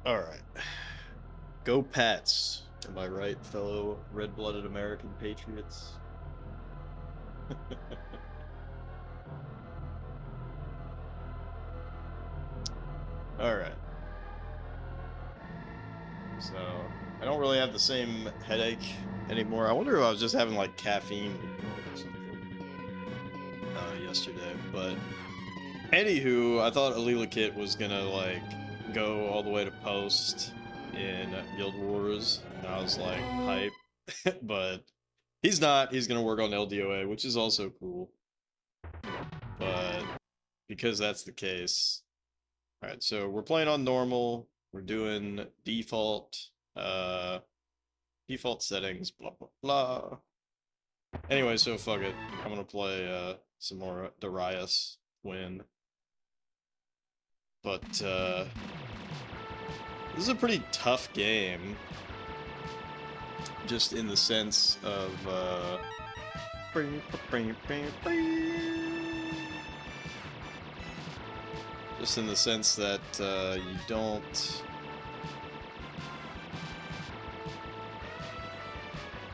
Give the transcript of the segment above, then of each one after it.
Alright. Go Pats. Am I right, fellow red-blooded American patriots? Alright. So, I don't really have the same headache anymore. I wonder if I was just having, like, caffeine or something yesterday. But, anywho, I thought Alila Kit was gonna, like, go all the way to post in Guild Wars. And I was like, hype. But he's not. He's gonna work on LDOA, which is also cool. But because that's the case. Alright, so we're playing on normal. We're doing default settings, blah blah blah. Anyway, so fuck it. I'm gonna play some more Darius win. But this is a pretty tough game. Just in the sense of just in the sense that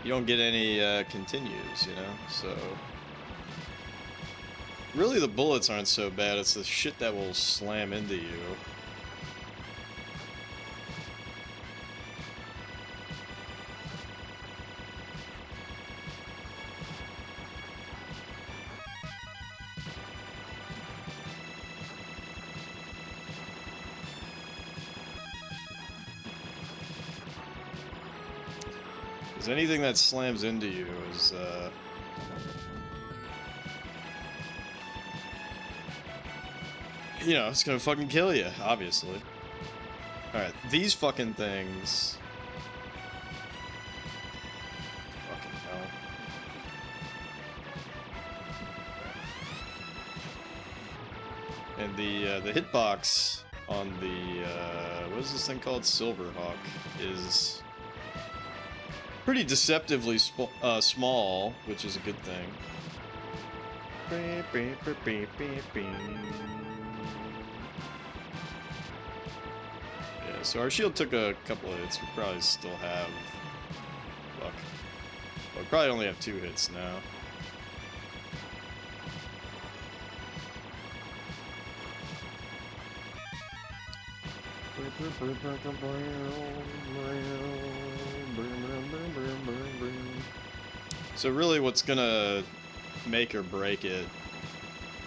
you don't get any continues, you know? So really the bullets aren't so bad, it's the shit that will slam into you. Because anything that slams into you is, you know, it's gonna fucking kill you, obviously. Alright, these fucking things... Fucking hell. And the hitbox on the, what is this thing called? Silverhawk is pretty deceptively small, which is a good thing. Yeah, so our shield took a couple of hits. We probably still have... Fuck. Well, we probably only have 2 hits now. So really what's gonna make or break it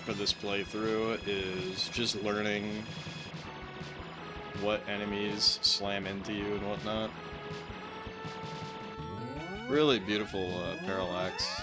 for this playthrough is just learning what enemies slam into you and whatnot. Really beautiful parallax.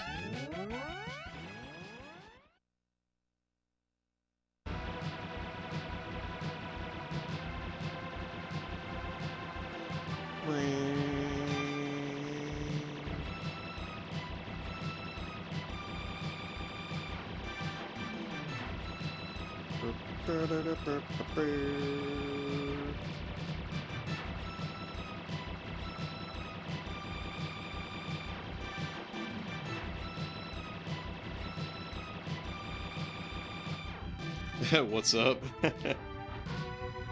What's up?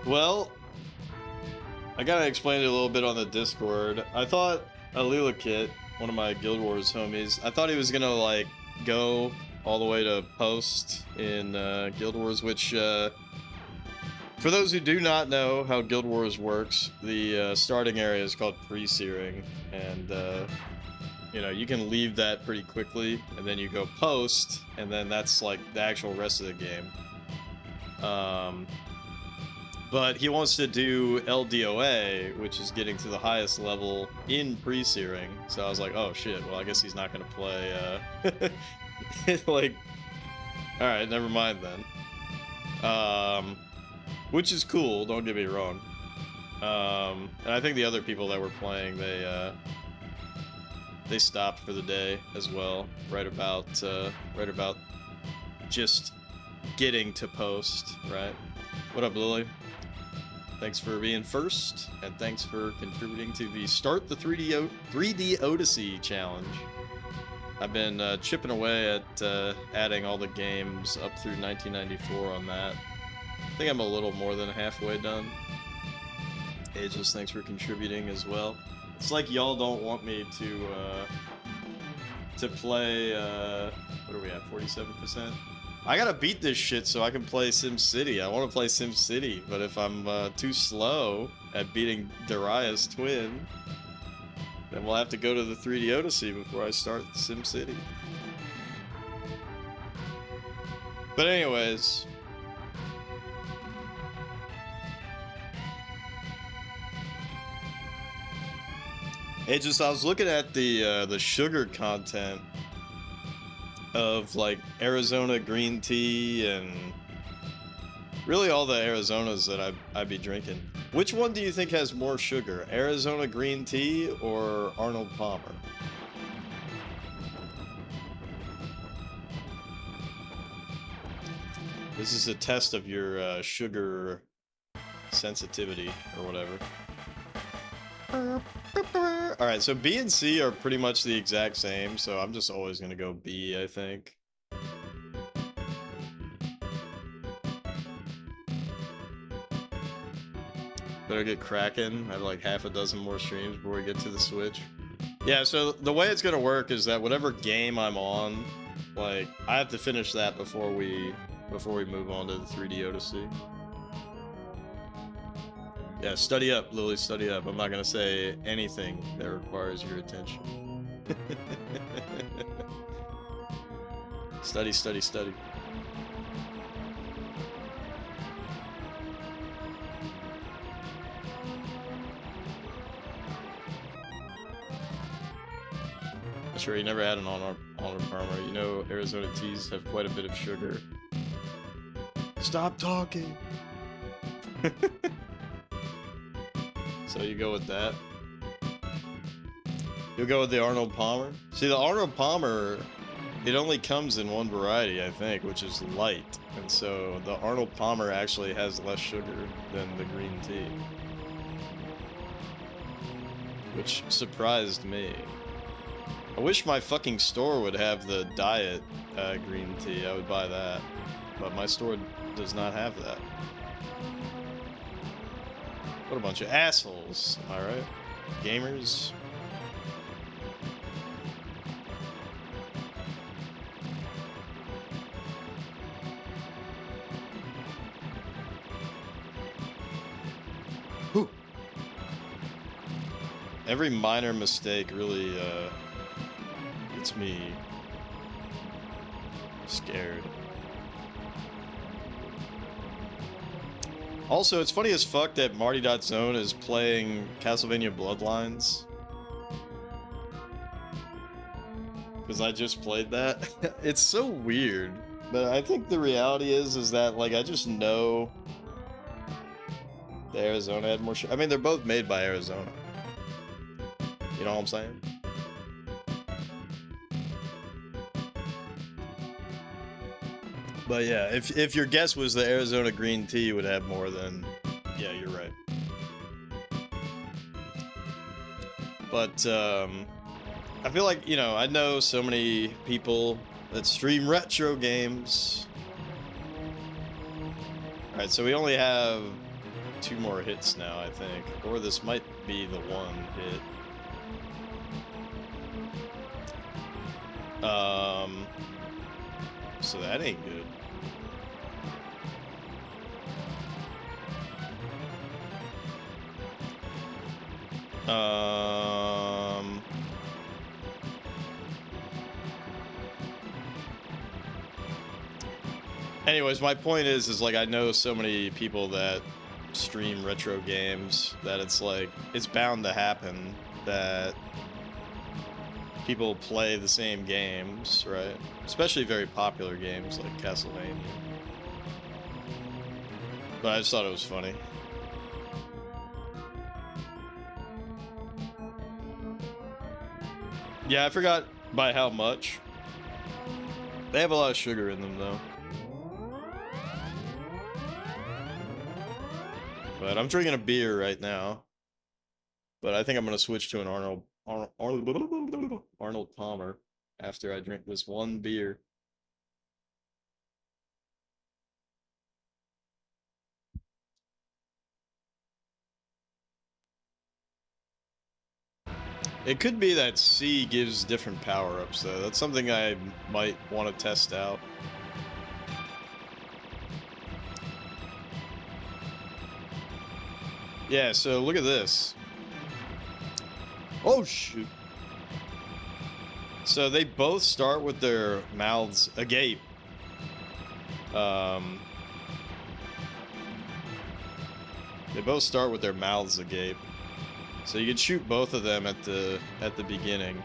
Well, I gotta explain it a little bit on the Discord. I thought Alila Kit, one of my Guild Wars homies, I thought he was gonna like go all the way to post in Guild Wars, which for those who do not know how Guild Wars works, the starting area is called pre-searing, and you know, you can leave that pretty quickly, and then you go post, and then that's like the actual rest of the game. But he wants to do LDOA, which is getting to the highest level in pre-searing. So I was like, oh shit, well I guess he's not gonna play, like, alright, never mind then. Which is cool, don't get me wrong. And I think the other people that were playing, they stopped for the day as well, right about just getting to post, right? What up, Lily? Thanks for being first, and thanks for contributing to the Start the 3D Odyssey challenge. I've been chipping away at adding all the games up through 1994 on that. I think I'm a little more than halfway done. Aegis, thanks for contributing as well. It's like y'all don't want me to play, what are we at, 47%? I gotta beat this shit so I can play SimCity. I want to play SimCity, but if I'm too slow at beating Darius Twin, then we'll have to go to the 3D Odyssey before I start SimCity. But anyways... Aegis, I was looking at the sugar content of like Arizona green tea and really all the Arizonas that I'd be drinking. Which one do you think has more sugar, Arizona green tea or Arnold Palmer? This is a test of your sugar sensitivity or whatever. Alright, so B and C are pretty much the exact same, so I'm just always gonna go B, I think. Better get cracking. I have like half a dozen more streams before we get to the Switch. Yeah, so the way it's gonna work is that whatever game I'm on, like, I have to finish that before we move on to the 3D Odyssey. Yeah, study up, Lily, study up. I'm not gonna say anything that requires your attention. Study, study, study. Sure, you never had an Arnold Palmer. You know, Arizona teas have quite a bit of sugar. Stop talking! So you go with that. You'll go with the Arnold Palmer? See, the Arnold Palmer, it only comes in one variety, I think, which is light. And so the Arnold Palmer actually has less sugar than the green tea. Which surprised me. I wish my fucking store would have the diet green tea. I would buy that. But my store does not have that. What a bunch of assholes, am I right? Gamers? Whew. Every minor mistake really gets me scared. Also, it's funny as fuck that Marty.Zone is playing Castlevania Bloodlines. Because I just played that. It's so weird. But I think the reality is that, like, I just know the Arizona had more I mean, they're both made by Arizona. You know what I'm saying? But yeah, if your guess was the Arizona green tea would have more, then yeah, you're right. But I feel like, you know, I know so many people that stream retro games. Alright, so we only have 2 more hits now, I think. Or this might be the one hit. So that ain't good. Anyways, my point is like, I know so many people that stream retro games that it's like, it's bound to happen that people play the same games, right? Especially very popular games like Castlevania. But I just thought it was funny. Yeah, I forgot by how much. They have a lot of sugar in them, though. But I'm drinking a beer right now. But I think I'm gonna switch to an Arnold Palmer after I drink this one beer. It could be that C gives different power-ups, though. That's something I might want to test out. Yeah, so look at this. Oh, shoot. So they both start with their mouths agape. They both start with their mouths agape. So you can shoot both of them at the beginning,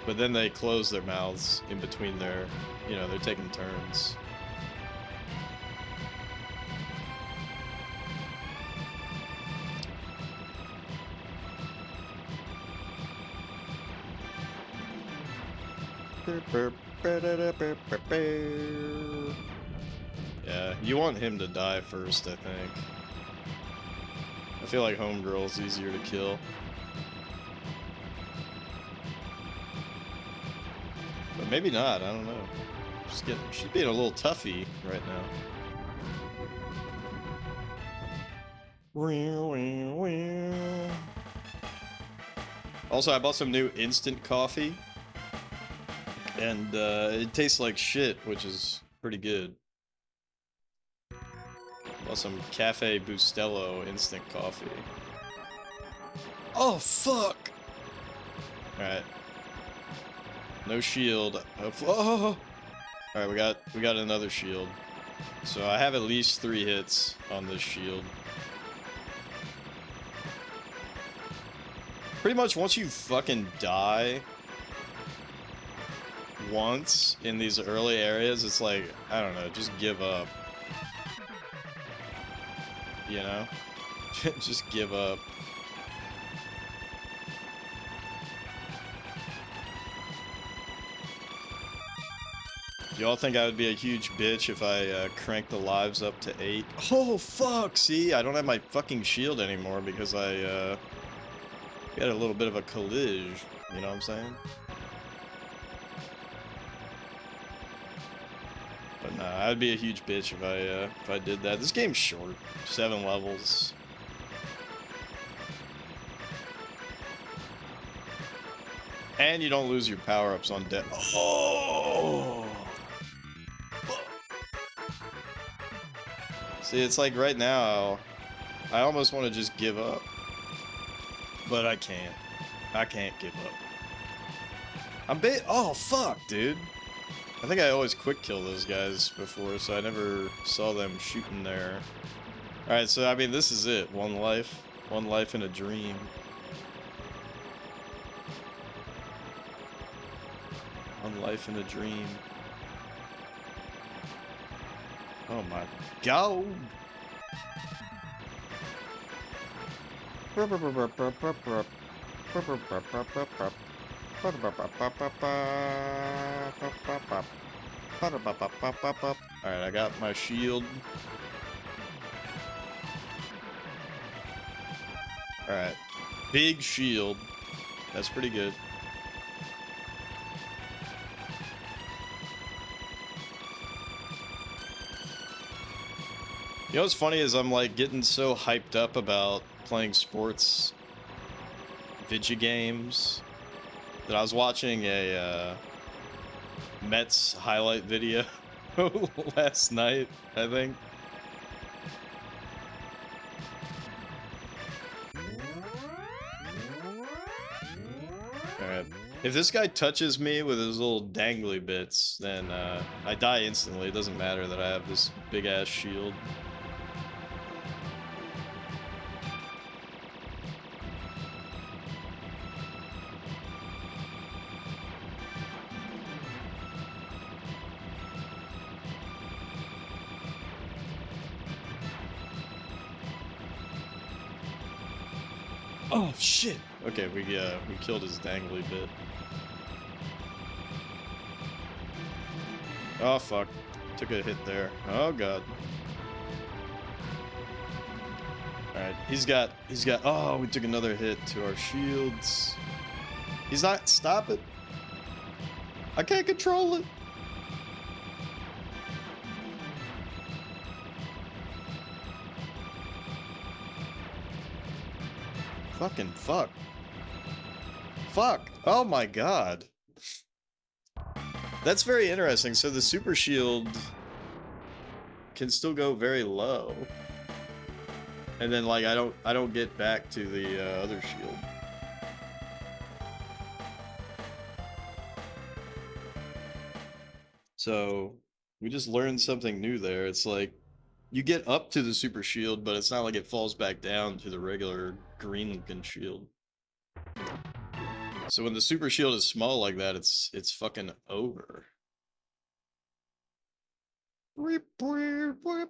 but then they close their mouths in between their, you know, they're taking turns. Yeah, you want him to die first, I think. I feel like Homegirl's easier to kill. But maybe not, I don't know. She's being a little toughy right now. Also, I bought some new instant coffee. And it tastes like shit, which is pretty good. Bought some Cafe Bustelo instant coffee. Oh, fuck! Alright. No shield. Oh! Alright, we got another shield. So I have at least 3 hits on this shield. Pretty much once you fucking die once in these early areas, it's like, I don't know, just give up. You know? Just give up. Y'all think I would be a huge bitch if I cranked the lives up to 8? Oh, fuck! See, I don't have my fucking shield anymore because I got a little bit of a collision. You know what I'm saying? But nah, I'd be a huge bitch if I did that. This game's short. 7 levels. And you don't lose your power-ups on death. Oh! See, it's like right now, I almost want to just give up. But I can't. I can't give up. Oh, fuck, dude. I think I always quick kill those guys before, so I never saw them shooting there. Alright, so I mean, this is it. One life. One life in a dream. One life in a dream. Oh my god! Alright, I got my shield. Alright. Big shield. That's pretty good. You know what's funny is I'm like getting so hyped up about playing sports video games that I was watching a Mets highlight video last night, I think. Alright. If this guy touches me with his little dangly bits, then I die instantly. It doesn't matter that I have this big ass shield. Oh shit! Okay, we killed his dangly bit. Oh fuck! Took a hit there. Oh god. All right, he's got. Oh, we took another hit to our shields. He's not. Stop it! I can't control it. Fucking fuck. Fuck! Oh my god. That's very interesting. So the super shield can still go very low. And then like I don't get back to the other shield. So we just learned something new there. It's like you get up to the super shield, but it's not like it falls back down to the regular green looking shield. So when the super shield is small like that, it's fucking over. Whip, whip, whip.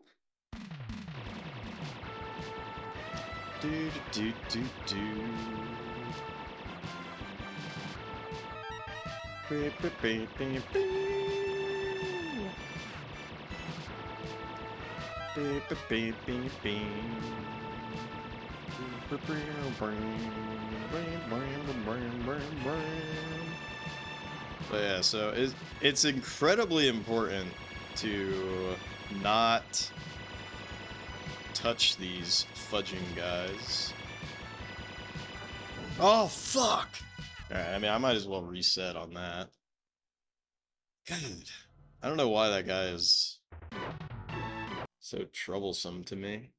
Do do do do. Beep, beep, beep, beep, beep. Beep, beep, beep, beep, beep. But yeah, so it's incredibly important to not touch these fudging guys. Oh, fuck! Alright, I mean, I might as well reset on that. God, I don't know why that guy is so troublesome to me.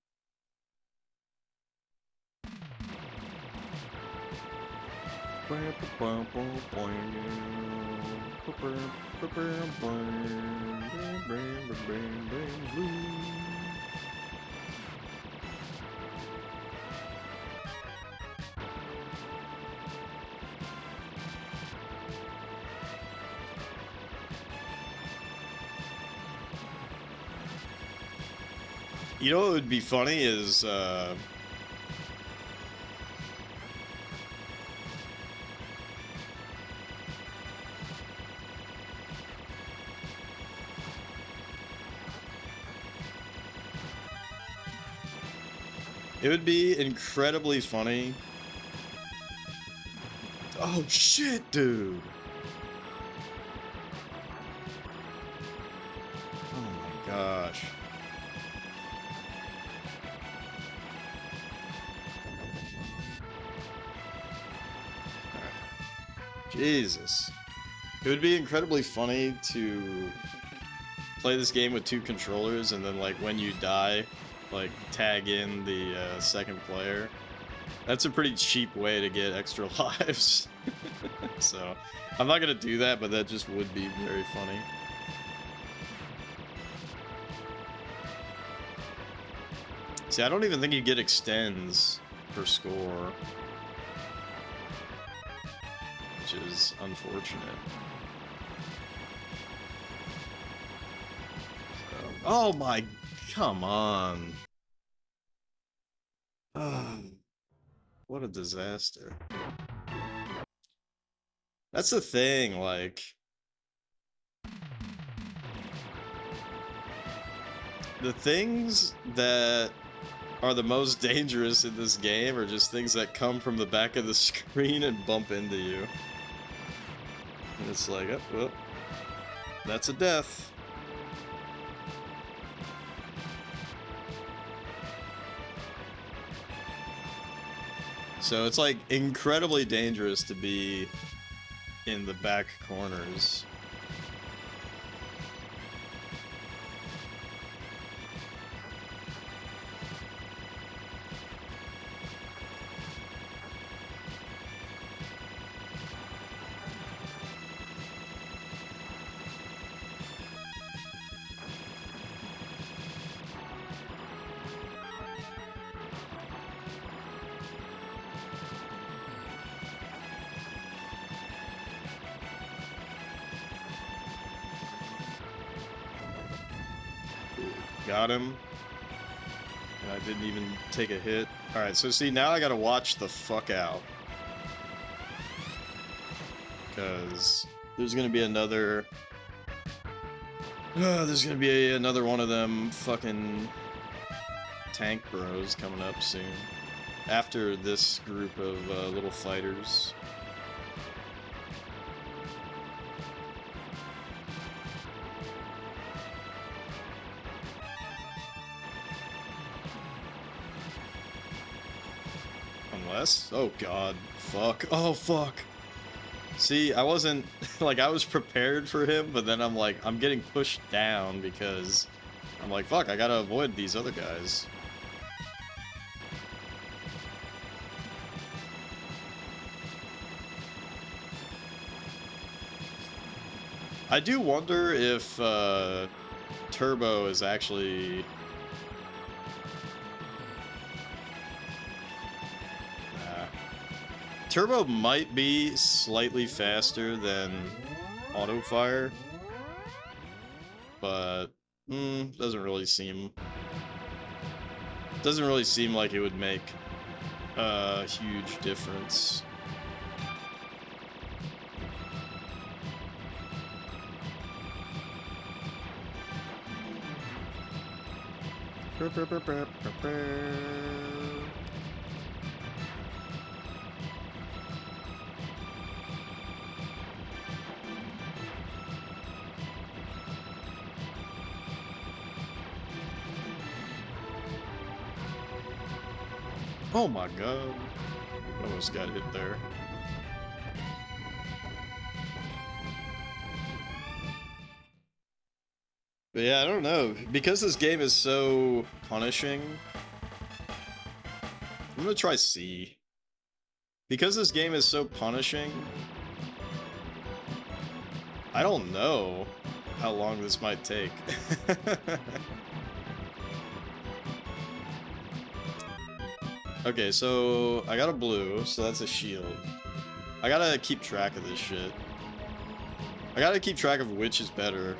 You know what would be funny is, it would be incredibly funny. Oh shit, dude. Oh my gosh. Jesus. It would be incredibly funny to play this game with two controllers and then, like, when you die, like, tag in the second player. That's a pretty cheap way to get extra lives. So, I'm not gonna do that, but that just would be very funny. See, I don't even think you get extends per score, which is unfortunate. So, oh my, come on. What a disaster. That's the thing, like, the things that are the most dangerous in this game are just things that come from the back of the screen and bump into you. And it's like, oh, well, that's a death. So it's like incredibly dangerous to be in the back corners. Got him. And I didn't even take a hit. Alright, so see, now I gotta watch the fuck out. Because there's gonna be another... there's gonna be another one of them fucking tank bros coming up soon. After this group of little fighters. Unless? Oh god. Fuck. Oh fuck. See, I wasn't like I was prepared for him, but then I'm like I'm getting pushed down because I'm like fuck, I gotta avoid these other guys. I do wonder if Turbo is actually Turbo might be slightly faster than auto fire, but doesn't really seem like it would make a huge difference. Oh my god. Almost got hit there. But yeah, I don't know. Because this game is so punishing, I'm gonna try C. Because this game is so punishing, I don't know how long this might take. Okay, so I got a blue, so that's a shield. I gotta keep track of this shit. I gotta keep track of which is better,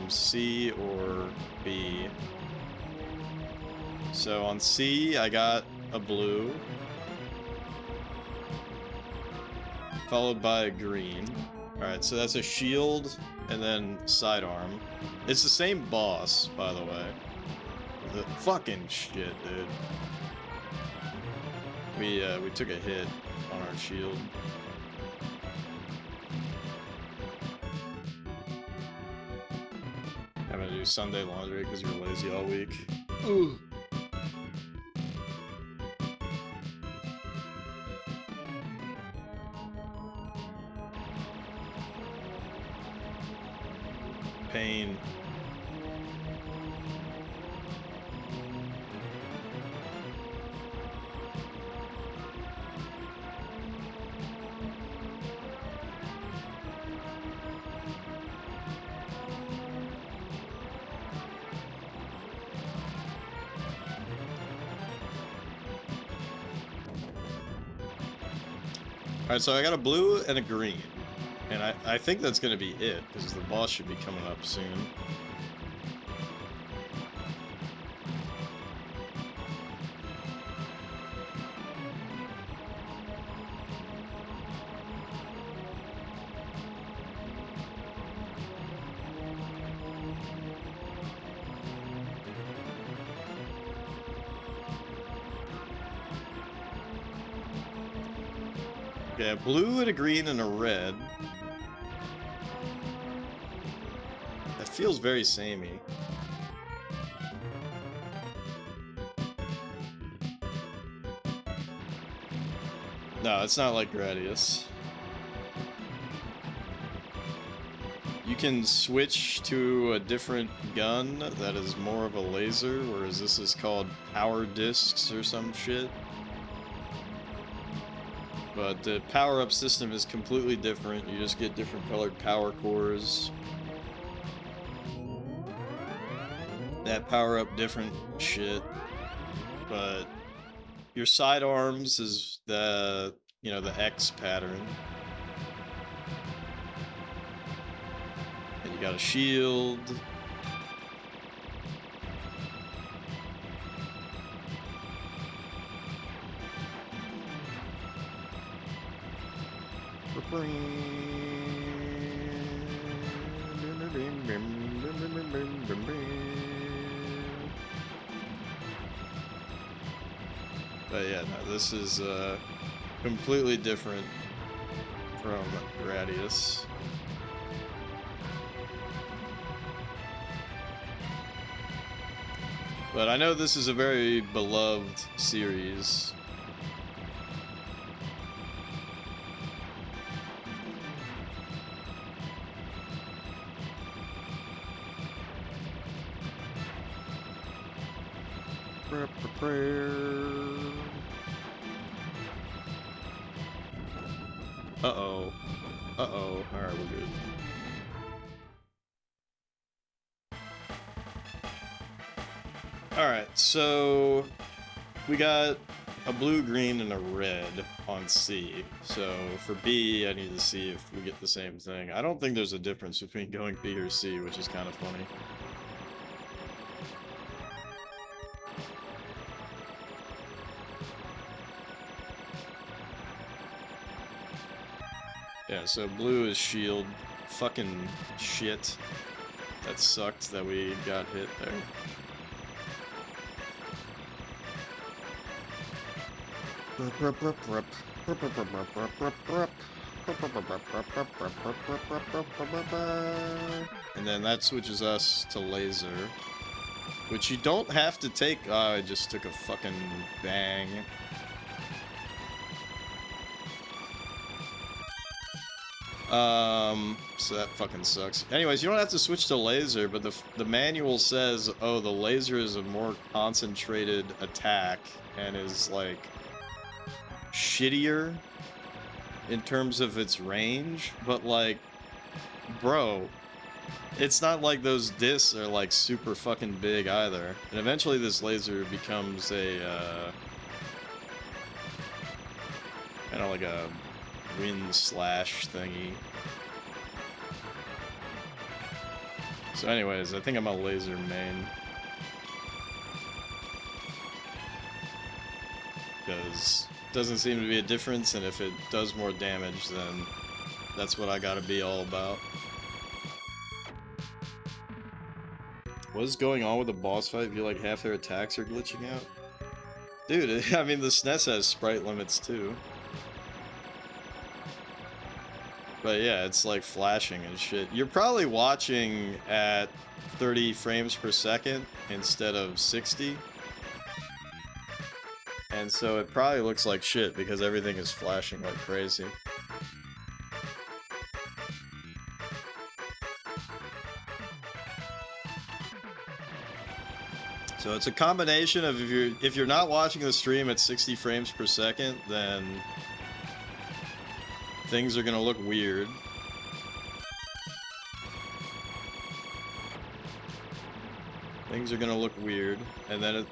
C or B. So on C, I got a blue, followed by a green. Alright, so that's a shield and then sidearm. It's the same boss, by the way. The fucking shit, dude. We took a hit on our shield. I'm gonna do Sunday laundry because you're lazy all week. Ooh. Pain. Alright, so I got a blue and a green. And I think that's gonna be it, because the boss should be coming up soon. Okay, a blue and a green and a red. That feels very samey. No, it's not like Gradius. You can switch to a different gun that is more of a laser, whereas this is called power discs or some shit. But the power-up system is completely different. You just get different colored power cores that power up different shit. But your sidearms is the, you know, the X pattern. And you got a shield. But yeah, no, this is completely different from Gradius. But I know this is a very beloved series. Uh-oh. Uh-oh. Alright, we're good. Alright, so we got a blue, green, and a red on C. So for B, I need to see if we get the same thing. I don't think there's a difference between going B or C, which is kind of funny. Yeah, so blue is shield. Fucking shit. That sucked that we got hit there. And then that switches us to laser, which you don't have to take. Oh, I just took a fucking bang. So that fucking sucks. Anyways, you don't have to switch to laser, but the manual says, oh, the laser is a more concentrated attack and is like shittier in terms of its range, but like, bro, it's not like those discs are like super fucking big either. And eventually this laser becomes a kind of like a wind slash thingy. So anyways, I think I'm a laser main. Because doesn't seem to be a difference, and if it does more damage, then that's what I gotta be all about. What is going on with the boss fight? I feel like half their attacks are glitching out. Dude, I mean, the SNES has sprite limits too. But yeah, it's like flashing and shit. You're probably watching at 30 frames per second instead of 60. And so it probably looks like shit because everything is flashing like crazy. So it's a combination of if you're not watching the stream at 60 frames per second, then things are gonna look weird. Things are gonna look weird, and then it,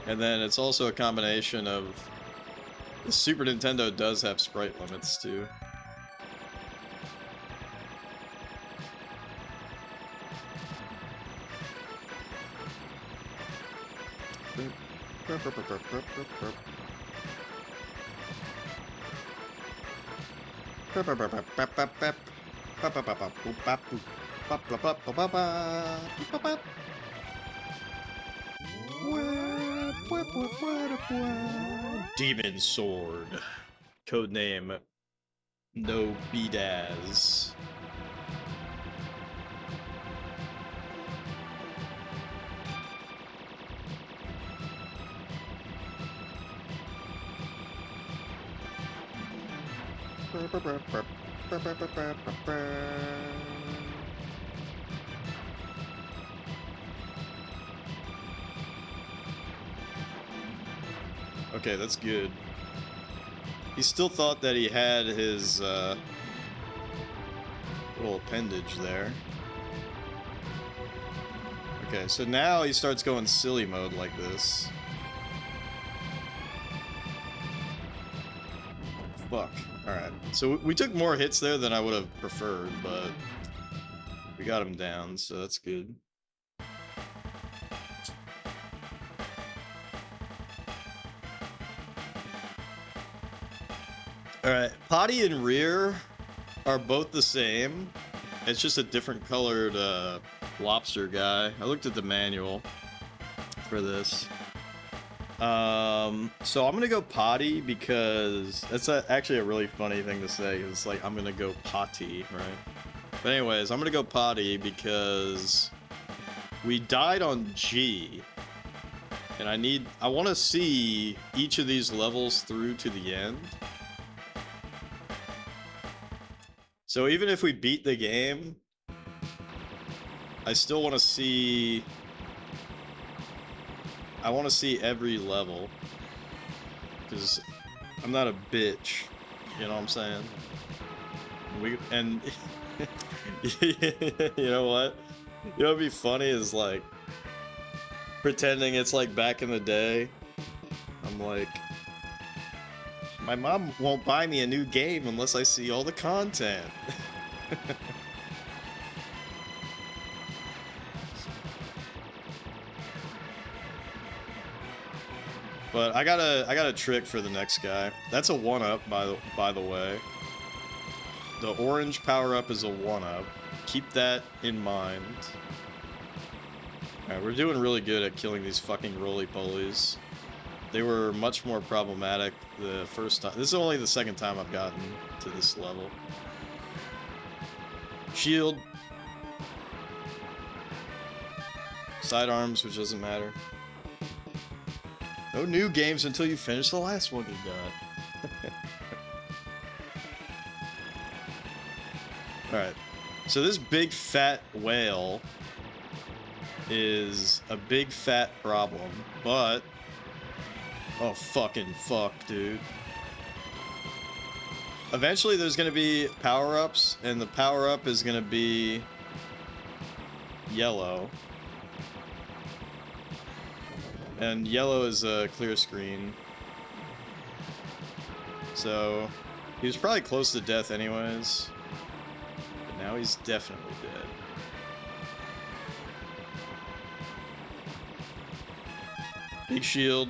and then it's also a combination of the Super Nintendo does have sprite limits too. Demon Sword. Codename No Bedaz. Okay, that's good. He still thought that he had his little appendage there. Okay, so now he starts going silly mode like this. Fuck. Alright, so we took more hits there than I would have preferred, but we got him down, so that's good. Alright, potty and rear are both the same. It's just a different colored lobster guy. I looked at the manual for this. So I'm gonna go potty because that's actually a really funny thing to say. It's like, I'm gonna go potty, right? But anyways, I'm gonna go potty because we died on G. And I want to see each of these levels through to the end. So even if we beat the game, I still want to see I want to see every level. Because I'm not a bitch. You know what I'm saying? And you know what? You know what'd be funny is like pretending it's like back in the day. I'm like, my mom won't buy me a new game unless I see all the content. But I got a trick for the next guy. That's a 1-up by the way. The orange power-up is a 1-up. Keep that in mind. Alright, we're doing really good at killing these fucking roly-polies. They were much more problematic the first time. This is only the second time I've gotten to this level. Shield. Sidearms, which doesn't matter. No new games until you finish the last one you got. Alright. So this big fat whale is a big fat problem, but... Oh, fucking fuck, dude. Eventually there's gonna be power-ups, and the power-up is gonna be... yellow. And yellow is a clear screen. So, he was probably close to death anyways. But now he's definitely dead. Big shield.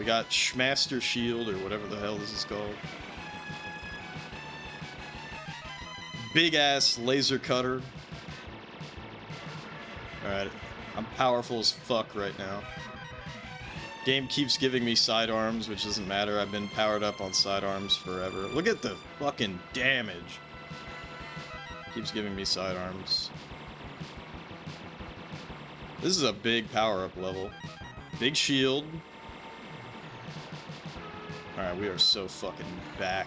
We got Schmaster Shield, or whatever the hell this is called. Big ass laser cutter. Alright, I'm powerful as fuck right now. Game keeps giving me sidearms, which doesn't matter. I've been powered up on sidearms forever. Look at the fucking damage. Keeps giving me sidearms. This is a big power-up level. Big shield. Alright, we are so fucking back.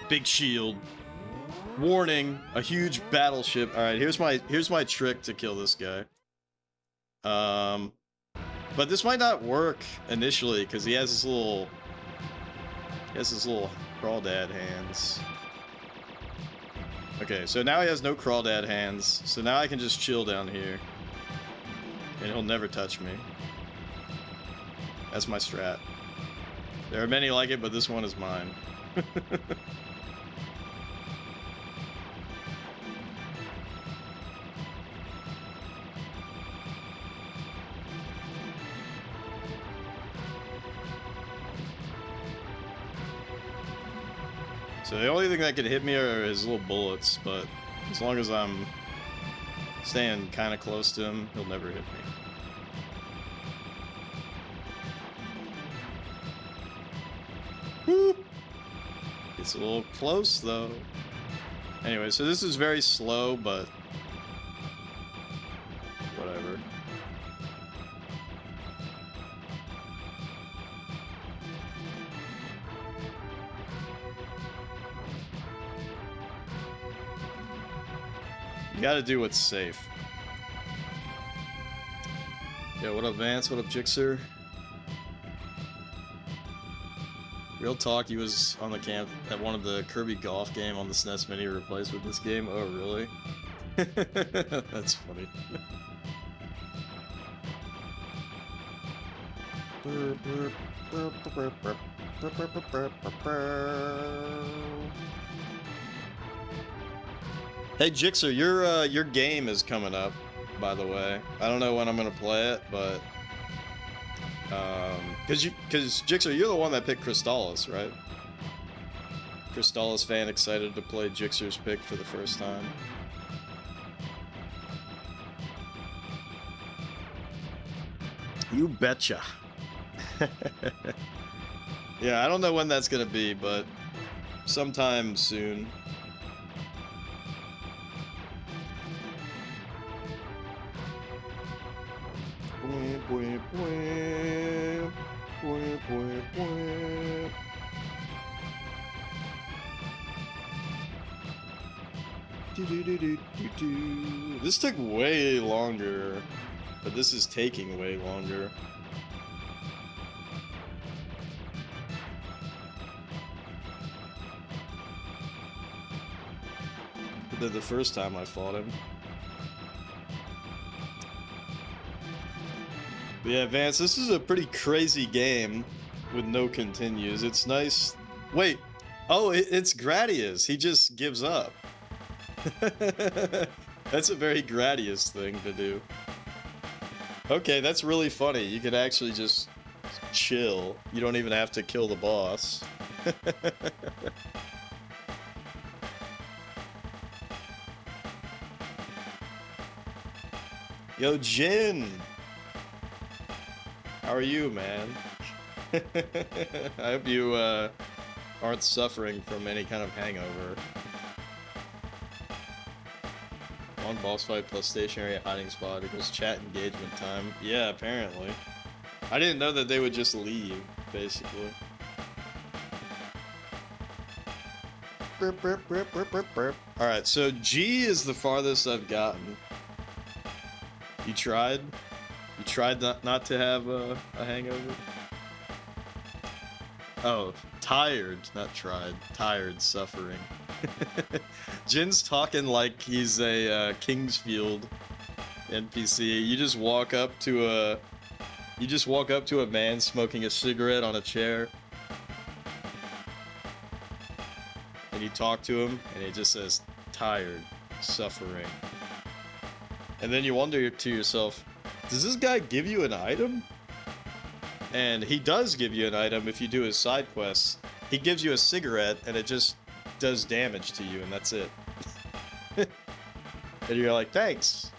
Big shield. Warning, a huge battleship. Alright, here's my trick to kill this guy. But this might not work initially, because he has his little crawdad hands. Okay, so now he has no crawdad hands, so now I can just chill down here. And he'll never touch me. That's my strat. There are many like it, but this one is mine. So the only thing that could hit me are his little bullets, but as long as I'm staying kind of close to him, he'll never hit me. Whoop! It's a little close, though. Anyway, so this is very slow, but whatever. You gotta do what's safe. Yeah, what up, Vance? What up, Jixer? Real talk, he was on the camp at one of the Kirby golf game on the SNES Mini replaced with this game. Oh, really? That's funny. Hey Jixer, your game is coming up, by the way. I don't know when I'm gonna play it, but because Jixer, you're the one that picked Crystallis, right? Crystallis fan excited to play Jixer's pick for the first time. You betcha. Yeah, I don't know when that's gonna be, but sometime soon. This took way longer, but this is taking way longer. than the first time I fought him. But yeah, Vance, this is a pretty crazy game with no continues. It's nice. Wait. Oh, it's Gradius. He just gives up. That's a very Gradius thing to do. Okay, that's really funny. You can actually just chill. You don't even have to kill the boss. Yo, Jin! How are you, man? I hope you aren't suffering from any kind of hangover. One boss fight plus stationary hiding spot equals chat engagement time. Yeah, apparently. I didn't know that they would just leave, basically. Alright, so G is the farthest I've gotten. You tried? You tried not to have a hangover? Oh, tired, not tried. Tired, suffering. Jin's talking like he's a Kingsfield NPC. You just walk up to a man smoking a cigarette on a chair, and you talk to him, and he just says, "Tired, suffering," and then you wonder to yourself, does this guy give you an item? And he does give you an item if you do his side quests. He gives you a cigarette, and it just does damage to you, and that's it. And you're like, thanks.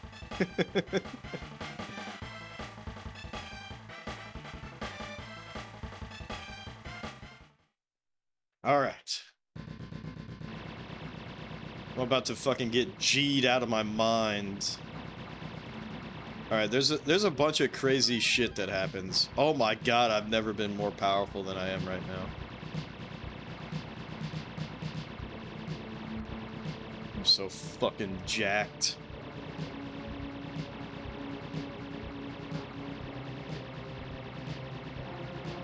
Alright. I'm about to fucking get G'd out of my mind. Alright, there's a bunch of crazy shit that happens. Oh my god, I've never been more powerful than I am right now. I'm so fucking jacked.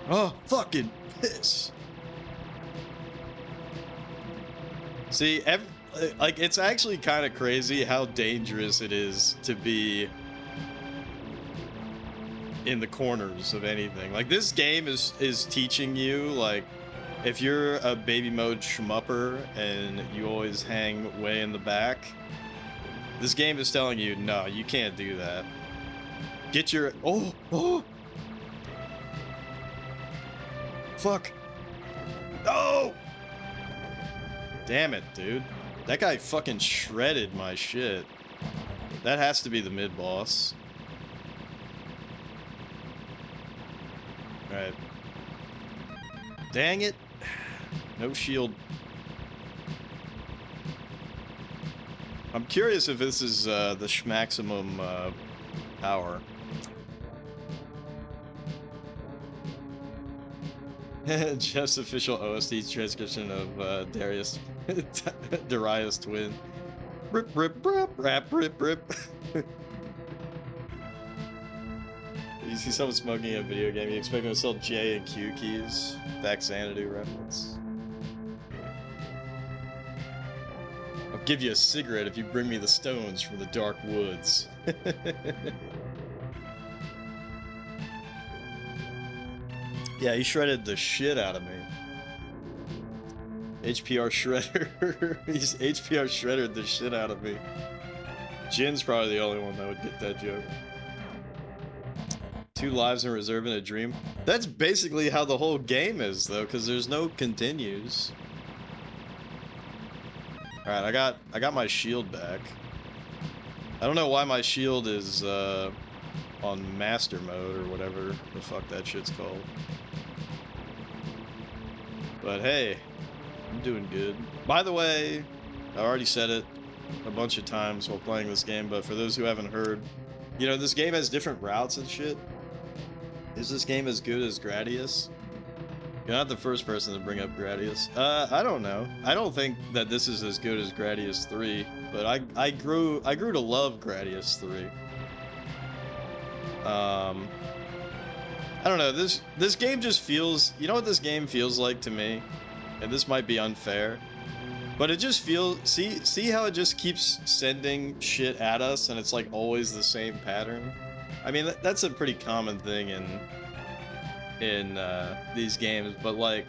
Oh, fucking piss. See, like, it's actually kind of crazy how dangerous it is to be in the corners of anything. Like, this game is teaching you, like, if you're a baby mode shmupper and you always hang way in the back, this game is telling you, no, you can't do that. Get your... Oh! Fuck. No! Damn it, dude. That guy fucking shredded my shit. That has to be the mid-boss. Alright. Dang it. No shield. I'm curious if this is the schmaximum power. Jeff's official OST transcription of Darius Darius twin. Rip rip rip rap rip rip. You see someone smoking a video game, you expect them to sell J and Q keys. Back Xanadu reference. I'll give you a cigarette if you bring me the stones from the dark woods. Yeah, he shredded the shit out of me. HPR Shredder. He's HPR Shreddered the shit out of me. Jin's probably the only one that would get that joke. 2 lives in reserve in a dream. That's basically how the whole game is, though, because there's no continues. Alright, I got my shield back. I don't know why my shield is on master mode or whatever the fuck that shit's called. But hey, I'm doing good. By the way, I already said it a bunch of times while playing this game, but for those who haven't heard, you know, this game has different routes and shit. Is this game as good as Gradius? You're not the first person to bring up Gradius. I don't know. I don't think that this is as good as Gradius 3, but I grew to love Gradius 3. I don't know, this game just feels, you know what this game feels like to me? And this might be unfair. But it just feels, see how it just keeps sending shit at us and it's like always the same pattern? I mean, that's a pretty common thing in these games, but like,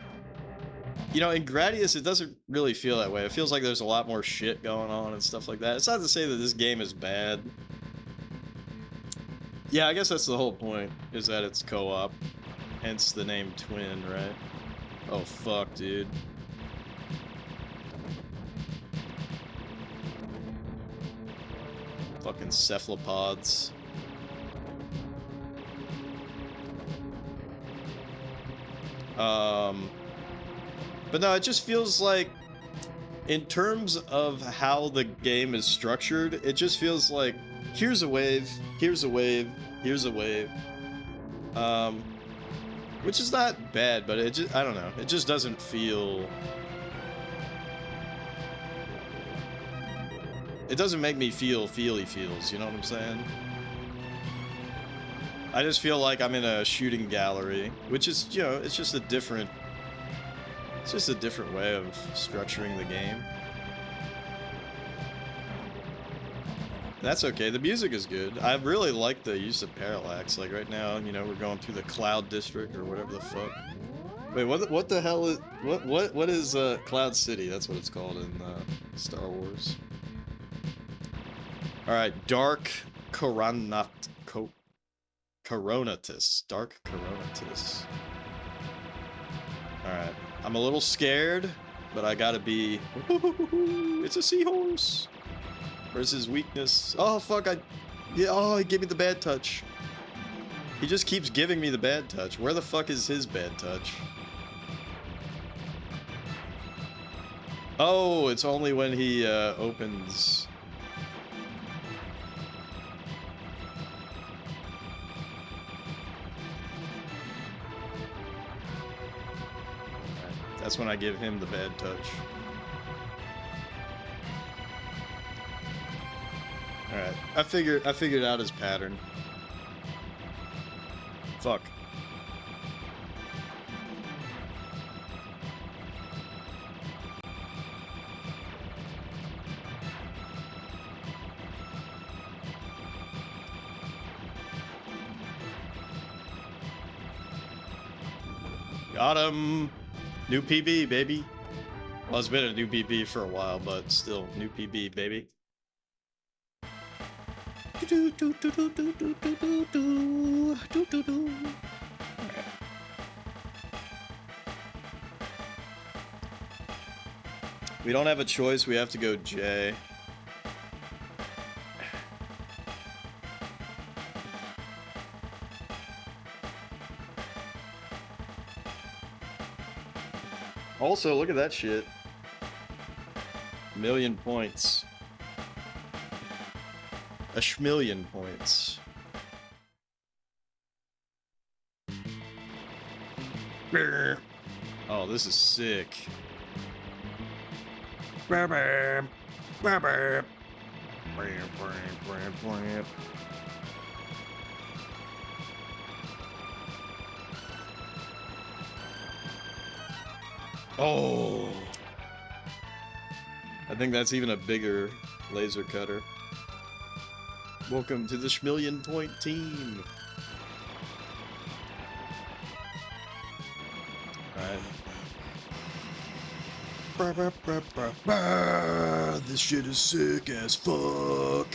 you know, in Gradius, it doesn't really feel that way. It feels like there's a lot more shit going on and stuff like that. It's not to say that this game is bad. Yeah, I guess that's the whole point, is that it's co-op. Hence the name Twin, right? Oh, fuck, dude. Fucking cephalopods. But no, it just feels like, in terms of how the game is structured, it just feels like, here's a wave, here's a wave, here's a wave. Which is not bad, but it just, I don't know, it just doesn't feel... It doesn't make me feel feely feels, you know what I'm saying? I just feel like I'm in a shooting gallery, which is, you know, it's just a different... It's just a different way of structuring the game. That's okay, the music is good. I really like the use of parallax, like right now, you know, we're going through the Cloud District or whatever the fuck. Wait, what the hell is... What is, Cloud City? That's what it's called in, Star Wars. Alright, Dark Coronatus. Dark Coronatus. Alright. I'm a little scared, but I gotta be... It's a seahorse! Where's his weakness? Oh, fuck, yeah, oh, he gave me the bad touch. He just keeps giving me the bad touch. Where the fuck is his bad touch? Oh, it's only when he, opens... That's when I give him the bad touch. Alright, I figured out his pattern. Fuck. Got him! New PB, baby. Well, it's been a new PB for a while, but still, new PB, baby. We don't have a choice, we have to go J. Also, look at that shit. 1,000,000 points. A schmillion points. Oh, this is sick. Oh, I think that's even a bigger laser cutter. Welcome to the Schmillion Point team. Alright. This shit is sick as fuck.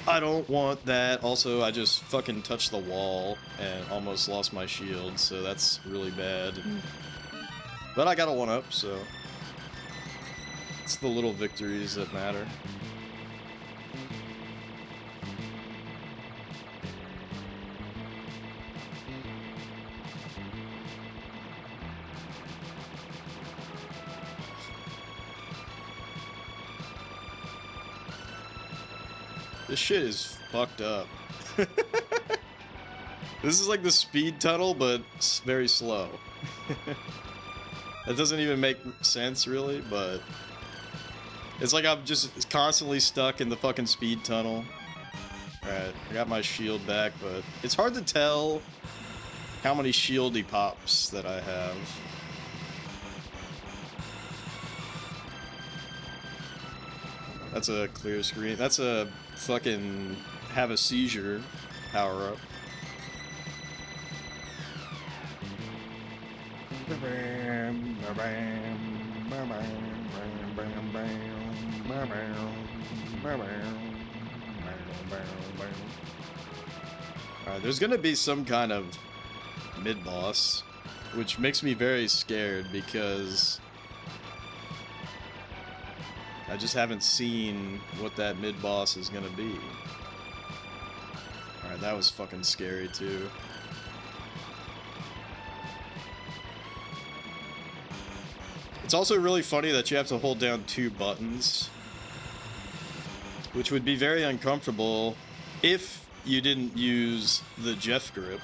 I don't want that. Also, I just fucking touched the wall and almost lost my shield, so that's really bad. But I got a 1-up, so it's the little victories that matter. This shit is fucked up. This is like the speed tunnel, but it's very slow. That doesn't even make sense, really, but... It's like I'm just constantly stuck in the fucking speed tunnel. Alright, I got my shield back, but... It's hard to tell how many shieldy pops that I have. That's a clear screen. That's a fucking have a seizure power up. Alright, there's gonna be some kind of mid-boss, which makes me very scared because I just haven't seen what that mid-boss is gonna be. Alright, that was fucking scary too. It's also really funny that you have to hold down 2 buttons, which would be very uncomfortable if you didn't use the Jeff grip.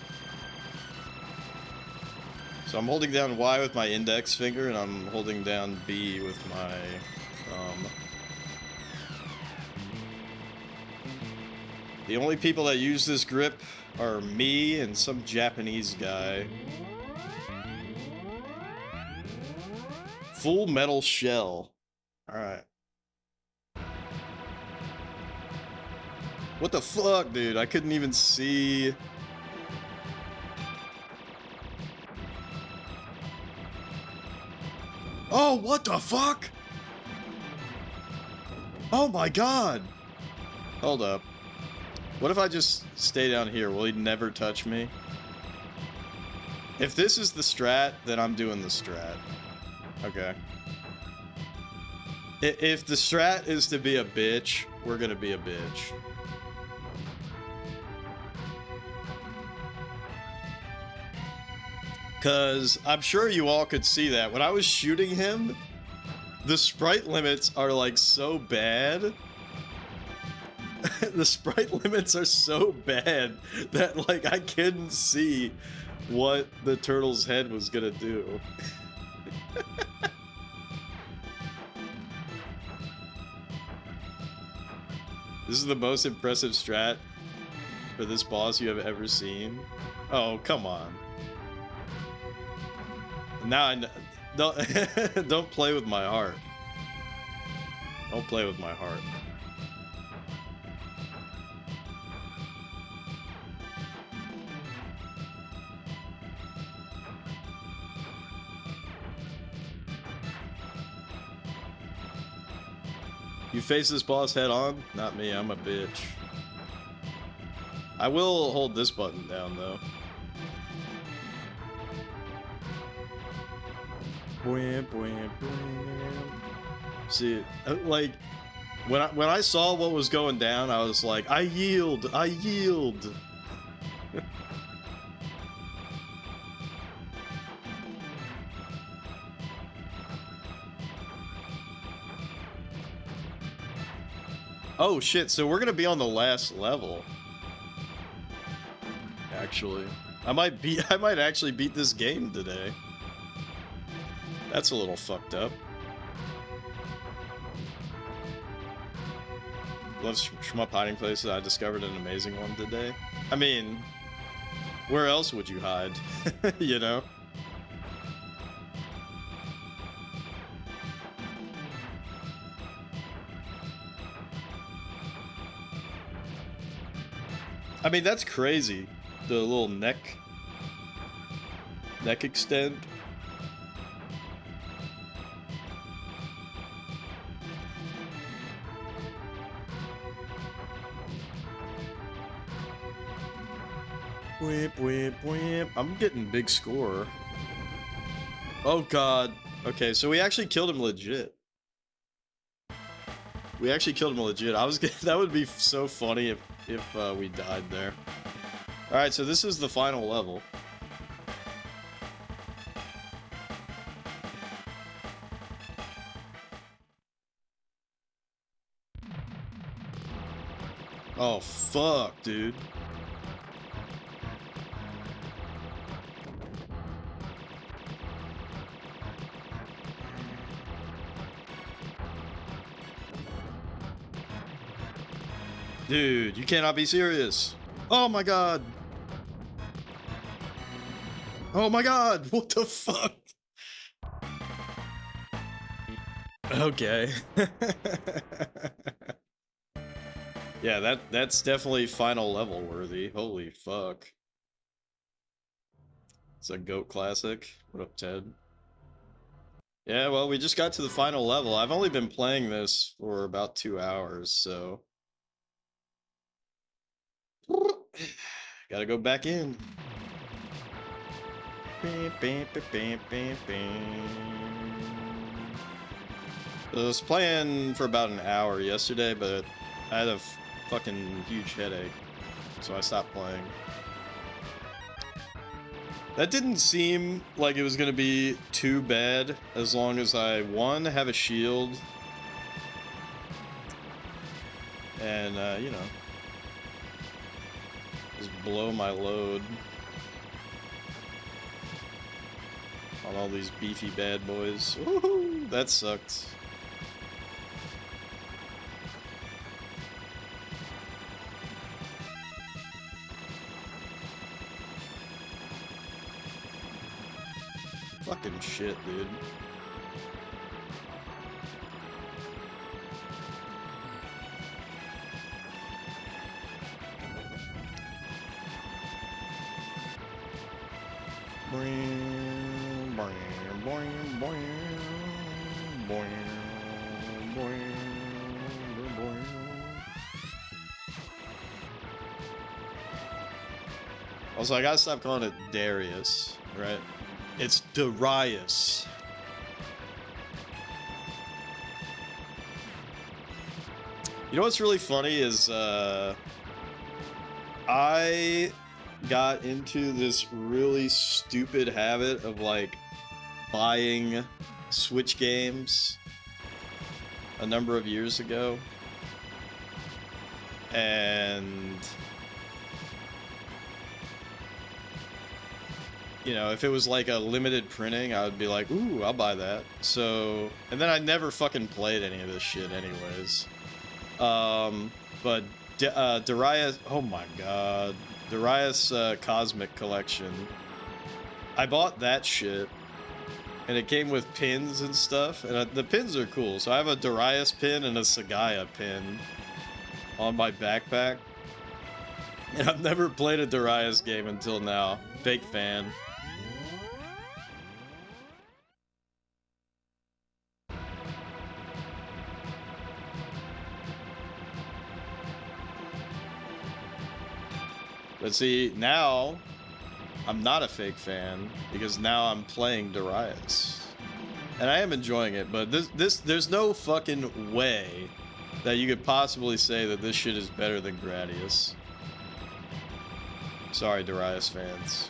So I'm holding down Y with my index finger, and I'm holding down B with my thumb. The only people that use this grip are me and some Japanese guy. Full Metal Shell. Alright. What the fuck, dude? I couldn't even see. Oh, what the fuck? Oh my god. Hold up. What if I just stay down here? Will he never touch me? If this is the strat, then I'm doing the strat. Okay. If the strat is to be a bitch, we're gonna be a bitch. Cause I'm sure you all could see that. When I was shooting him, the sprite limits are like so bad. The sprite limits are so bad that like I couldn't see what the turtle's head was gonna do. This is the most impressive strat for this boss you have ever seen. Oh, come on. Now I don't play with my heart. Don't play with my heart. You face this boss head on? Not me, I'm a bitch. I will hold this button down though. See, like, when I saw what was going down, I was like, I yield, I yield. Oh shit, so we're gonna be on the last level. Actually. I might actually beat this game today. That's a little fucked up. Love shmup hiding places. I discovered an amazing one today. I mean, where else would you hide? You know? I mean, that's crazy. The little neck extend. Whip, whip, whip. I'm getting big score. Oh god. Okay, so we actually killed him legit. We actually killed him legit. That would be so funny if we died there. Alright, so this is the final level. Oh, fuck, dude. Dude, you cannot be serious. Oh my god. Oh my god, what the fuck? Okay. Yeah, that's definitely final level worthy. Holy fuck. It's a GOAT classic. What up, Ted? Yeah, well, we just got to the final level. I've only been playing this for about 2 hours, so gotta go back in. I was playing for about an hour yesterday, but I had a fucking huge headache, so I stopped playing. That didn't seem like it was gonna be too bad as long as I, one, have a shield, and, you know, just blow my load on all these beefy bad boys. Woohoo! That sucked. Fucking shit, dude. Also, I gotta stop calling it Darius, right? It's Darius. You know what's really funny is, I got into this really stupid habit of, like, buying Switch games a number of years ago. And, you know, if it was like a limited printing, I would be like, ooh, I'll buy that. So, and then I never fucking played any of this shit anyways. But Darius, oh my god, Darius Cosmic Collection. I bought that shit, and it came with pins and stuff, and the pins are cool. So I have a Darius pin and a Sagaya pin on my backpack, and I've never played a Darius game until now. Fake fan. But see, now I'm not a fake fan because now I'm playing Darius. And I am enjoying it, but there's no fucking way that you could possibly say that this shit is better than Gradius. Sorry, Darius fans.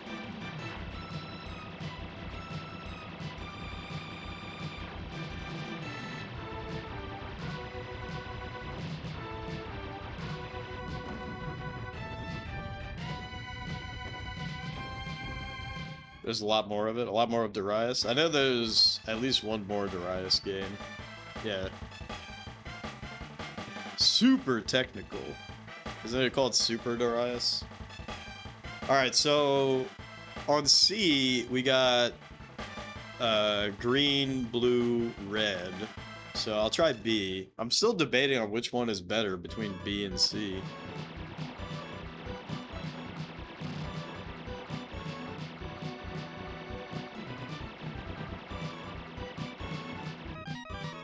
There's a lot more of it, a lot more of Darius. I know there's at least one more Darius game. Yeah. Super technical. Isn't it called Super Darius? Alright, so on C, we got green, blue, red. So I'll try B. I'm still debating on which one is better between B and C.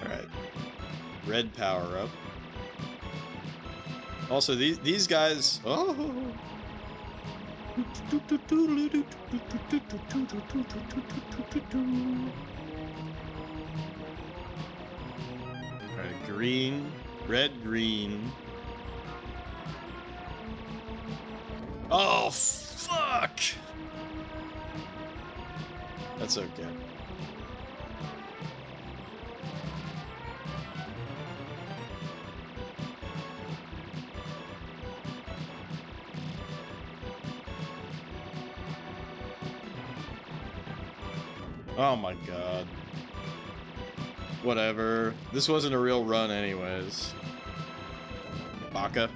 Alright. Red power up. Also, these guys... Oh! Alright, green, red, green. Oh, fuck! That's okay. Oh my god. Whatever. This wasn't a real run anyways. Baka.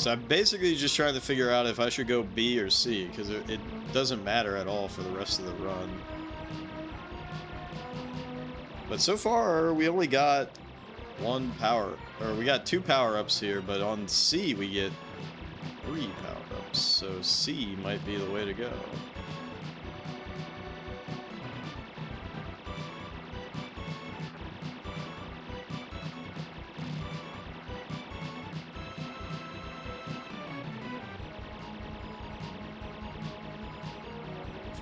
So I'm basically just trying to figure out if I should go B or C, because it doesn't matter at all for the rest of the run. But so far, we only got we got 2 power-ups here, but on C we get 3 power-ups, so C might be the way to go.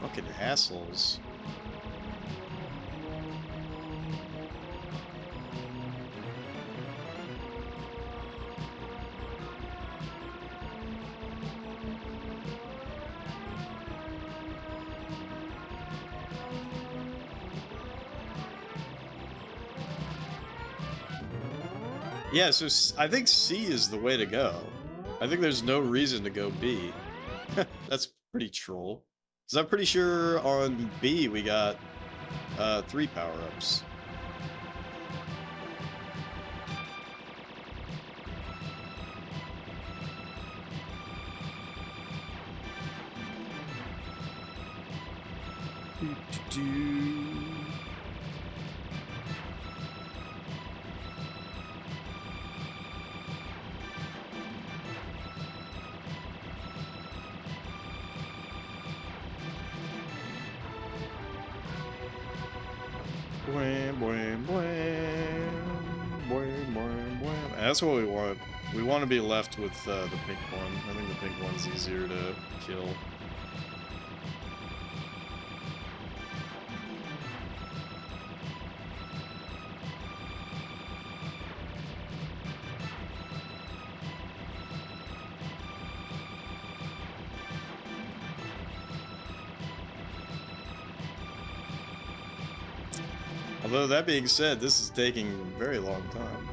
Fucking assholes. Yeah, so I think C is the way to go. I think there's no reason to go B. That's pretty troll. Because I'm pretty sure on B we got 3 power-ups. That's what we want. We want to be left with the pink one. I think the pink one's easier to kill. Although, that being said, this is taking a very long time.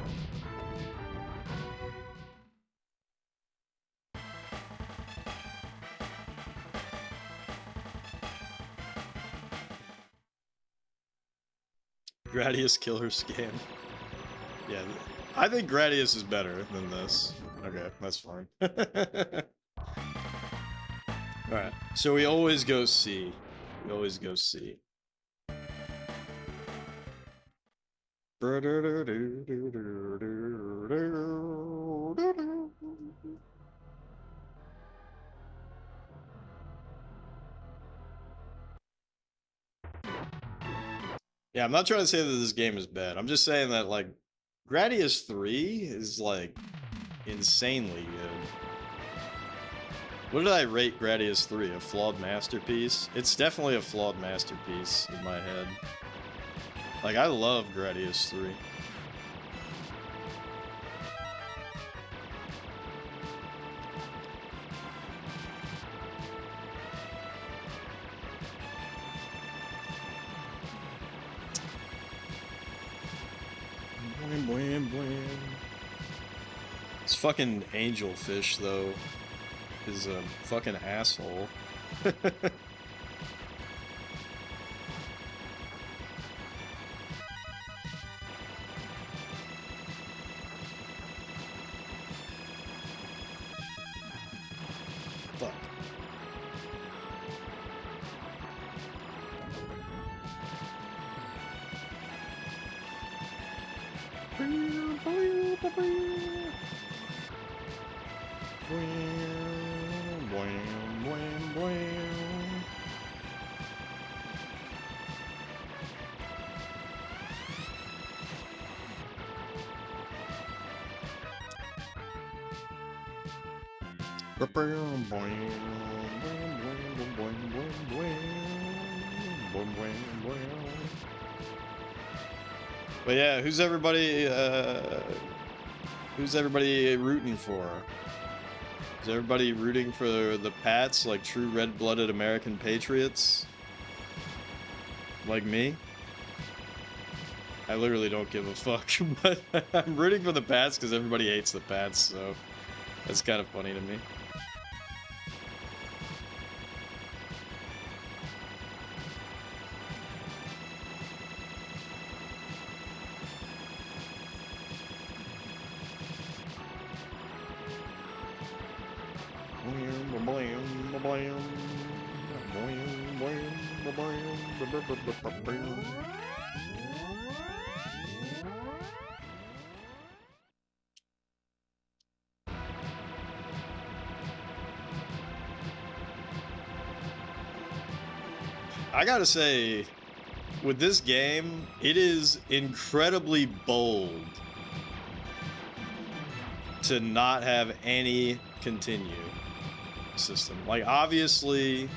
Gradius killer scan. Yeah, I think Gradius is better than this. Okay, that's fine. Alright, so we always go C. We always go C. Yeah, I'm not trying to say that this game is bad. I'm just saying that, like, Gradius 3 is, like, insanely good. What did I rate Gradius 3? A flawed masterpiece? It's definitely a flawed masterpiece in my head. Like, I love Gradius 3. This fucking angelfish, though, is a fucking asshole. Fuck. But yeah, who's everybody rooting for? Is everybody rooting for the Pats, like true red-blooded American patriots? Like me? I literally don't give a fuck, but I'm rooting for the Pats because everybody hates the Pats, so that's kind of funny to me. I gotta say, with this game, it is incredibly bold to not have any continue system. Like, obviously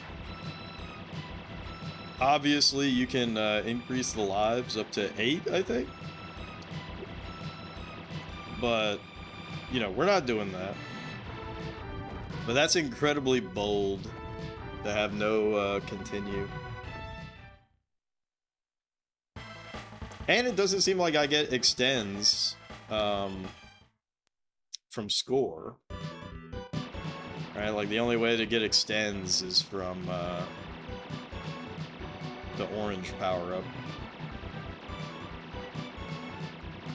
you can increase the lives up to 8, I think. But, you know, we're not doing that. But that's incredibly bold to have no continue. And it doesn't seem like I get extends from score. Right? Like, the only way to get extends is from the orange power-up.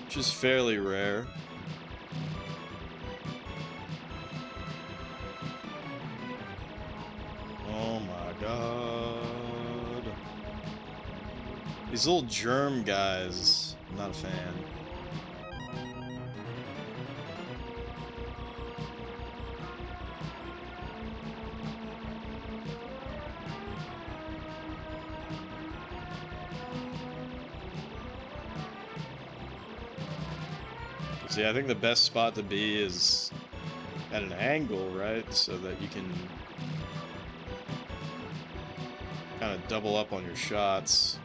Which is fairly rare. Oh my god. These little germ guys, I'm not a fan. See, I think the best spot to be is at an angle, right? So that you can kind of double up on your shots.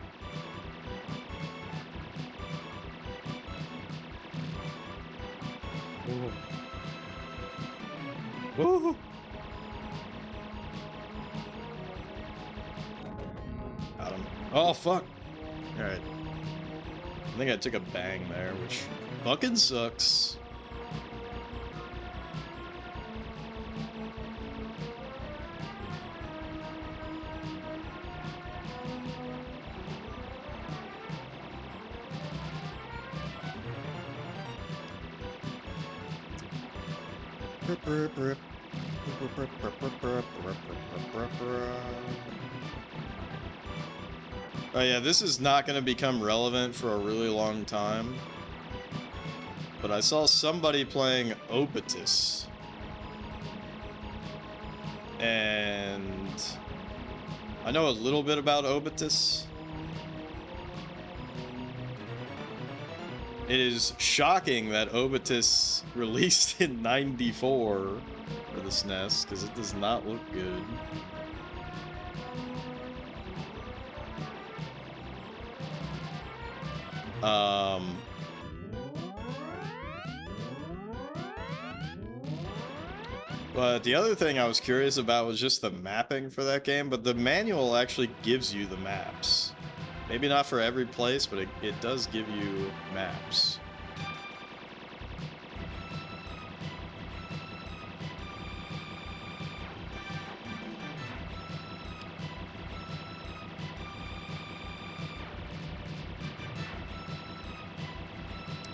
Woo! Got him. Oh, fuck. Alright. I think I took a bang there, which fucking sucks. Oh yeah, this is not going to become relevant for a really long time. But I saw somebody playing Obitus. And I know a little bit about Obitus. It is shocking that Obitus released in '94 for the SNES, because it does not look good. But the other thing I was curious about was just the mapping for that game, but the manual actually gives you the maps. Maybe not for every place, but it does give you maps.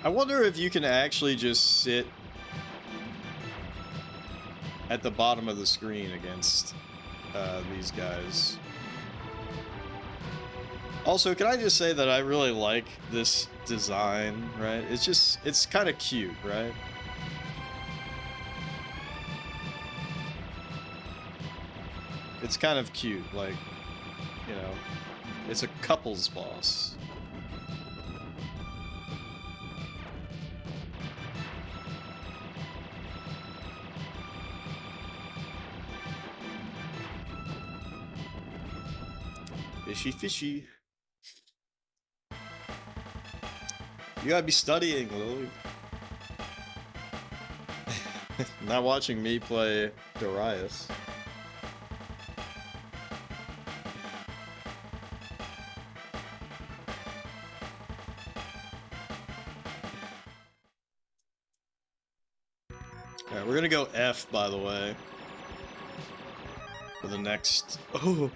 I wonder if you can actually just sit at the bottom of the screen against these guys. Also, can I just say that I really like this design, right? It's kind of cute, right? It's kind of cute, like, you know, it's a couples boss. Fishy, fishy. You gotta be studying, Lily. Not watching me play Darius. Alright, we're gonna go F, by the way. For the next... Oh!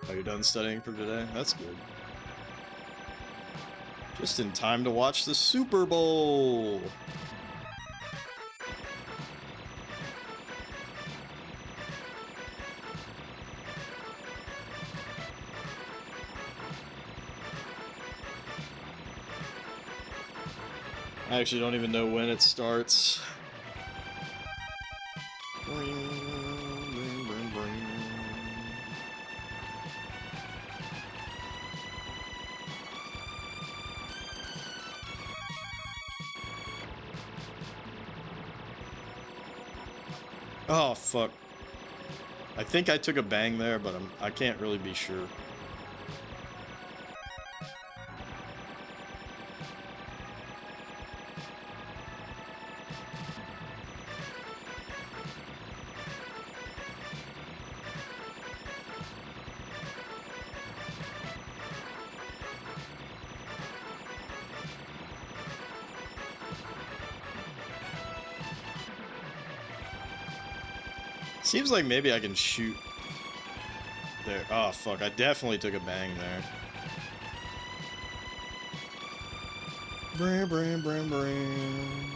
Are you done studying for today? That's good. Just in time to watch the Super Bowl! I actually don't even know when it starts. Oh, fuck. I think I took a bang there, but I can't really be sure. Seems like maybe I can shoot there. Oh, fuck. I definitely took a bang there. Bram, bram, bram, bram.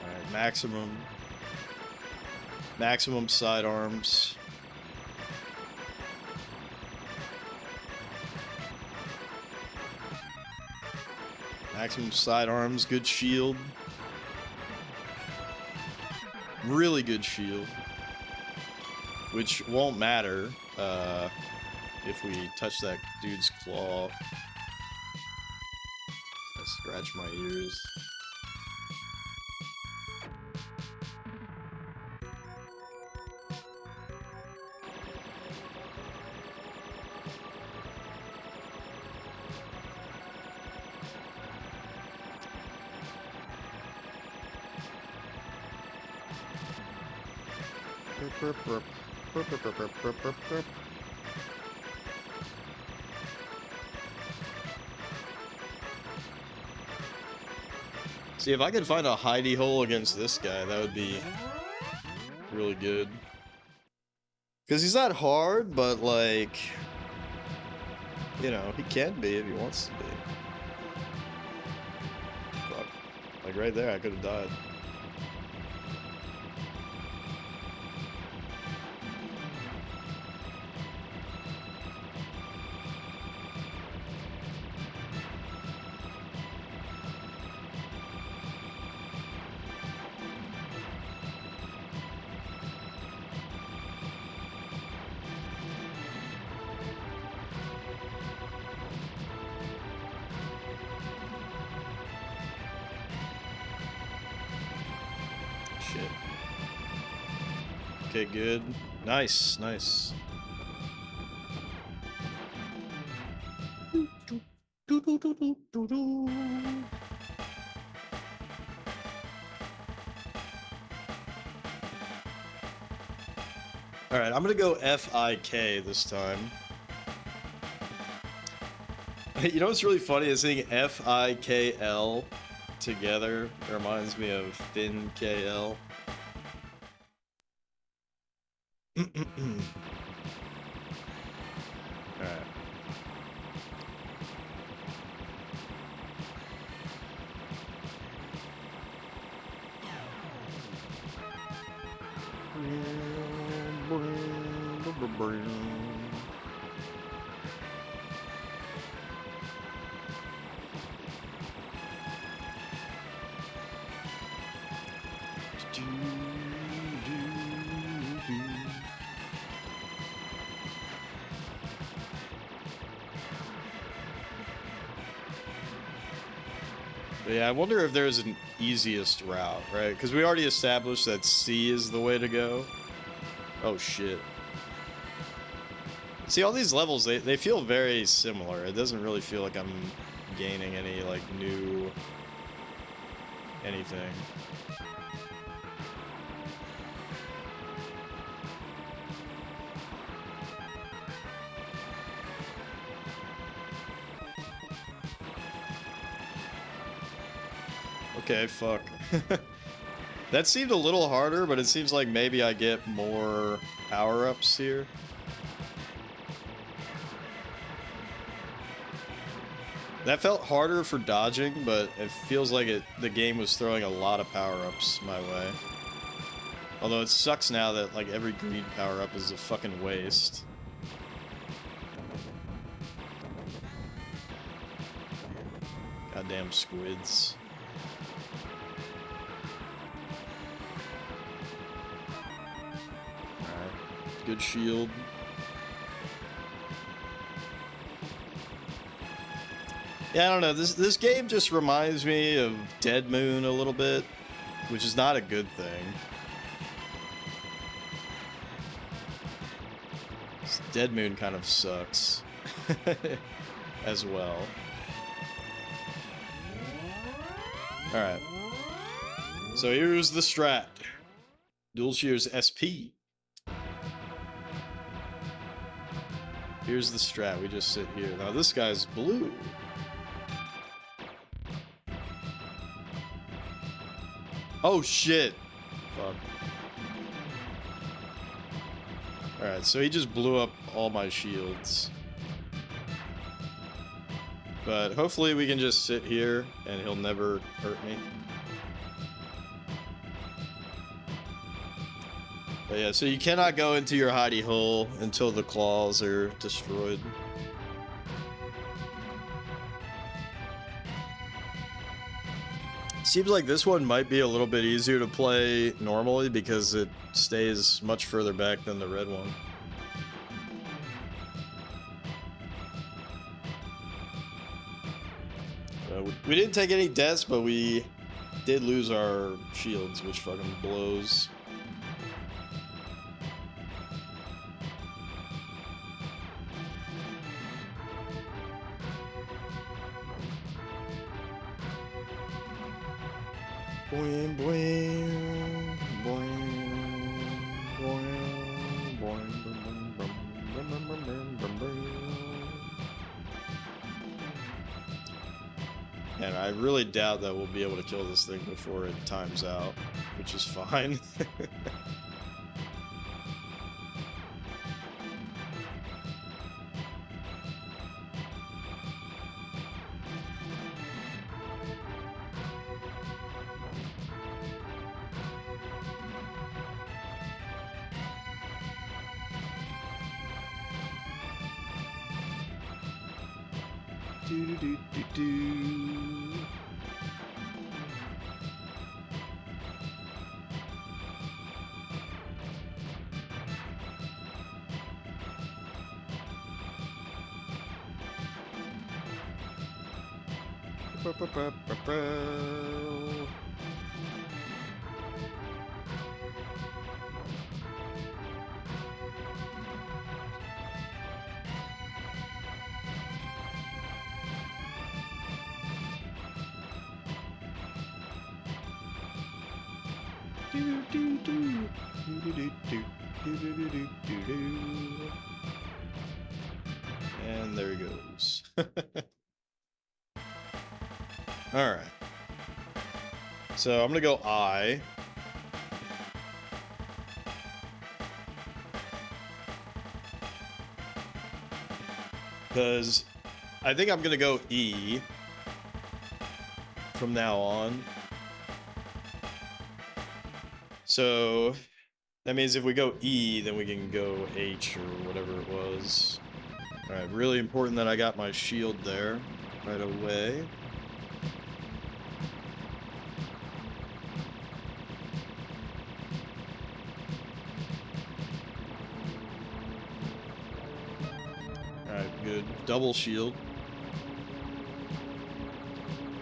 Alright, maximum sidearms. Maximum sidearms, good shield. Really good shield. Which won't matter if we touch that dude's claw. I scratch my ears. See, if I could find a hidey hole against this guy, that would be really good. Because he's not hard, but like, you know, he can be if he wants to be. Fuck. Like right there, I could have died. Okay, good. Nice, nice. Alright, I'm gonna go F-I-K this time. You know what's really funny is seeing F-I-K-L together. It reminds me of Finn K-L. Alright. Yeah, I wonder if there's an easiest route, right? Because we already established that C is the way to go. Oh, shit. See, all these levels, they feel very similar. It doesn't really feel like I'm gaining any, like, new anything. Okay, fuck. That seemed a little harder, but it seems like maybe I get more power-ups here. That felt harder for dodging, but it feels like the game was throwing a lot of power-ups my way. Although it sucks now that like every green power-up is a fucking waste. Goddamn squids. Alright. Good shield. Yeah, I don't know. This game just reminds me of Dead Moon a little bit, which is not a good thing. Dead Moon kind of sucks as well. Alright. So here's the strat. Dual Shears SP. Here's the strat. We just sit here. Now this guy's blue. Oh shit. Fuck. Alright, so he just blew up all my shields. But hopefully we can just sit here and he'll never hurt me. But yeah, so you cannot go into your hidey hole until the claws are destroyed. Seems like this one might be a little bit easier to play normally because it stays much further back than the red one. We didn't take any deaths, but we did lose our shields, which fucking blows. Boing, boing, boing, boing, boing, boing. And I really doubt that we'll be able to kill this thing before it times out, which is fine. And there he goes. Alright. So I'm gonna go I. Because I think I'm gonna go E from now on. So that means if we go E, then we can go H or whatever it was. Alright, really important that I got my shield there right away. Alright, good. Double shield.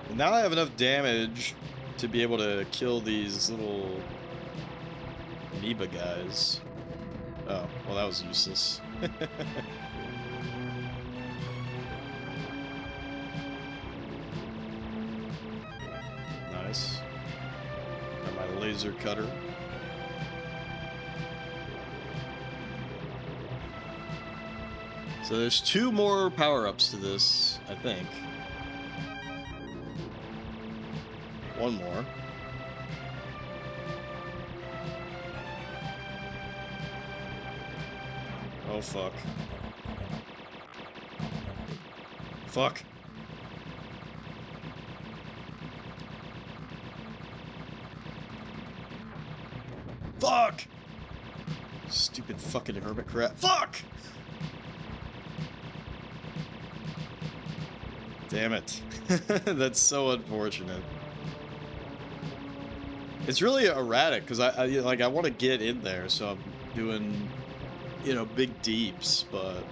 And now I have enough damage to be able to kill these little amoeba guys. Oh, well that was useless. Nice. Got my laser cutter. So there's 2 more power-ups to this, I think. 1 more. Oh, fuck. Fuck. Fuck! Stupid fucking hermit crab. Fuck! Damn it. That's so unfortunate. It's really erratic because I want to get in there, so I'm doing, you know, big deeps, but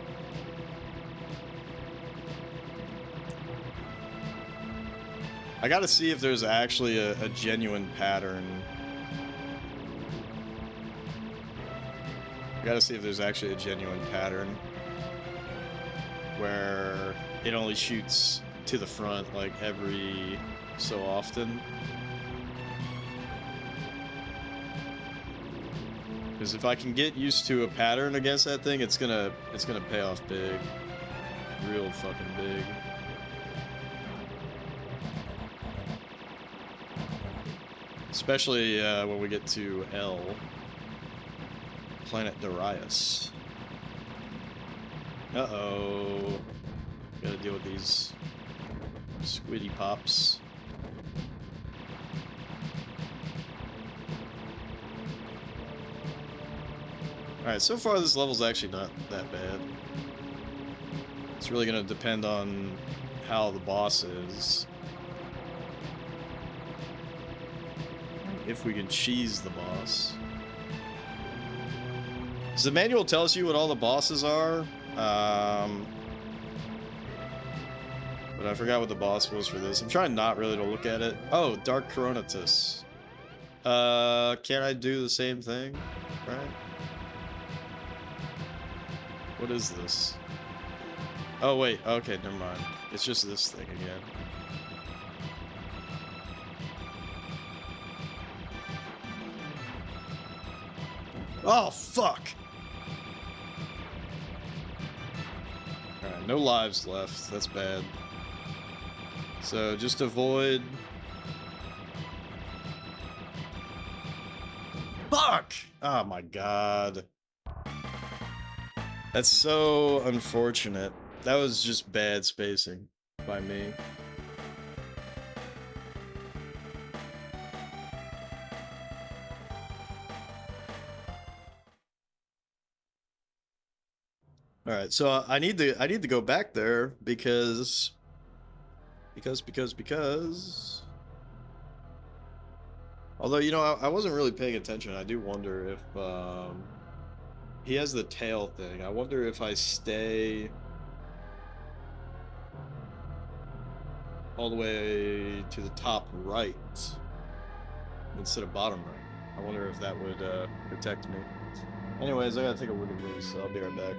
I gotta see if there's actually a genuine pattern. I gotta see if there's actually a genuine pattern where it only shoots to the front like every so often. Because if I can get used to a pattern against that thing, it's gonna pay off big, real fucking big. Especially when we get to L, planet Darius. Uh-oh. Gotta deal with these squiddy pops. Alright, so far this level's actually not that bad. It's really gonna depend on how the boss is. If we can cheese the boss. Does the manual tell us you what all the bosses are? But I forgot what the boss was for this. I'm trying not really to look at it. Oh, Dark Coronatus. Can I do the same thing? Right? What is this? Oh, wait. Okay, never mind. It's just this thing again. Oh, fuck! Alright, no lives left. That's bad. So, just avoid... Fuck! Oh my god. That's so unfortunate. That was just bad spacing by me. All right, so I need to go back there because although, you know, I wasn't really paying attention. I do wonder if he has the tail thing. I wonder if I stay all the way to the top right instead of bottom right. I wonder if that would protect me. Anyways, I gotta take a look at this, so I'll be right back.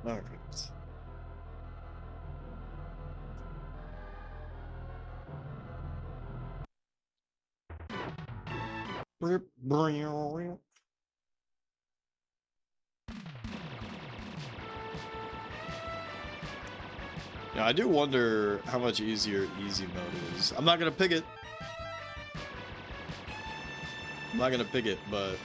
Alright. Yeah, I do wonder how much easier easy mode is. I'm not gonna pick it. I'm not gonna pick it, but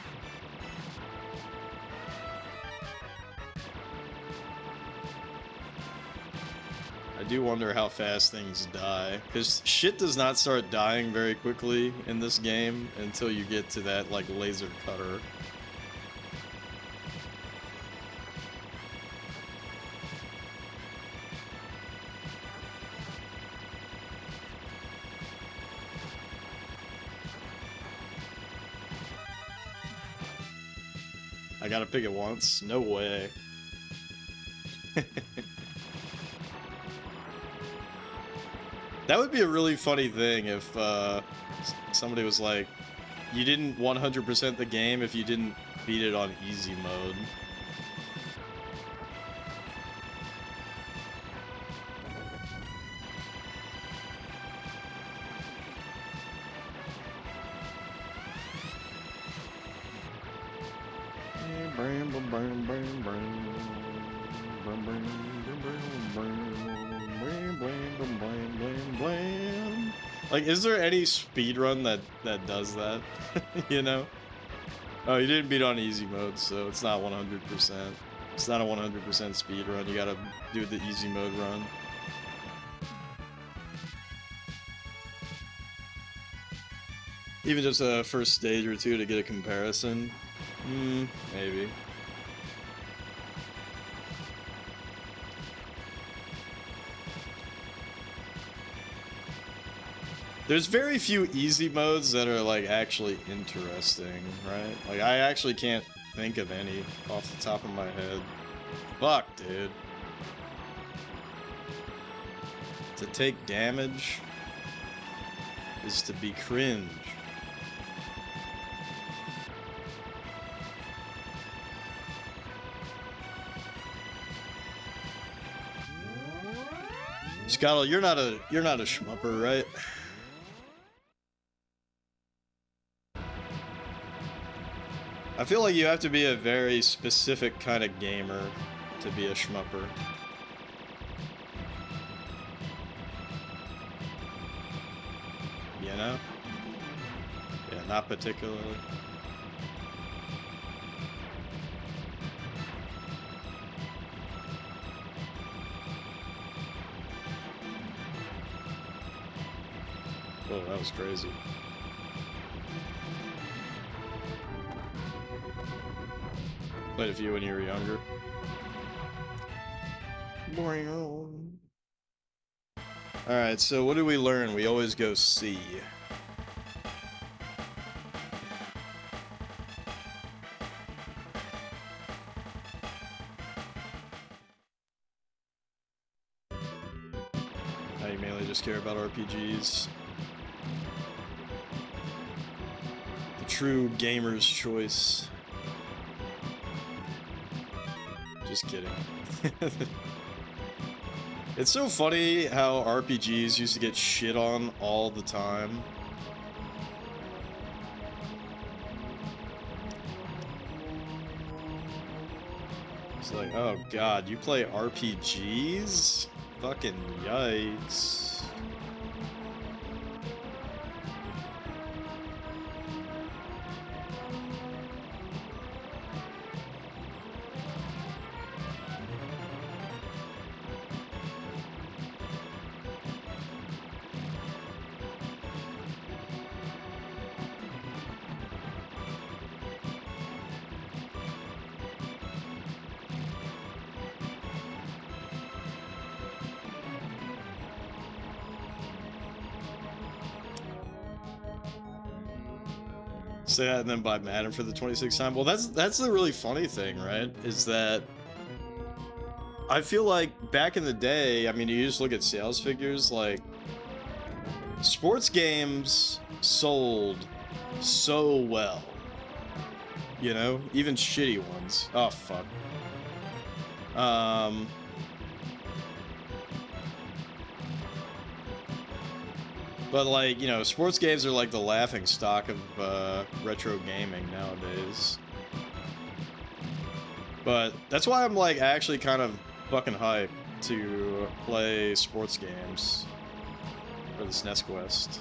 I do wonder how fast things die. Because shit does not start dying very quickly in this game until you get to that, like, laser cutter. I gotta pick it once? No way. That would be a really funny thing if somebody was like, you didn't 100% the game if you didn't beat it on easy mode. Like, is there any speedrun that does that? You know? Oh, you didn't beat on easy mode, so it's not 100%. It's not a 100% speedrun. You gotta do the easy mode run. Even just a first stage or two to get a comparison? Maybe. There's very few easy modes that are, like, actually interesting, right? Like, I actually can't think of any off the top of my head. Fuck, dude. To take damage is to be cringe. Scottle, you're not a shmupper, right? I feel like you have to be a very specific kind of gamer to be a shmupper. You know? Yeah, not particularly. Whoa, that was crazy. Played a few when you were younger. Alright, so what do we learn? We always go C. Now you mainly just care about RPGs. The true gamer's choice. Just kidding. It's so funny how RPGs used to get shit on all the time. It's like, oh god, you play RPGs? Fucking yikes. Say that and then buy Madden for the 26th time. Well, that's the really funny thing, right? Is that I feel like back in the day, I mean, you just look at sales figures, like sports games sold so well. You know, even shitty ones. Oh fuck. Um, but like, you know, sports games are like the laughing stock of retro gaming nowadays. But that's why I'm like actually kind of fucking hyped to play sports games for the SNES Quest.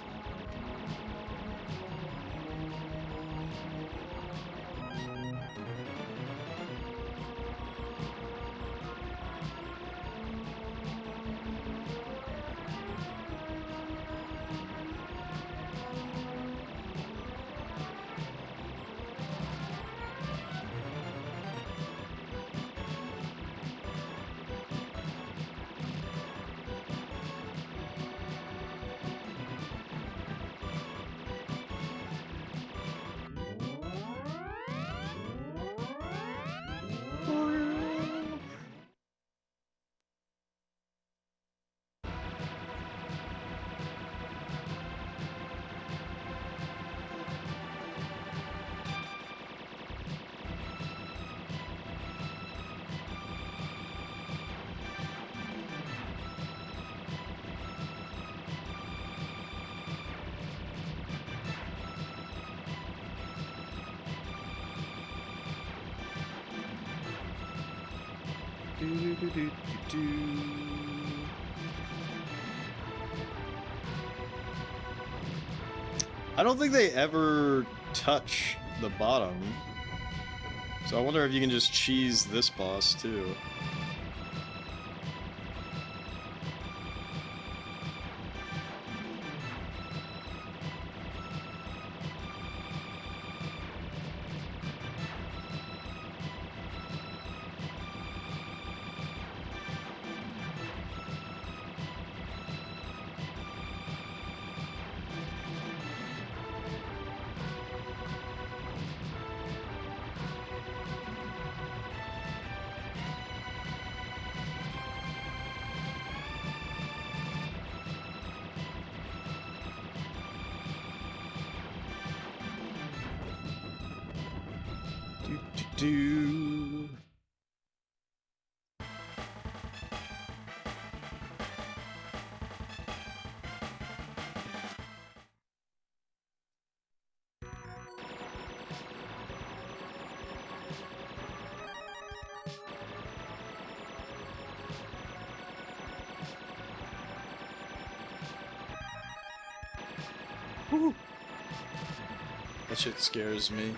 I don't think they ever touch the bottom. So I wonder if you can just cheese this boss too. Do. Woo. That shit scares me.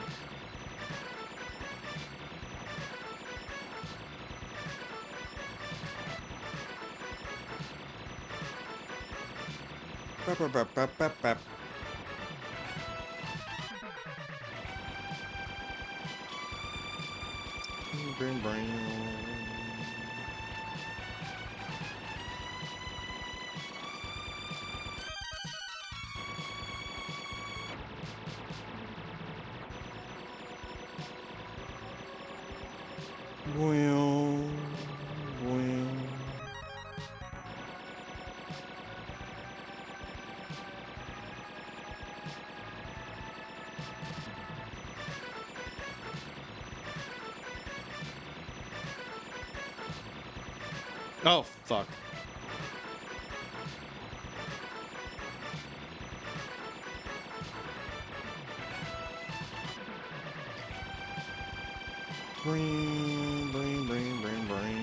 Oh, fuck. Bring, bring, bring, bring, bring.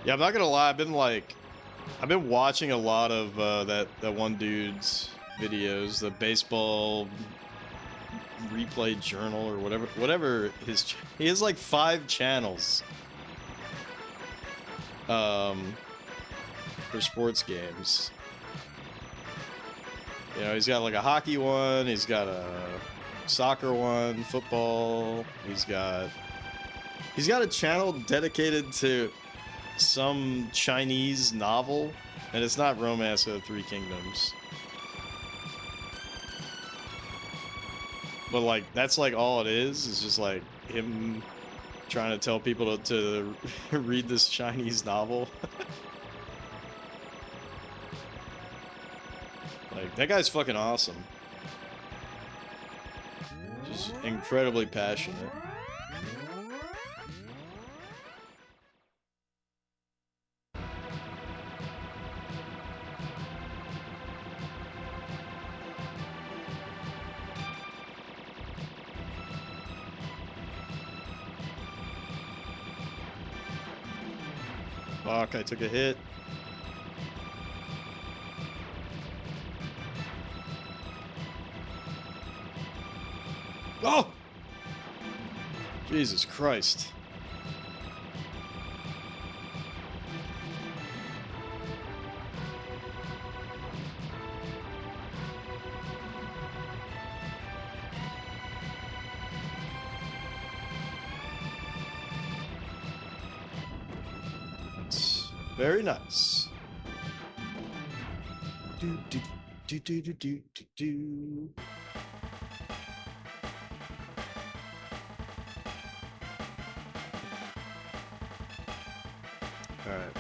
Yeah, I'm not gonna lie, I've been watching a lot of that one dude's videos, the baseball replay journal or whatever he has like 5 channels for sports games. You know, he's got like a hockey one, he's got a soccer one, football, he's got a channel dedicated to some Chinese novel, and it's not Romance of the Three Kingdoms. But like that's like all it is just like him trying to tell people to read this Chinese novel. Like, that guy's fucking awesome. Just incredibly passionate. Fuck, I took a hit. Oh! Jesus Christ. That's very nice. Do do do do do do do do. Alright.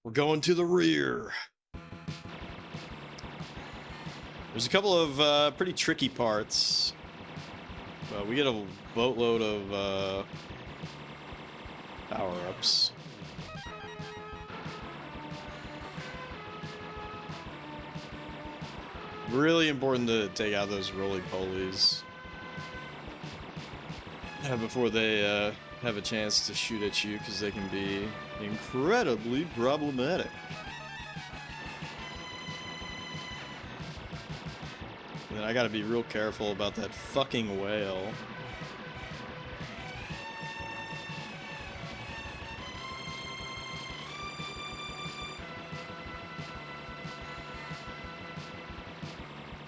We're going to the rear. There's a couple of pretty tricky parts. We get a boatload of power-ups. Really important to take out those roly-polies before they have a chance to shoot at you, because they can be incredibly problematic. And then I gotta be real careful about that fucking whale.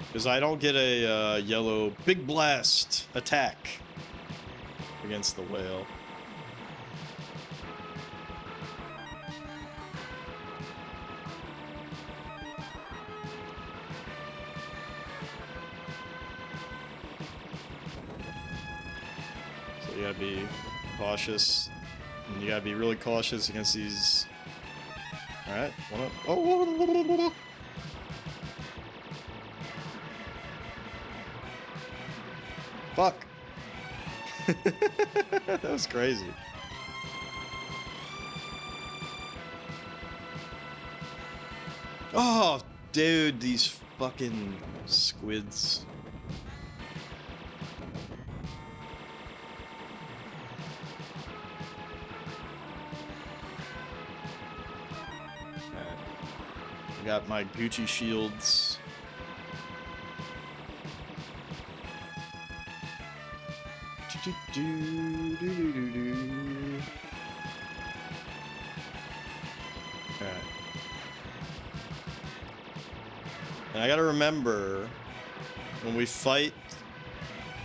Because I don't get a yellow big blast attack against the whale. So you gotta be cautious. And you gotta be really cautious against these. Alright, one up. Oh! Fuck! That was crazy. Oh, dude, these fucking squids. I got my Gucci shields. Alright. And I gotta remember, when we fight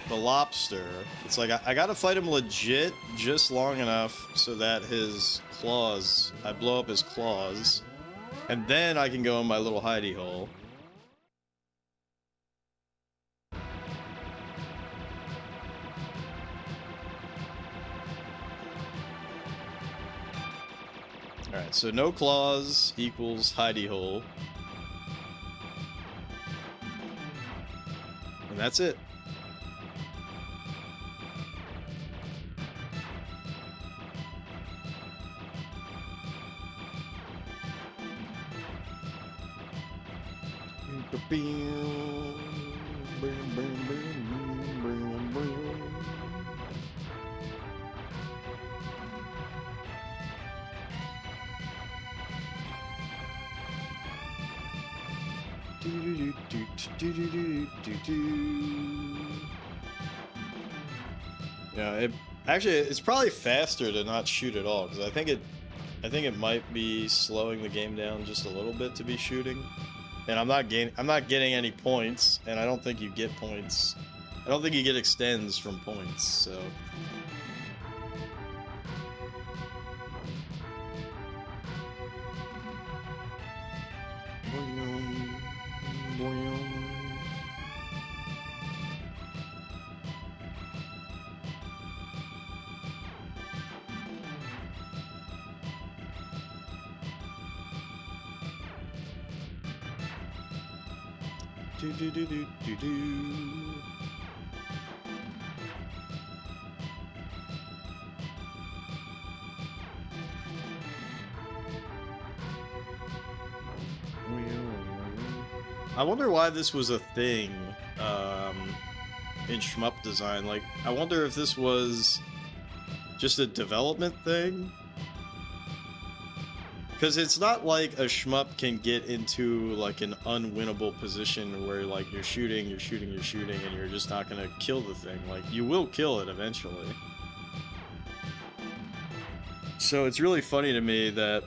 the lobster, it's like I gotta fight him legit just long enough so that his claws, I blow up his claws, and then I can go in my little hidey hole. Alright, so no claws equals hidey hole. And that's it. Yeah, it's probably faster to not shoot at all, because I think it might be slowing the game down just a little bit to be shooting. And I'm not getting any points, and I don't think you get points. I don't think you get extends from points, so. Do do do do do do. I wonder why this was a thing in shmup design. Like, I wonder if this was just a development thing. Because it's not like a shmup can get into like an unwinnable position where like you're shooting, and you're just not gonna kill the thing. Like, you will kill it eventually. So it's really funny to me that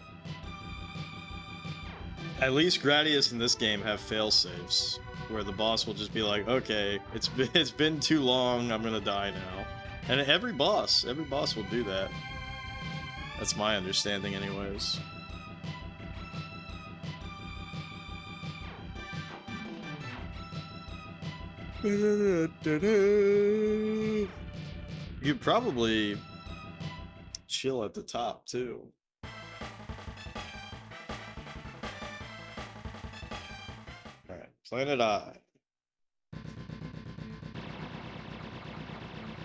at least Gradius in this game have fail-safes, where the boss will just be like, okay, it's been too long, I'm gonna die now. And every boss will do that. That's my understanding anyways. You could probably chill at the top too. Alright, Planet Eye.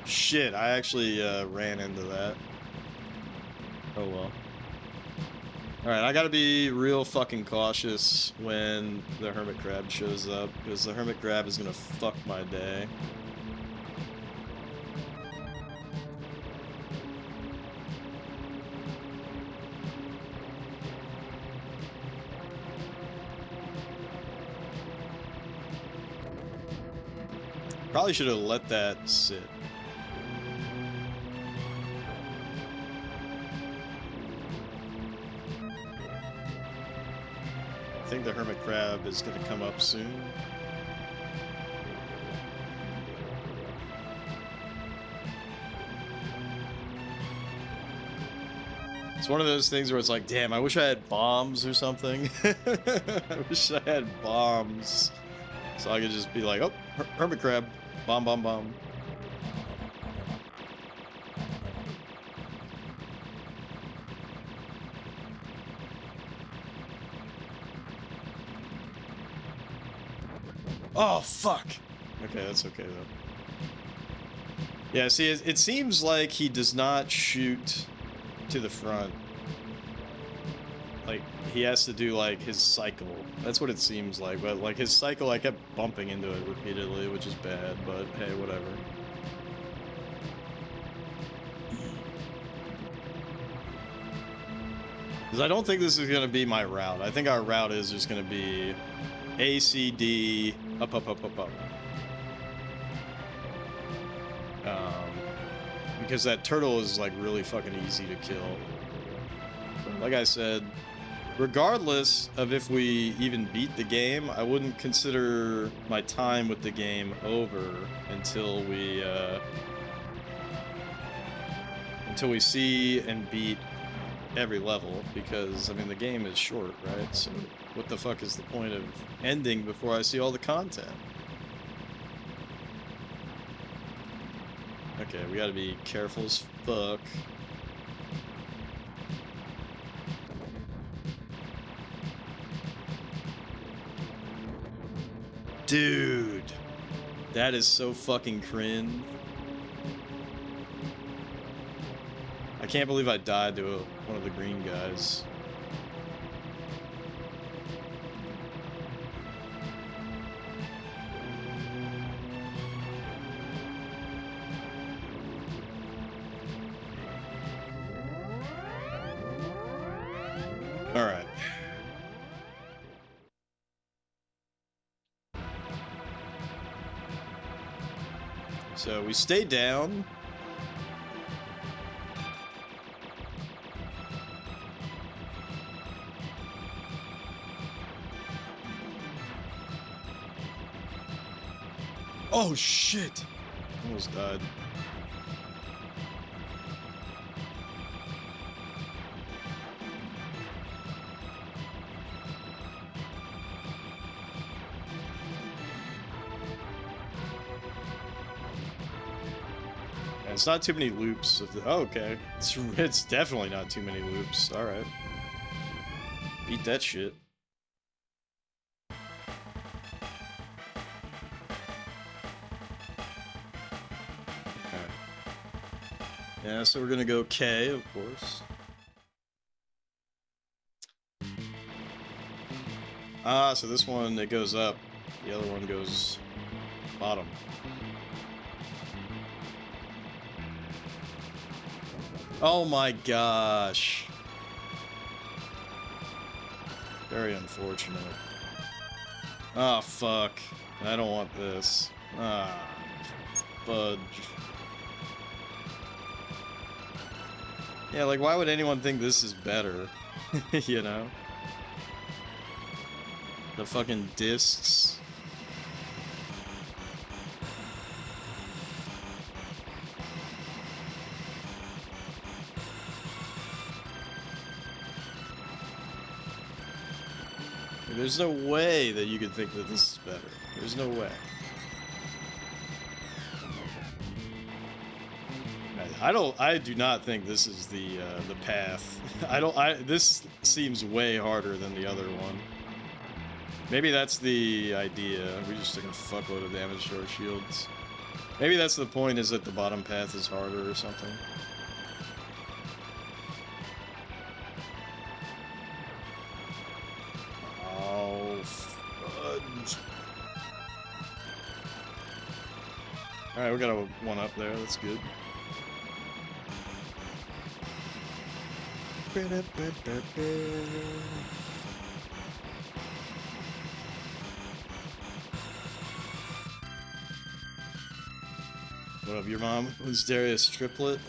Shit, I actually ran into that. Oh well. Alright, I gotta be real fucking cautious when the Hermit Crab shows up, because the Hermit Crab is gonna fuck my day. Probably should have let that sit. I think the Hermit Crab is going to come up soon. It's one of those things where it's like, damn, I wish I had bombs or something. I wish I had bombs. So I could just be like, oh, Hermit Crab. Bomb, bomb, bomb. Oh, fuck. Okay, that's okay, though. Yeah, see, it seems like he does not shoot to the front. Like, he has to do, like, his cycle. That's what it seems like, but, like, his cycle, I kept bumping into it repeatedly, which is bad, but hey, whatever. Because I don't think this is going to be my route. I think our route is just going to be A, C, D, up, up, up, up, up. Because that turtle is, like, really fucking easy to kill. Like I said, regardless of if we even beat the game, I wouldn't consider my time with the game over until we see and beat every level, because, I mean, the game is short, right? So what the fuck is the point of ending before I see all the content? Okay, we gotta be careful as fuck. Dude, that is so fucking cringe. I can't believe I died to one of the green guys. All right. So we stay down. Oh shit! Almost died. It's not too many loops of the. Oh, okay. It's definitely not too many loops. All right. Beat that shit. Yeah, so we're gonna go K, of course. Ah, so this one, it goes up. The other one goes bottom. Oh my gosh. Very unfortunate. Ah, fuck. I don't want this. Ah, fudge. Yeah, like, why would anyone think this is better? You know? The fucking discs. There's no way that you could think that this is better. There's no way. I do not think this is the path. This seems way harder than the other one. Maybe that's the idea. We just took a fuckload of damage to our shields. Maybe that's the point, is that the bottom path is harder or something. Oh, fudge. Alright, we got a one up there. That's good. What up, your mom? Was Darius triplet?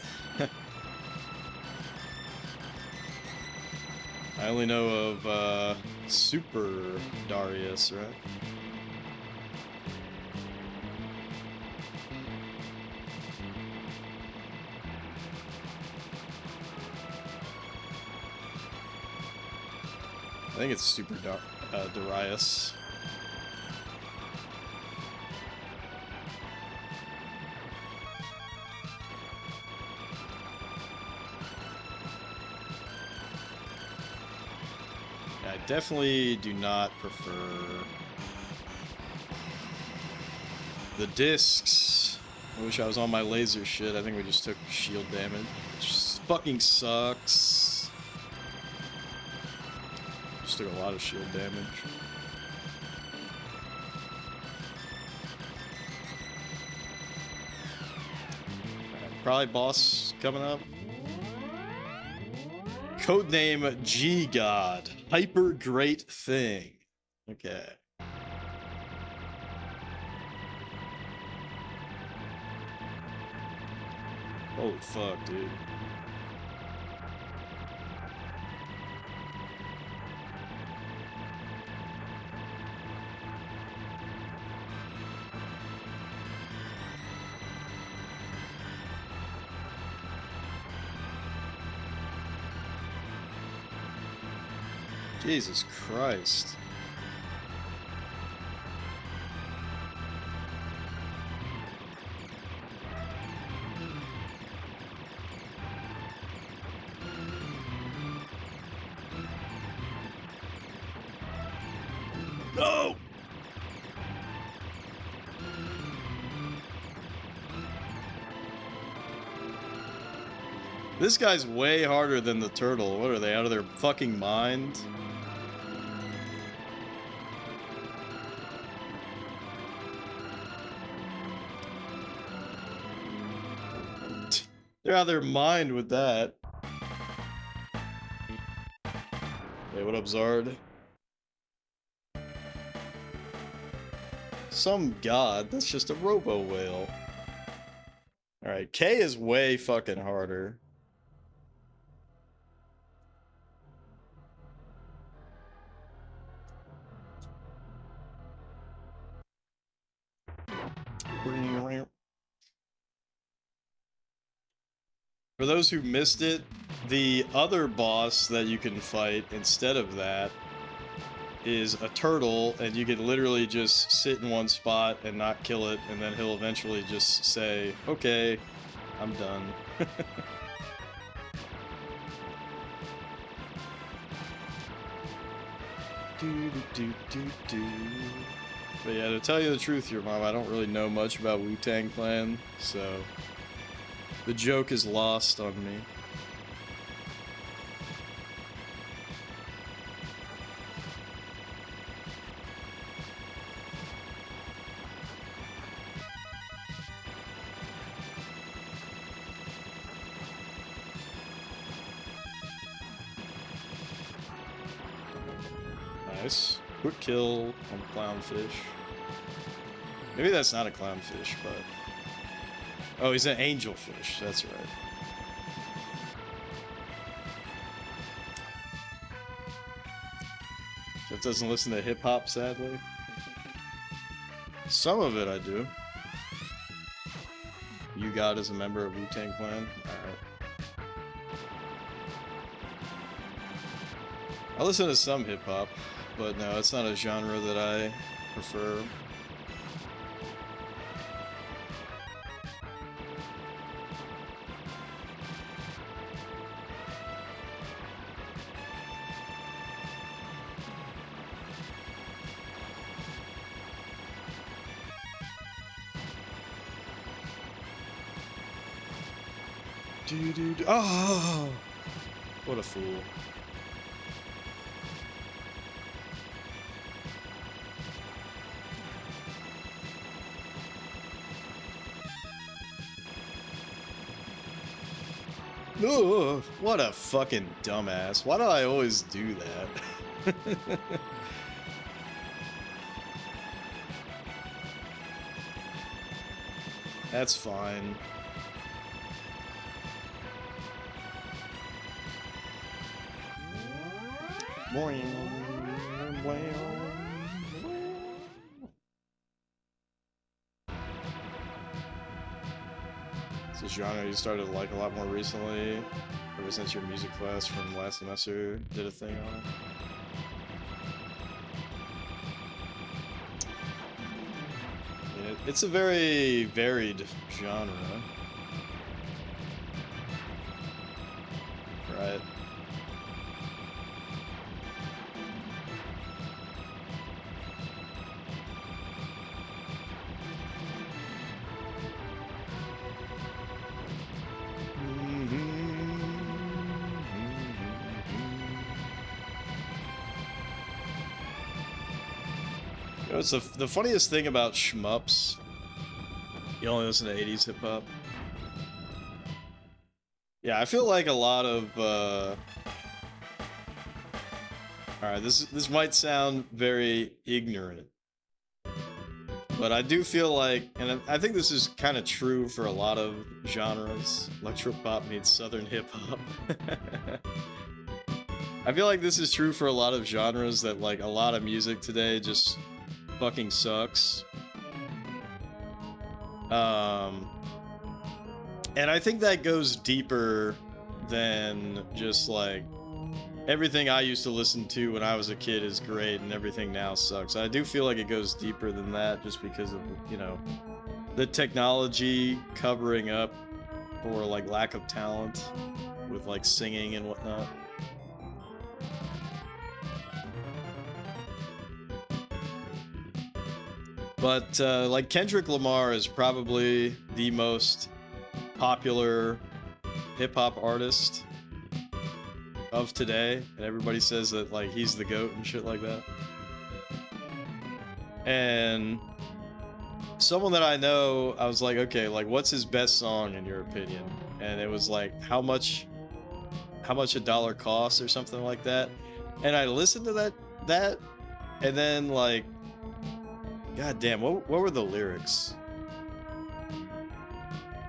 I only know of Super Darius, right? I think it's Super Darius. I definitely do not prefer the discs. I wish I was on my laser shit. I think we just took shield damage, which fucking sucks. Just took a lot of shield damage. Probably boss coming up. Codename G-God. Hyper Great Thing. Okay. Holy fuck, dude. Jesus Christ. No! This guy's way harder than the turtle. What are they, out of their fucking mind? They're out of their mind with that. Hey, what up, Zard? Some god, that's just a robo whale. Alright, K is way fucking harder. For those who missed it, the other boss that you can fight instead of that is a turtle, and you can literally just sit in one spot and not kill it, and then he'll eventually just say, okay, I'm done. But yeah, to tell you the truth, your mom, I don't really know much about Wu-Tang Clan, so The joke is lost on me. Nice. Quick kill on clownfish. Maybe that's not a clownfish, but... Oh, he's an angelfish. That's right. Jeff doesn't listen to hip-hop, sadly. Some of it I do. You God is a member of Wu-Tang Clan? Alright. I listen to some hip-hop, but no, it's not a genre that I prefer. Oh! What a fool. Ugh, what a fucking dumbass. Why do I always do that? That's fine. It's a genre you started to like a lot more recently, ever since your music class from last semester did a thing on it. Yeah, it's a very varied genre. Right. You know, it's the funniest thing about shmups. You only listen to 80s hip hop. Yeah, I feel like a lot of alright, this might sound very ignorant, but I do feel like, and I think this is kind of true for a lot of genres. Electropop meets southern hip hop. I feel like this is true for a lot of genres, that like a lot of music today just fucking sucks. And I think that goes deeper than just like everything I used to listen to when I was a kid is great and everything now sucks. I do feel like it goes deeper than that, just because of, you know, the technology covering up for like lack of talent with like singing and whatnot. But like Kendrick Lamar is probably the most popular hip-hop artist of today, and everybody says that like he's the GOAT and shit like that. And someone that I know, I was like, okay, like what's his best song in your opinion? And it was like how much a dollar costs or something like that. And I listened to that and then like, god damn, what were the lyrics?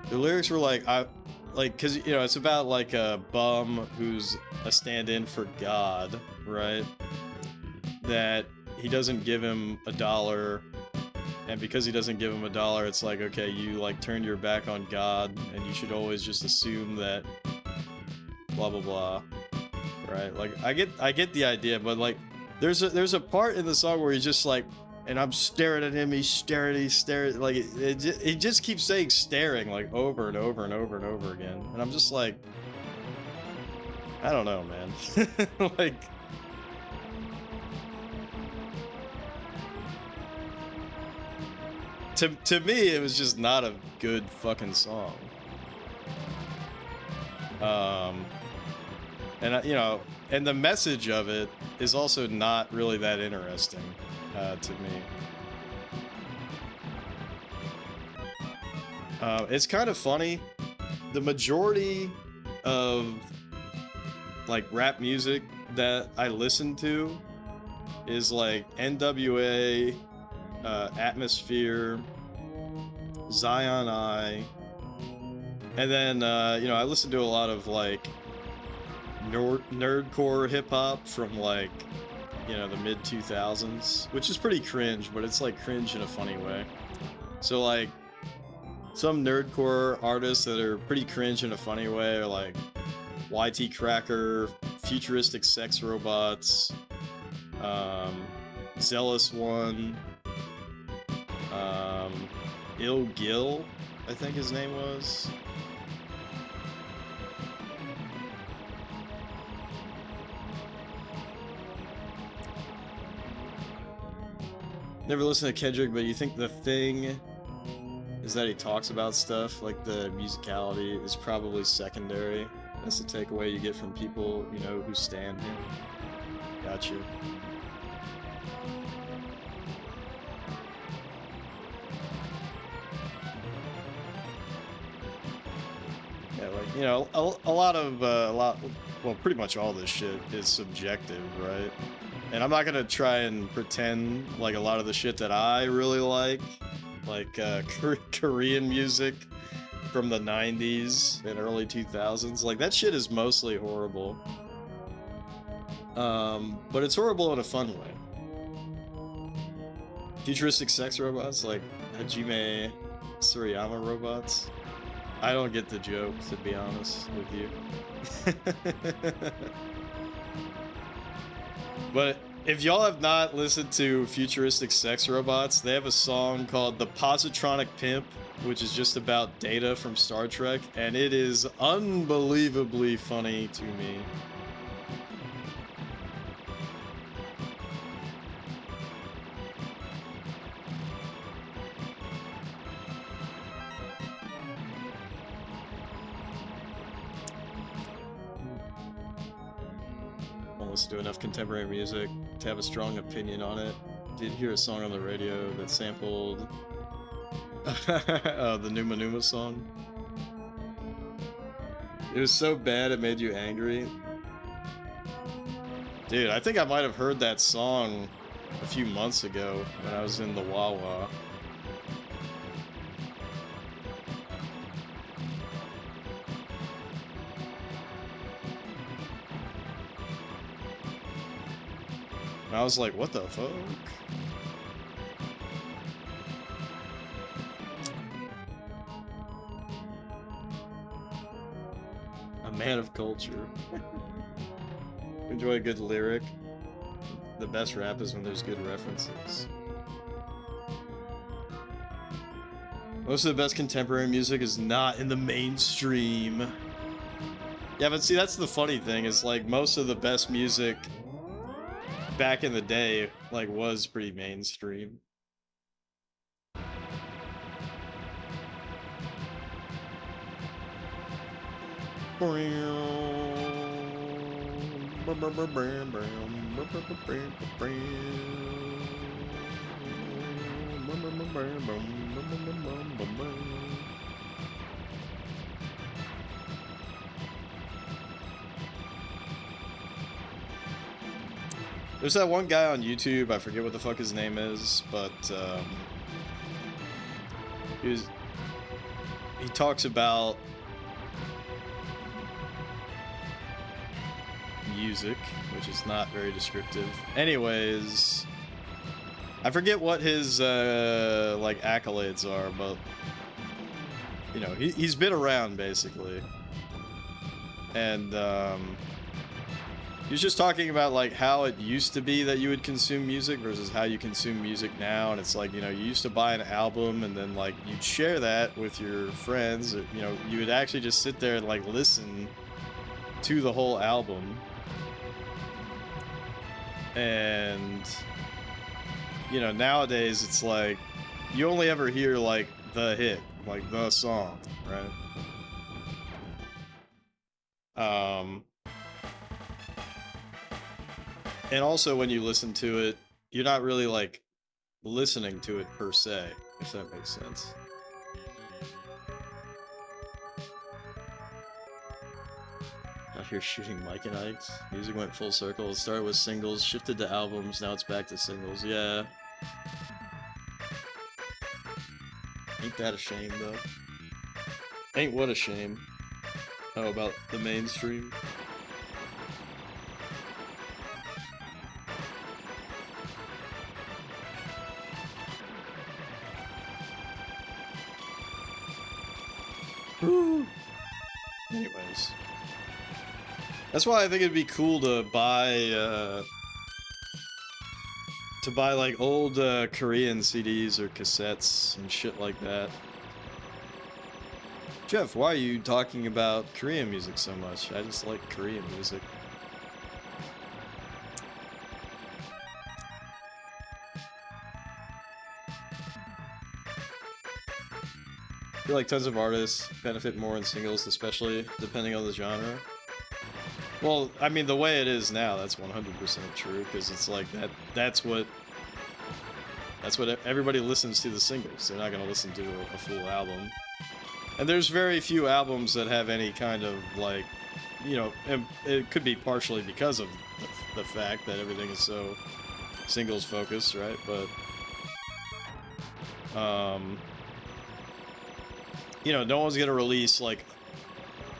The lyrics were like, cause you know, it's about like a bum who's a stand-in for God, right? That he doesn't give him $1, and because he doesn't give him $1, it's like, okay, you like turned your back on God, and you should always just assume that blah blah blah, right? Like I get the idea, but like there's a part in the song where he's just like, and I'm staring at him, he's staring, like it just keeps saying staring like over and over and over and over again, and I'm just like, I don't know, man. Like, to me it was just not a good fucking song. Um, you know, and the message of it is also not really that interesting to me. It's kind of funny. The majority of like rap music that I listen to is like NWA, Atmosphere, Zion I, and then you know, I listen to a lot of like nerdcore hip hop from like, you know, the mid 2000s, which is pretty cringe, but it's like cringe in a funny way. So like some nerdcore artists that are pretty cringe in a funny way are like YT Cracker, Futuristic Sex Robots, Zealous One, Ill Gil, I think his name was. Never listened to Kendrick, but you think the thing is that he talks about stuff, like the musicality is probably secondary. That's the takeaway you get from people, you know, who stan him. Got you. Yeah, like, you know, a lot, well, pretty much all this shit is subjective, right? And I'm not gonna try and pretend like a lot of the shit that I really like Korean music from the 90s and early 2000s, like that shit is mostly horrible. But it's horrible in a fun way. Futuristic sex robots, like Hajime Suriyama robots. I don't get the joke, to be honest with you. But if y'all have not listened to Futuristic Sex Robots, they have a song called The Positronic Pimp, which is just about Data from Star Trek, and it is unbelievably funny to me. Listen to enough contemporary music to have a strong opinion on it. Did hear a song on the radio that sampled the Numa Numa song. It was so bad it made you angry. Dude, I think I might have heard that song a few months ago when I was in the Wawa. And I was like, what the fuck? A man of culture. Enjoy a good lyric. The best rap is when there's good references. Most of the best contemporary music is not in the mainstream. Yeah, but see, that's the funny thing, is like most of the best music back in the day, like, was pretty mainstream. There's that one guy on YouTube, I forget what the fuck his name is, but he talks about music, which is not very descriptive. Anyways, I forget what his like accolades are, but you know, he's been around basically, and he was just talking about like how it used to be that you would consume music versus how you consume music now. And it's like, you know, you used to buy an album and then like you'd share that with your friends, or, you know, you would actually just sit there and like listen to the whole album. And, you know, nowadays it's like you only ever hear like the hit, like the song, right? Um, and also when you listen to it, you're not really like listening to it per se, if that makes sense. Out here shooting Mike and Ike's. Music went full circle. It started with singles, shifted to albums, now it's back to singles. Yeah. Ain't that a shame, though? Ain't what a shame. Oh, about the mainstream? Anyways. That's why I think it'd be cool to buy like old Korean CDs or cassettes and shit like that. Jeff, why are you talking about Korean music so much? I just like Korean music. I feel like tons of artists benefit more in singles, especially depending on the genre. Well, I mean, the way it is now, that's 100% true, because it's like that's what everybody listens to, the singles. They're not going to listen to a full album. And there's very few albums that have any kind of, like, you know, and it could be partially because of the fact that everything is so singles focused, right? But, you know, no one's going to release, like,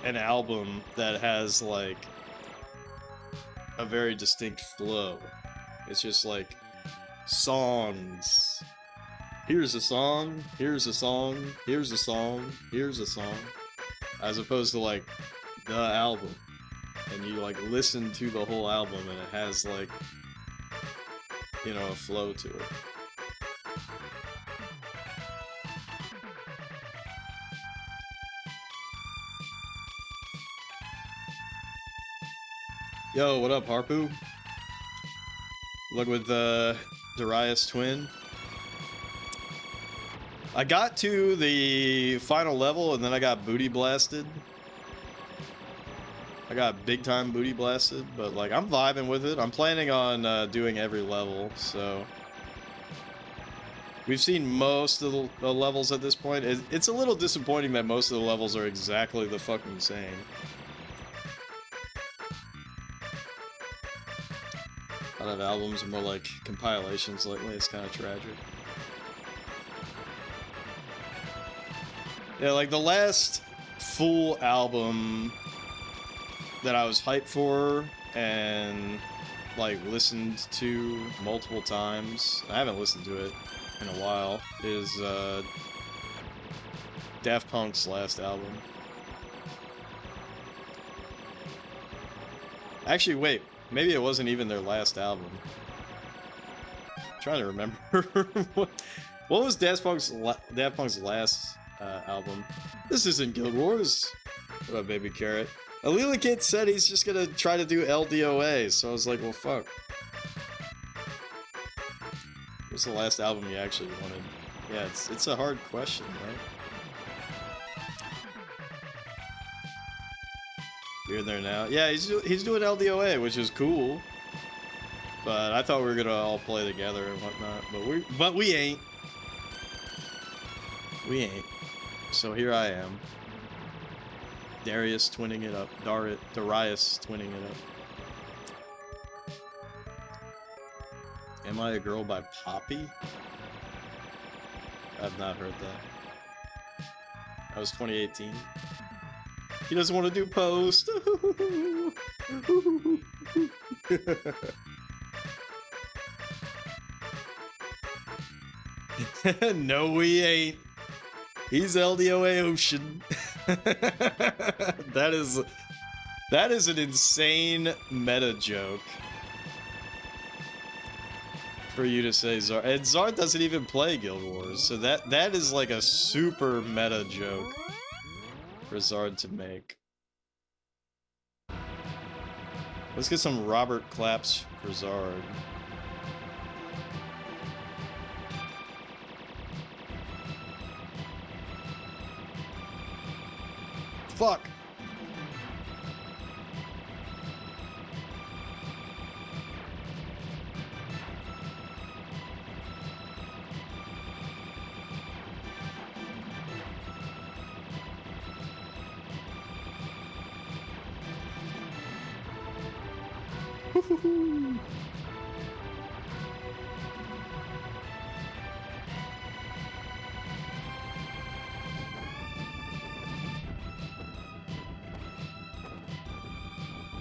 an album that has, like, a very distinct flow. It's just like songs. Here's a song, here's a song, here's a song, here's a song. As opposed to like the album. And you like listen to the whole album and it has like, you know, a flow to it. Yo, what up, Harpoo? Look with Darius Twin. I got to the final level and then I got booty blasted. I got big time booty blasted, but like I'm vibing with it. I'm planning on doing every level, so we've seen most of the levels at this point. It's a little disappointing that most of the levels are exactly the fucking same. A lot of albums are more like compilations lately. It's kind of tragic. Yeah, like the last full album that I was hyped for and like listened to multiple times, I haven't listened to it in a while, is Daft Punk's last album. Actually, wait. Maybe it wasn't even their last album. I'm trying to remember. what was Daft Punk's last album? This isn't Guild Wars. What up, Baby Carrot? Alila Kid said he's just gonna try to do LDOA, so I was like, well, fuck. What's the last album you actually wanted? Yeah, it's a hard question, right? You're in there now. Yeah, he's doing LDOA, which is cool. But I thought we were gonna all play together and whatnot. But we ain't. We ain't. So here I am. Darius twinning it up. Darius twinning it up. Am I a Girl by Poppy? I've not heard that. That was 2018. He doesn't want to do post. No, we ain't. He's LDOA Ocean. That is an insane meta joke for you to say Zard. And Zard doesn't even play Guild Wars, so that is like a super meta joke for Zard to make. Let's get some Robert claps for Zard. Fuck.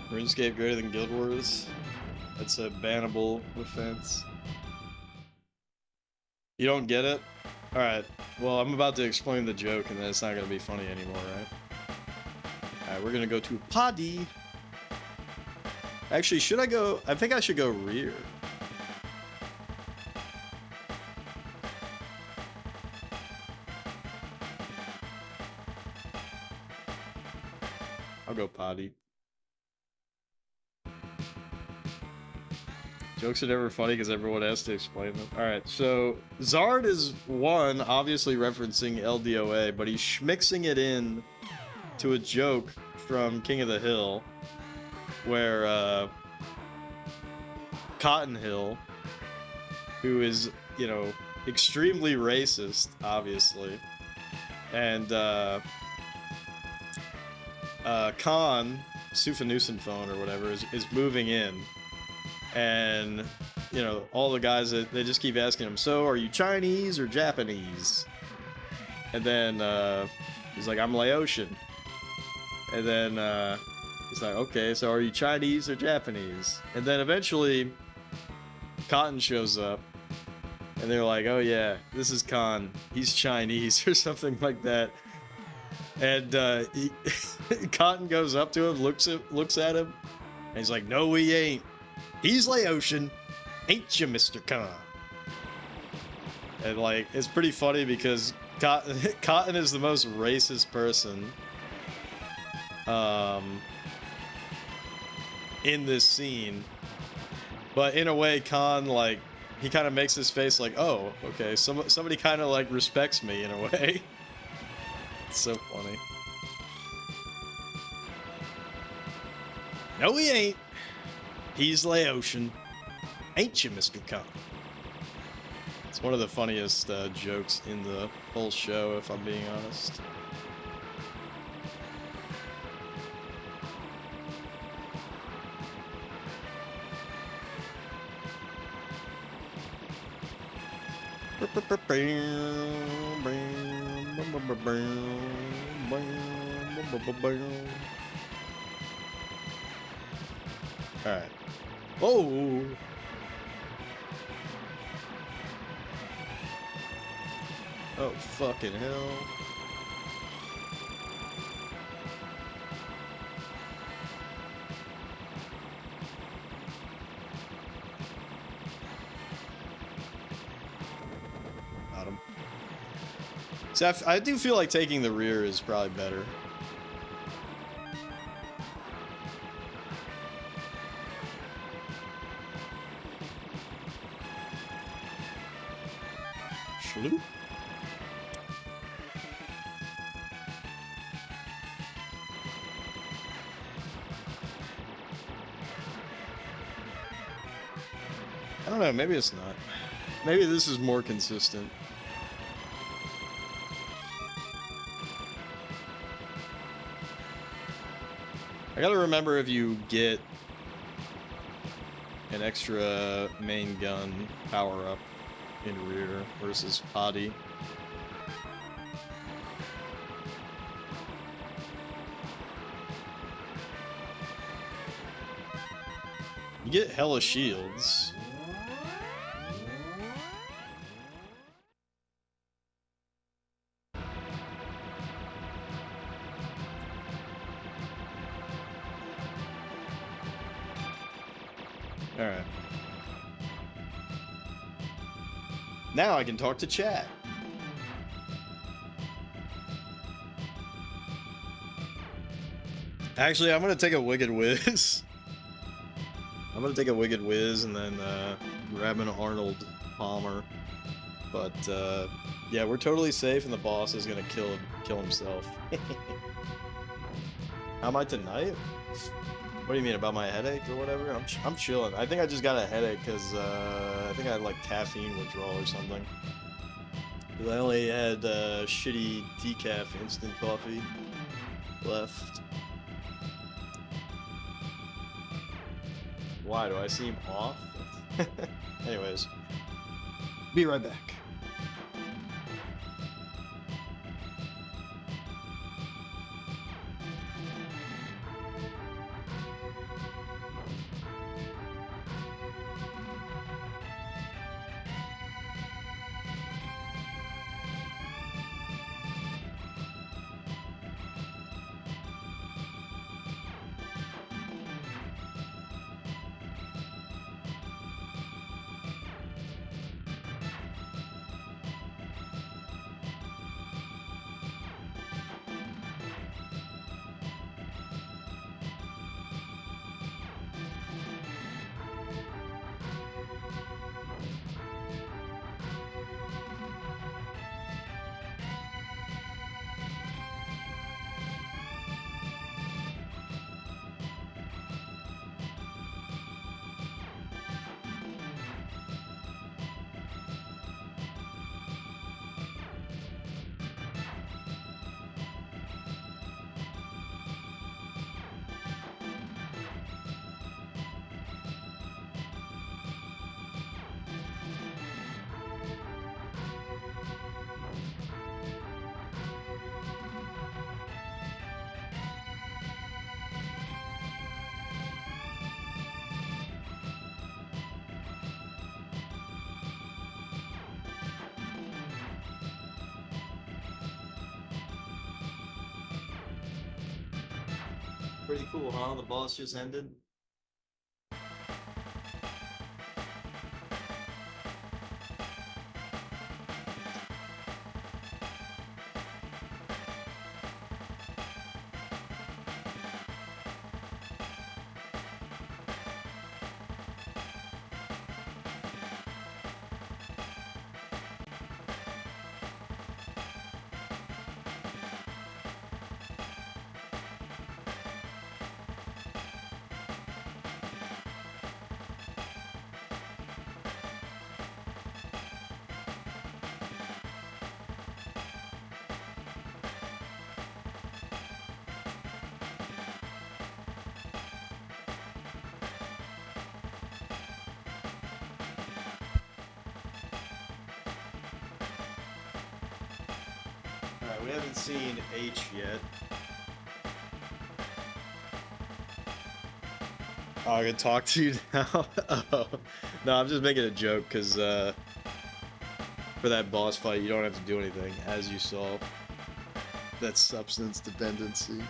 RuneScape greater than Guild Wars? That's a bannable offense. You don't get it? Alright, well, I'm about to explain the joke and then it's not gonna be funny anymore, right? Alright, we're gonna go to Paddy. Actually, should I go? I think I should go rear. I'll go Paddy. Jokes are never funny because everyone has to explain them. Alright, so Zard is one, obviously referencing LDOA, but he's schmixing it in to a joke from King of the Hill, where Cotton Hill, who is, you know, extremely racist, obviously, and Khan, Sufanusenphone or whatever, is moving in. And, you know, all the guys, they just keep asking him, so are you Chinese or Japanese? And then he's like, I'm Laotian. And then he's like, okay, so are you Chinese or Japanese? And then eventually Cotton shows up and they're like, oh yeah, this is Khan. He's Chinese or something like that. And Cotton goes up to him, looks at him, and he's like, no, he ain't. He's Laotian, ain't you, Mr. Khan? And, like, it's pretty funny because Cotton is the most racist person in this scene. But in a way, Khan, like, he kind of makes his face like, oh, okay, somebody kind of, like, respects me in a way. It's so funny. No, he ain't. He's Laotian. Ain't you, Mr. Khan? It's one of the funniest jokes in the whole show, if I'm being honest. Alright. Oh! Oh, fucking hell. Got him. See, I do feel like taking the rear is probably better. Shloop. I don't know, maybe it's not. Maybe this is more consistent. I gotta remember if you get an extra main gun power-up in rear versus potty. You get hella shields. Alright. Now I can talk to chat. Actually, I'm gonna take a Wicked Whiz. I'm gonna take a Wicked Whiz and then grab an Arnold Palmer. But yeah, we're totally safe, and the boss is gonna kill himself. How am I tonight? What do you mean, about my headache or whatever? I'm chilling. I think I just got a headache because I think I had like caffeine withdrawal or something. Because I only had shitty decaf instant coffee left. Why? Do I seem off? Anyways. Be right back. Pretty cool, huh? The boss just ended. Alright, we haven't seen H yet. Oh, I can talk to you now? Oh. No, I'm just making a joke, because, for that boss fight, you don't have to do anything, as you saw. That's substance dependency.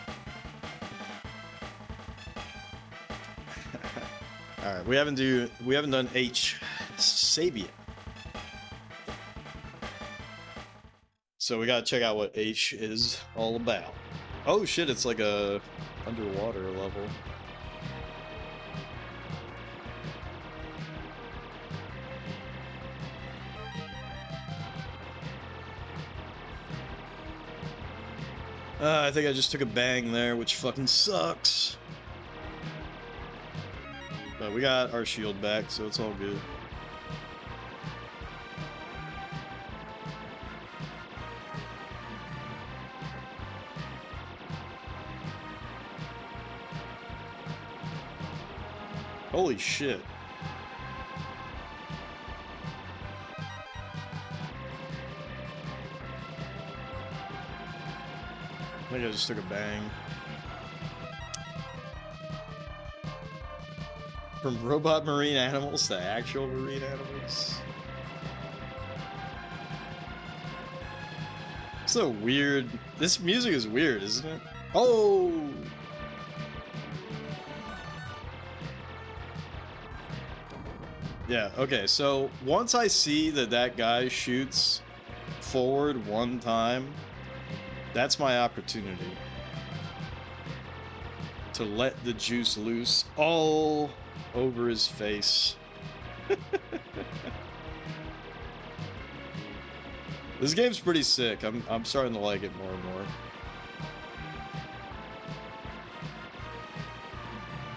Alright, we haven't done H Sabia. So we gotta check out what H is all about. Oh shit, it's like a underwater level. I think I just took a bang there, which fucking sucks. But we got our shield back, so it's all good. Holy shit. I think I just took a bang. From robot marine animals to actual marine animals. So weird. This music is weird, isn't it? Oh! Yeah, okay, so once I see that that guy shoots forward one time, that's my opportunity to let the juice loose all over his face. This game's pretty sick. I'm starting to like it more and more.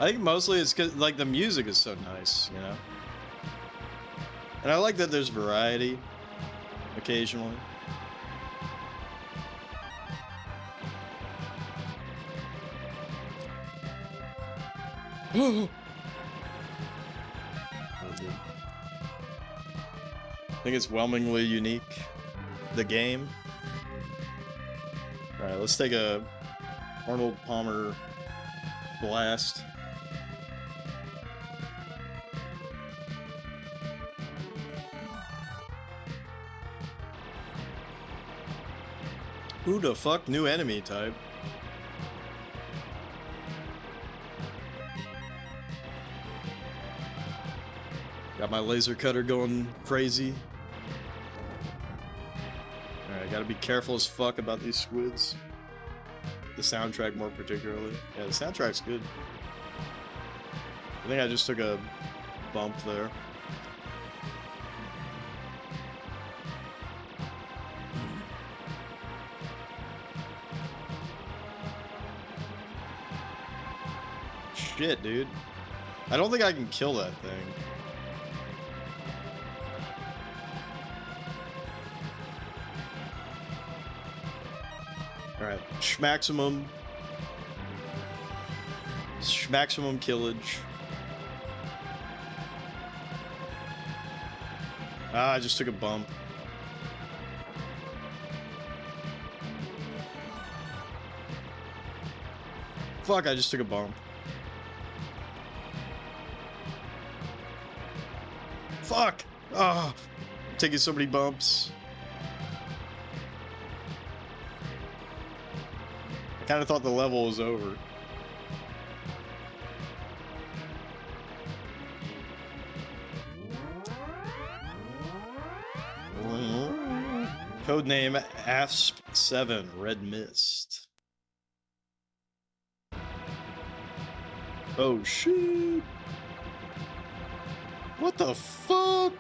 I think mostly it's 'cause like the music is so nice, you know? And I like that there's variety occasionally. I think it's whelmingly unique. The game. Alright, let's take a Arnold Palmer blast. Who the fuck? New enemy type. Got my laser cutter going crazy. Alright, gotta be careful as fuck about these squids. The soundtrack more particularly. Yeah, the soundtrack's good. I think I just took a bump there. Shit, dude. I don't think I can kill that thing. Alright, schmaximum. Schmaximum killage. Ah, I just took a bump. Fuck, I just took a bump. Fuck! Ah, I'm taking so many bumps. I kind of thought the level was over. Codename ASP7 Red Mist. Oh shit! What the fuck?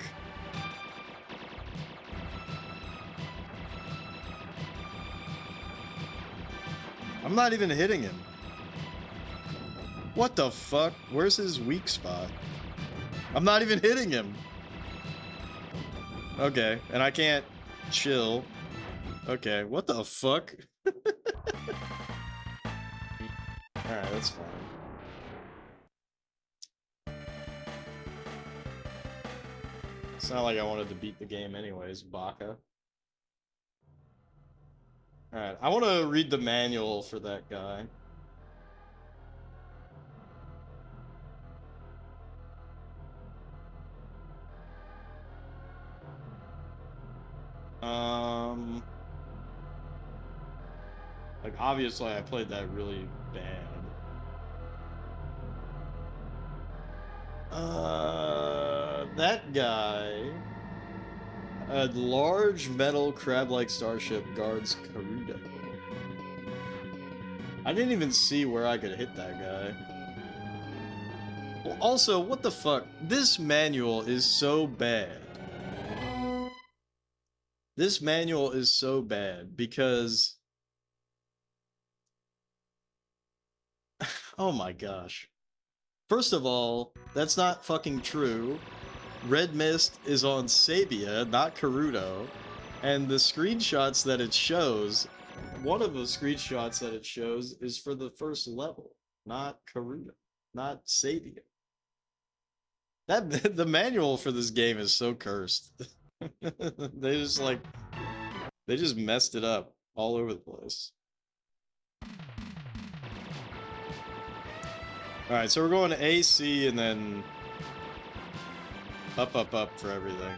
I'm not even hitting him. What the fuck? Where's his weak spot? I'm not even hitting him. Okay, and I can't chill. Okay, what the fuck? Alright, that's fine. It's not like I wanted to beat the game anyways, Baka. Alright, I want to read the manual for that guy. Like, obviously I played that really bad. That guy... A large metal crab-like starship guards Karuda. I didn't even see where I could hit that guy. Well, also, what the fuck? This manual is so bad. This manual is so bad because... Oh my gosh. First of all, that's not fucking true. Red Mist is on Sabia, not Karudo, and the screenshots that it shows, one of the screenshots that it shows is for the first level, not Karudo, not Sabia. The manual for this game is so cursed. They just messed it up all over the place. Alright, so we're going to A, C, and then up, up, up for everything.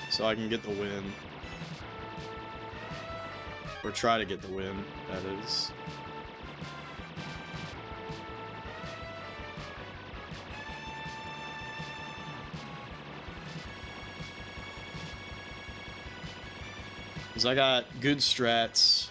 So I can get the win. Or try to get the win, that is. Because I got good strats.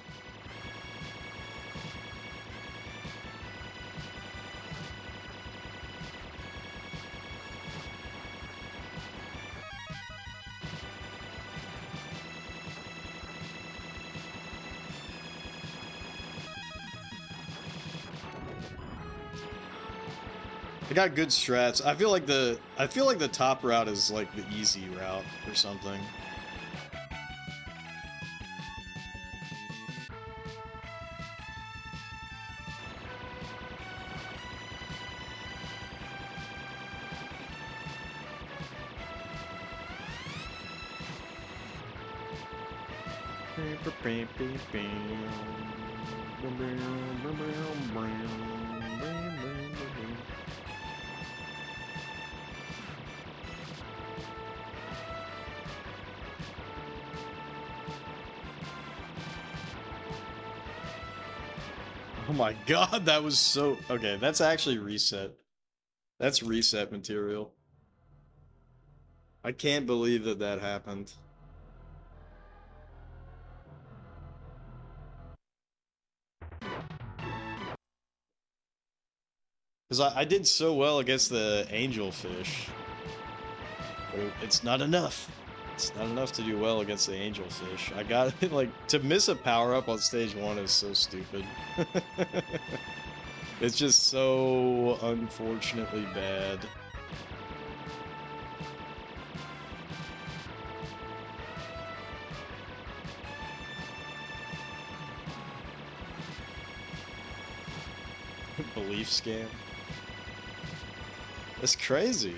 I got good strats. I feel like the top route is like the easy route or something. Oh my god, that was so... Okay, that's actually reset. That's reset material. I can't believe that that happened. Because I did so well against the angelfish. But it's not enough. It's not enough to do well against the angelfish. I got it, like, to miss a power-up on stage 1 is so stupid. It's just so unfortunately bad. Belief scam. That's crazy.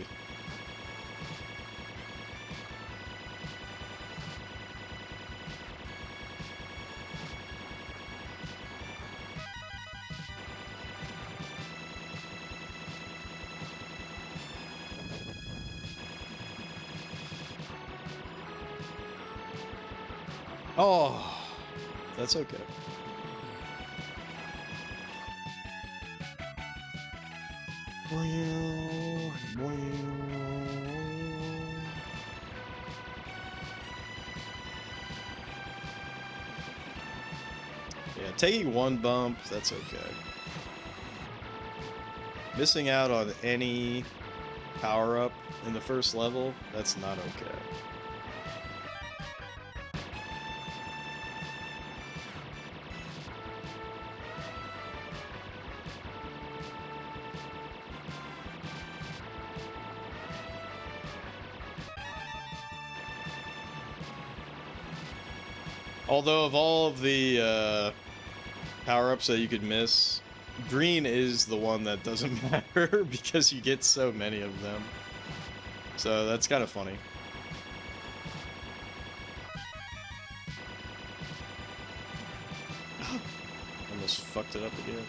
Oh, that's okay. Yeah, taking one bump, that's okay. Missing out on any power-up in the first level, that's not okay. Although of all of the power-ups that you could miss, green is the one that doesn't matter because you get so many of them. So that's kind of funny. Almost fucked it up again.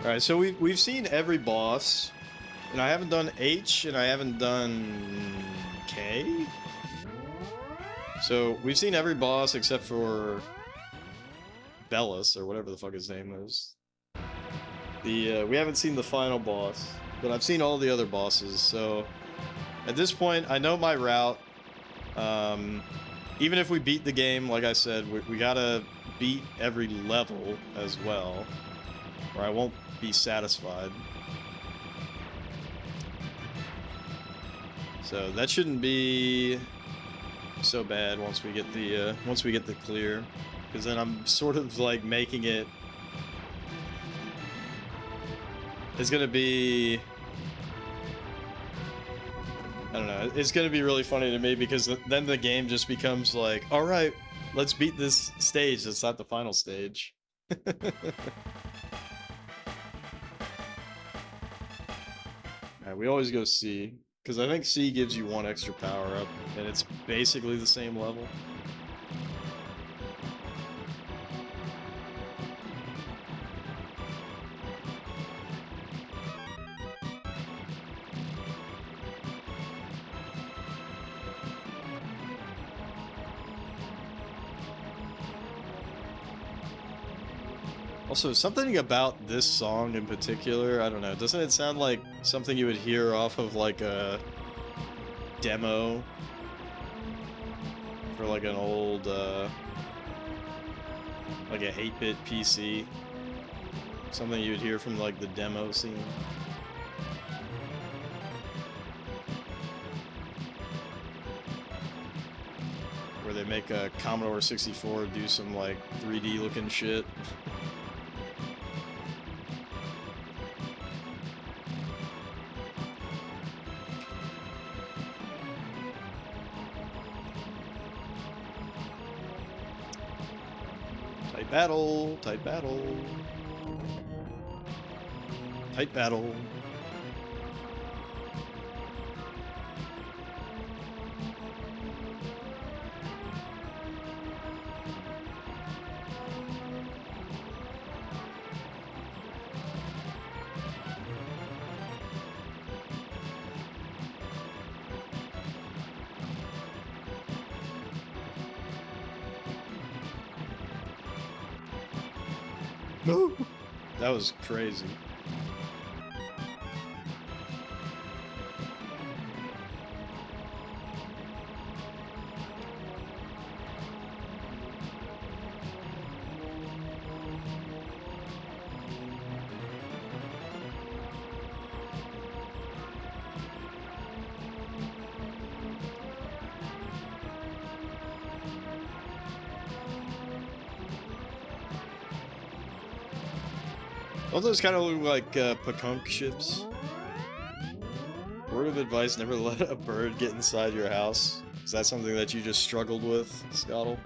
Alright, so we've seen every boss. And I haven't done H, and I haven't done K. So we've seen every boss except for Bellis, or whatever the fuck his name is. We haven't seen the final boss, but I've seen all the other bosses. So at this point, I know my route. Even if we beat the game, like I said, we gotta beat every level as well, or I won't be satisfied. So that shouldn't be so bad once we get the clear, because then I'm sort of like making it. It's gonna be, I don't know. It's gonna be really funny to me because then the game just becomes like, all right, let's beat this stage. It's not the final stage. Alright, we always go C. Because I think C gives you one extra power up, and it's basically the same level. Also, something about this song in particular, I don't know, doesn't it sound like something you would hear off of like a demo for like an old, like a 8-bit PC? Something you would hear from like the demo scene? Where they make a Commodore 64 do some like 3D looking shit. Tight battle, tight battle. Tight battle. No! That was crazy. All those kind of look like Pakunk ships. Word of advice, never let a bird get inside your house. Is that something that you just struggled with, Scottle?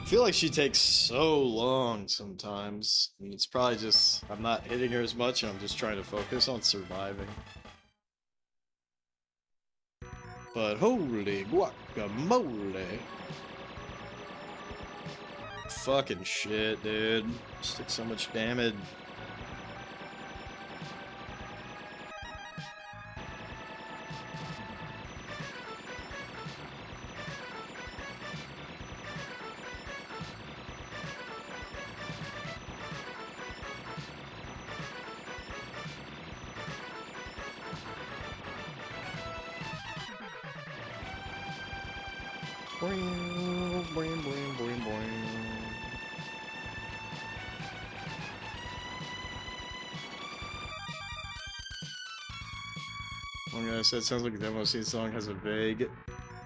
I feel like she takes so long sometimes. I mean, it's probably just I'm not hitting her as much and I'm just trying to focus on surviving. But holy guacamole. Fucking shit, dude. Just took so much damage. Boing, boing, boing, boing, boing. One guy said, sounds like the demo scene song has a vague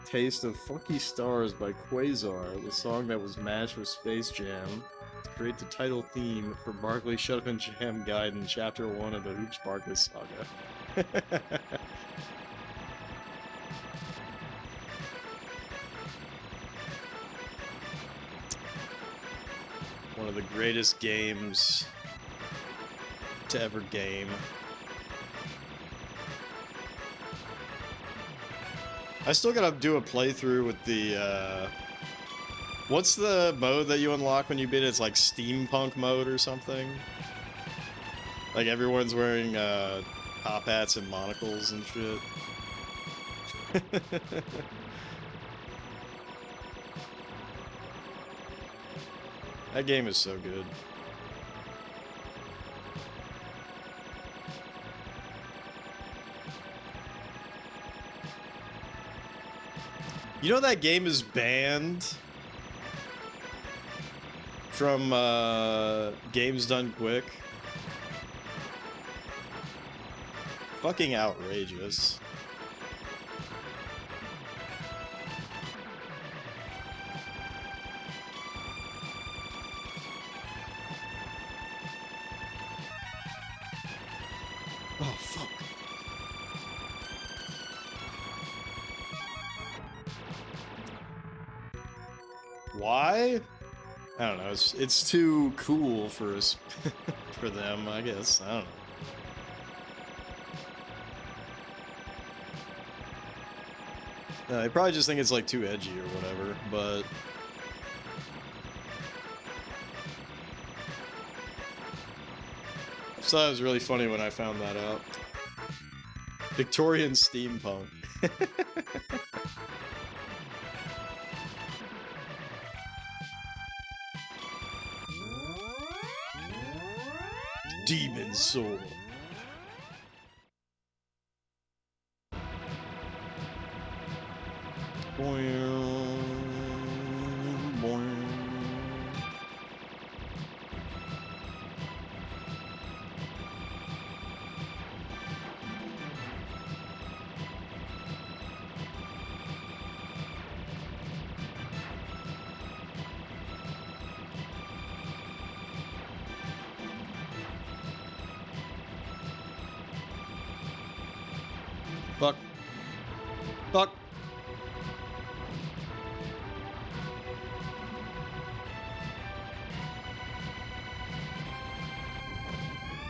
taste of Funky Stars by Quasar, the song that was matched with Space Jam to create the title theme for Barkley Shut Up and Jam Guide in Chapter 1 of the Hoops Barkley Saga. One of the greatest games to ever game. I still gotta do a playthrough with the, what's the mode that you unlock when you beat it? It's like steampunk mode or something? Like everyone's wearing, top hats and monocles and shit. That game is so good. You know that game is banned from Games Done Quick? Fucking outrageous. Oh, fuck. Why? I don't know. It's too cool for us, for them, I guess. I don't know. They probably just think it's like too edgy or whatever, but I thought it was really funny when I found that out. Victorian steampunk. Demon sword. Fuck. Fuck.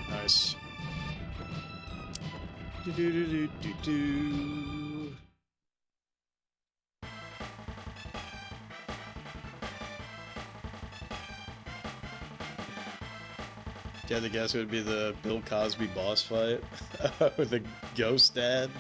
Nice. Do do do do do do. Yeah, the guess would be the Bill Cosby boss fight with the ghost dad.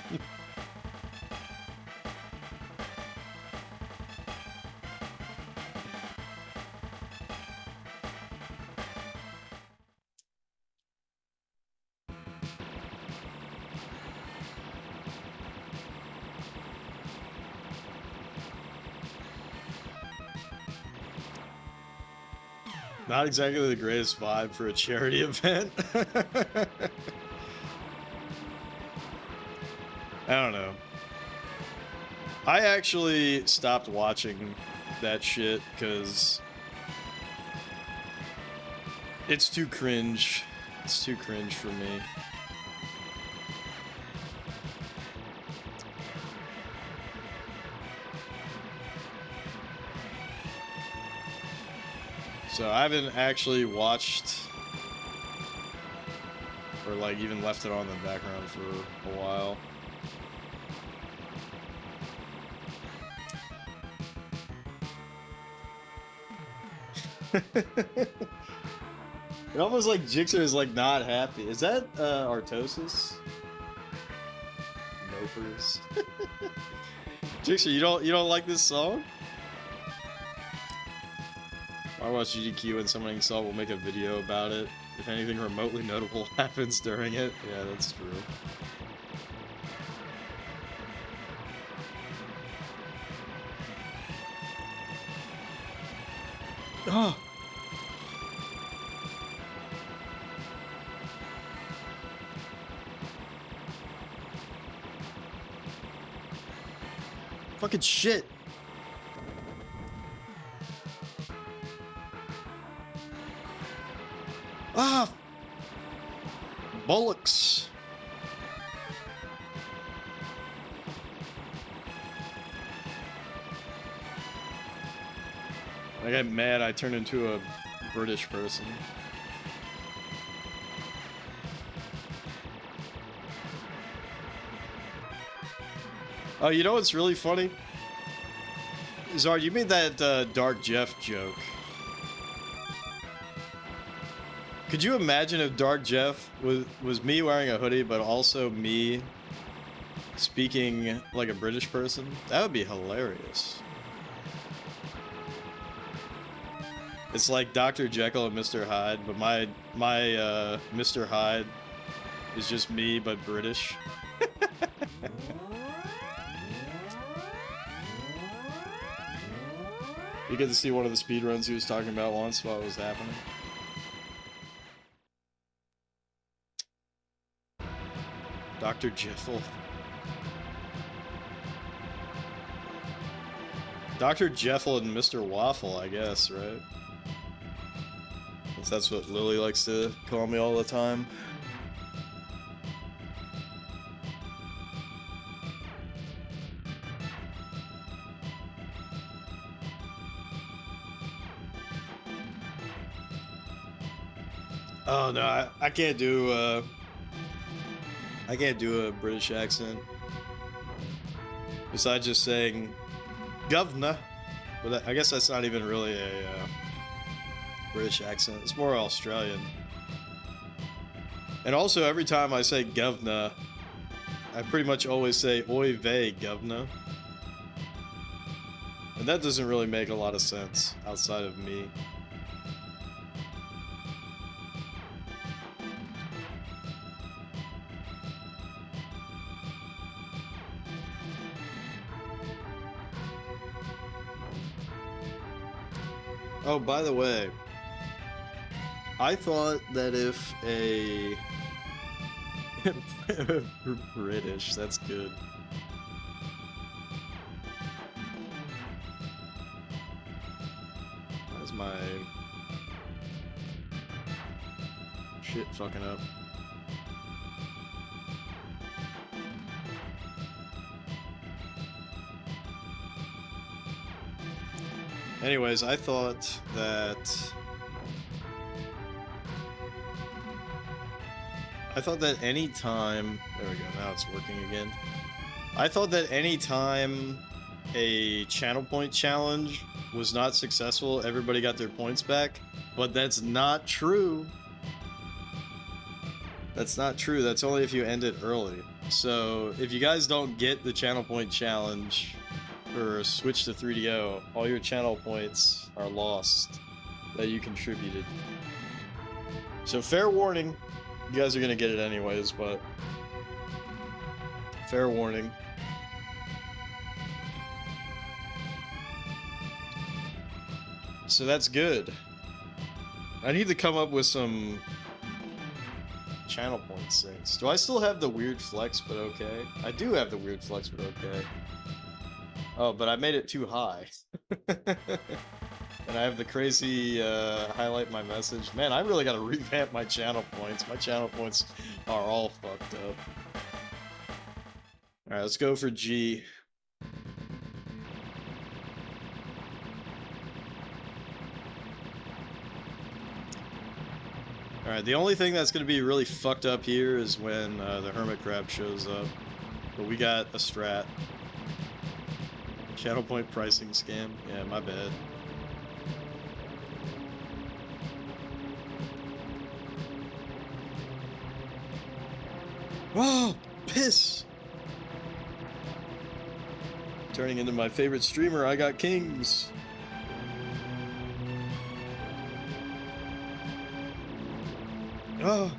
Not exactly the greatest vibe for a charity event. I don't know. I actually stopped watching that shit because it's too cringe. It's too cringe for me. So I haven't actually watched or like even left it on in the background for a while. It almost like Jixer is like not happy. Is that Artosis? Nopers. Jixer, you don't like this song? I watch GDQ and someone himself will make a video about it. If anything remotely notable happens during it. Yeah, that's true. Oh! Fucking shit! Ah! Bollocks! I got mad, I turned into a British person. Oh, you know what's really funny? Zard, you made that Dark Jeff joke. Could you imagine if Dark Jeff was me wearing a hoodie, but also me speaking like a British person? That would be hilarious. It's like Dr. Jekyll and Mr. Hyde, but my Mr. Hyde is just me, but British. You get to see one of the speedruns he was talking about once while it was happening. Dr. Jiffle. Dr. Jeffel and Mr. Waffle, I guess, right? Guess that's what Lily likes to call me all the time. Oh no, I can't do a British accent. Besides just saying governor. But I guess that's not even really a British accent. It's more Australian. And also, every time I say governor, I pretty much always say oy vey, governor. And that doesn't really make a lot of sense outside of me. Oh, by the way, I thought that if a British, that's good. Why's my shit fucking up? Anyways, I thought that any time, there we go, now it's working again. I thought that any time a channel point challenge was not successful, everybody got their points back, but that's not true. That's not true. That's only if you end it early. So if you guys don't get the channel point challenge or switch to 3DO, all your channel points are lost that you contributed. So fair warning, you guys are gonna get it anyways, but fair warning. So that's good. I need to come up with some channel point syncs. Do I still have the weird flex but okay? I do have the weird flex but okay. Oh, but I made it too high. And I have the crazy highlight my message. Man, I really gotta revamp my channel points. My channel points are all fucked up. Alright, let's go for G. Alright, the only thing that's gonna be really fucked up here is when the hermit crab shows up. But we got a strat. Channel point pricing scam. Yeah, my bad. Whoa! Piss! Turning into my favorite streamer, I got kings. Oh!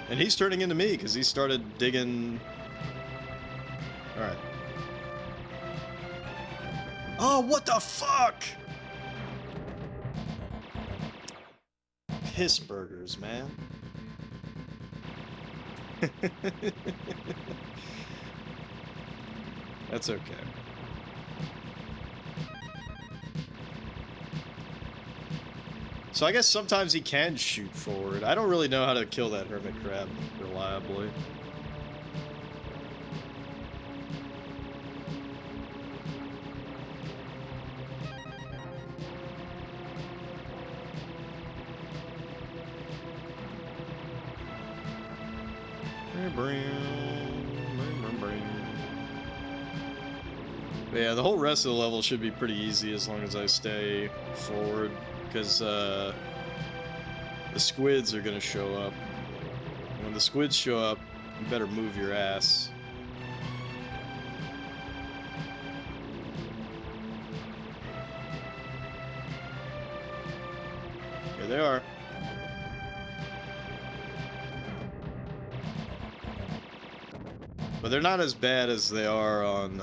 And he's turning into me because he started digging. Alright. Oh, what the fuck? Piss burgers, man. That's okay. So I guess sometimes he can shoot forward. I don't really know how to kill that hermit crab reliably. But yeah, the whole rest of the level should be pretty easy as long as I stay forward, because the squids are gonna show up. And when the squids show up, you better move your ass. Here they are. But they're not as bad as they are on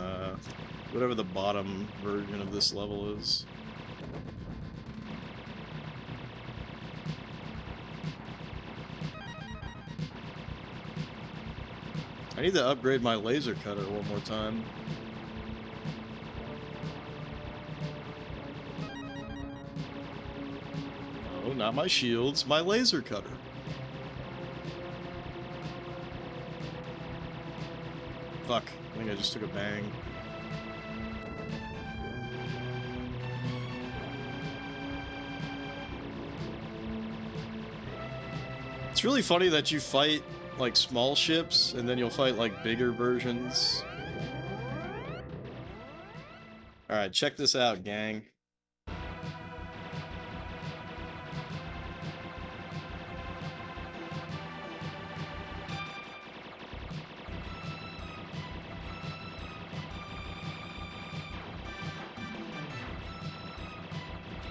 whatever the bottom version of this level is. I need to upgrade my laser cutter one more time. Oh, not my shields, my laser cutter. Fuck, I think I just took a bang. It's really funny that you fight like small ships and then you'll fight like bigger versions. Alright, check this out, gang.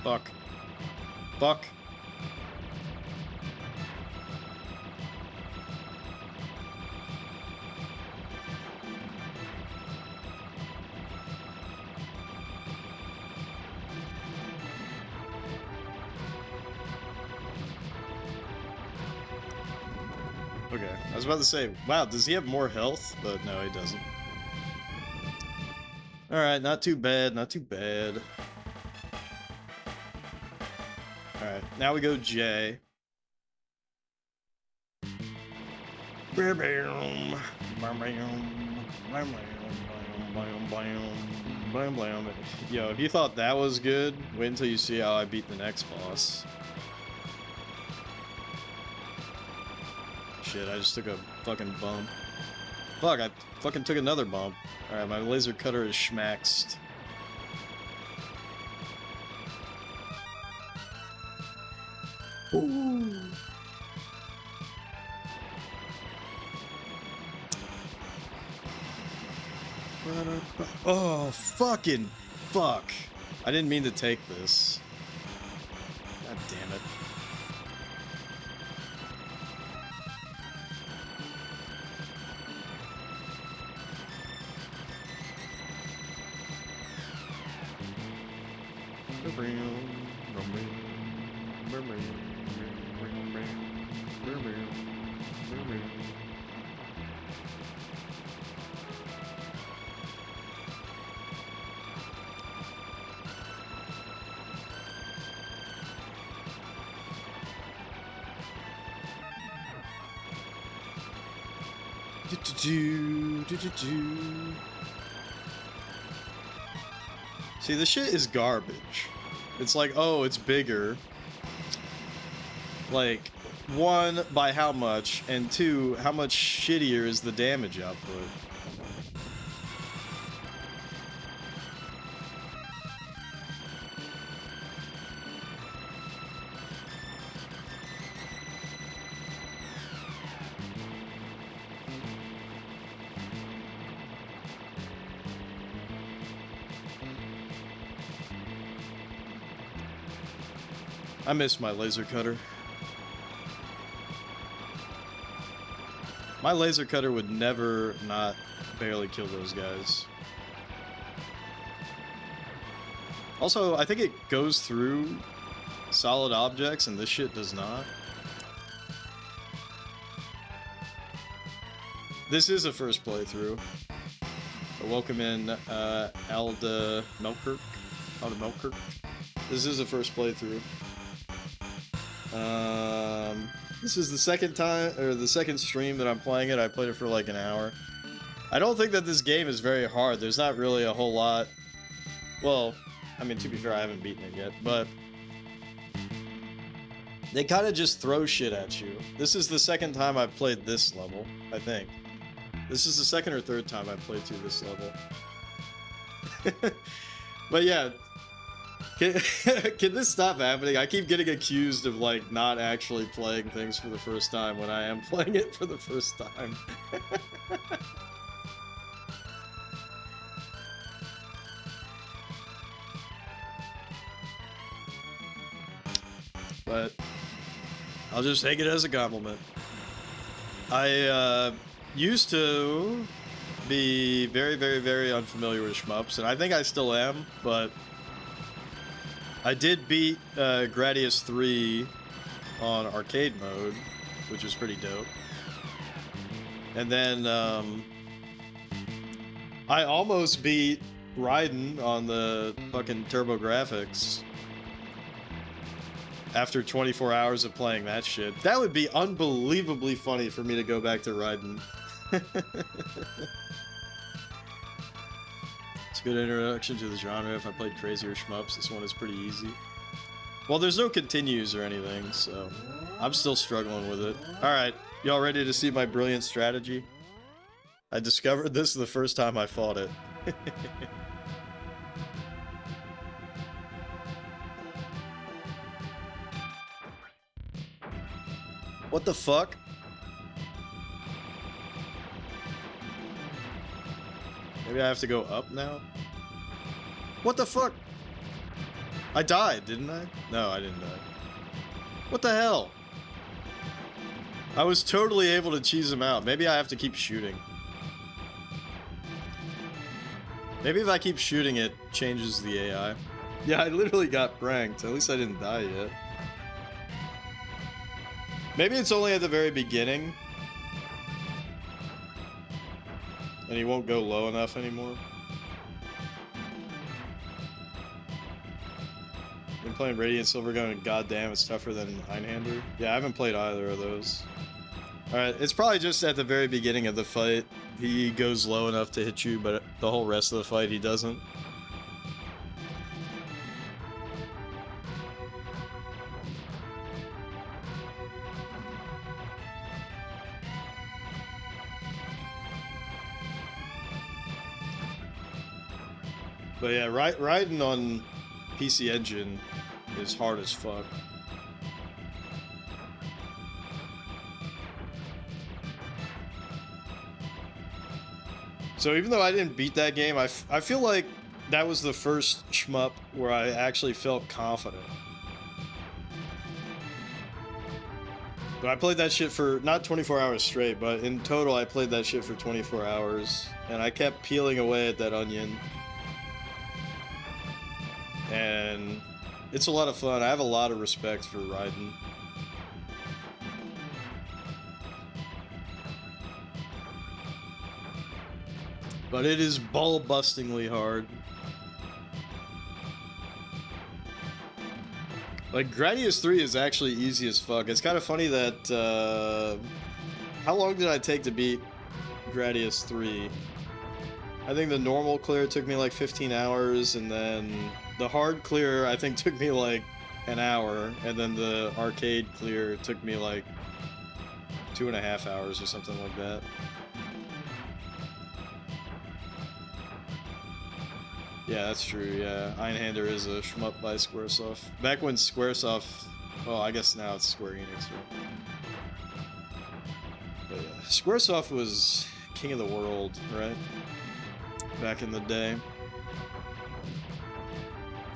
Fuck. Fuck. Okay, I was about to say, wow, does he have more health? But no, he doesn't. Alright, not too bad, not too bad. Alright, now we go J. Yo, if you thought that was good, wait until you see how I beat the next boss. Shit, I just took a fucking bump. Fuck, I fucking took another bump. Alright, my laser cutter is schmaxed. Ooh. Oh, fucking fuck. I didn't mean to take this. God damn it. See, this shit is garbage. It's like, oh, it's bigger. Like, one, by how much, and two, how much shittier is the damage output? I miss my laser cutter. My laser cutter would never not barely kill those guys. Also, I think it goes through solid objects and this shit does not. This is a first playthrough. Welcome in, Alda Melkirk. This is a first playthrough. This is the second time, or the second stream that I'm playing it. I played it for like an hour. I don't think that this game is very hard. There's not really a whole lot. Well, I mean, to be fair, I haven't beaten it yet, but they kind of just throw shit at you. This is the second time I've played this level, I think. This is the second or third time I've played through this level. But yeah. Can this stop happening? I keep getting accused of, like, not actually playing things for the first time when I am playing it for the first time. But I'll just take it as a compliment. I used to be very, very, very unfamiliar with shmups, and I think I still am, but I did beat Gradius 3 on arcade mode, which was pretty dope. And then I almost beat Raiden on the fucking TurboGrafx after 24 hours of playing that shit. That would be unbelievably funny for me to go back to Raiden. It's a good introduction to the genre. If I played crazier shmups, this one is pretty easy. Well, there's no continues or anything, so I'm still struggling with it. Alright, y'all ready to see my brilliant strategy? I discovered this the first time I fought it. What the fuck? Maybe I have to go up now? What the fuck? I died, didn't I? No, I didn't die. What the hell? I was totally able to cheese him out. Maybe I have to keep shooting. Maybe if I keep shooting, it changes the AI. Yeah, I literally got pranked. At least I didn't die yet. Maybe it's only at the very beginning. And he won't go low enough anymore. Been playing Radiant Silvergun and goddamn, it's tougher than Einhander. Yeah, I haven't played either of those. Alright, it's probably just at the very beginning of the fight. He goes low enough to hit you, but the whole rest of the fight he doesn't. But yeah, riding on PC Engine is hard as fuck. So even though I didn't beat that game, I feel like that was the first shmup where I actually felt confident. But I played that shit for, not 24 hours straight, but in total I played that shit for 24 hours. And I kept peeling away at that onion. And it's a lot of fun. I have a lot of respect for Raiden. But it is ball-bustingly hard. Like, Gradius 3 is actually easy as fuck. It's kind of funny that, how long did I take to beat Gradius 3? I think the normal clear took me like 15 hours, and then the hard clear I think took me like an hour, and then the arcade clear took me like 2.5 hours or something like that. Yeah, that's true, yeah. Einhander is a shmup by Squaresoft. Back when Squaresoft... Well, I guess now it's Square Enix, right? But yeah, Squaresoft was king of the world, right? Back in the day.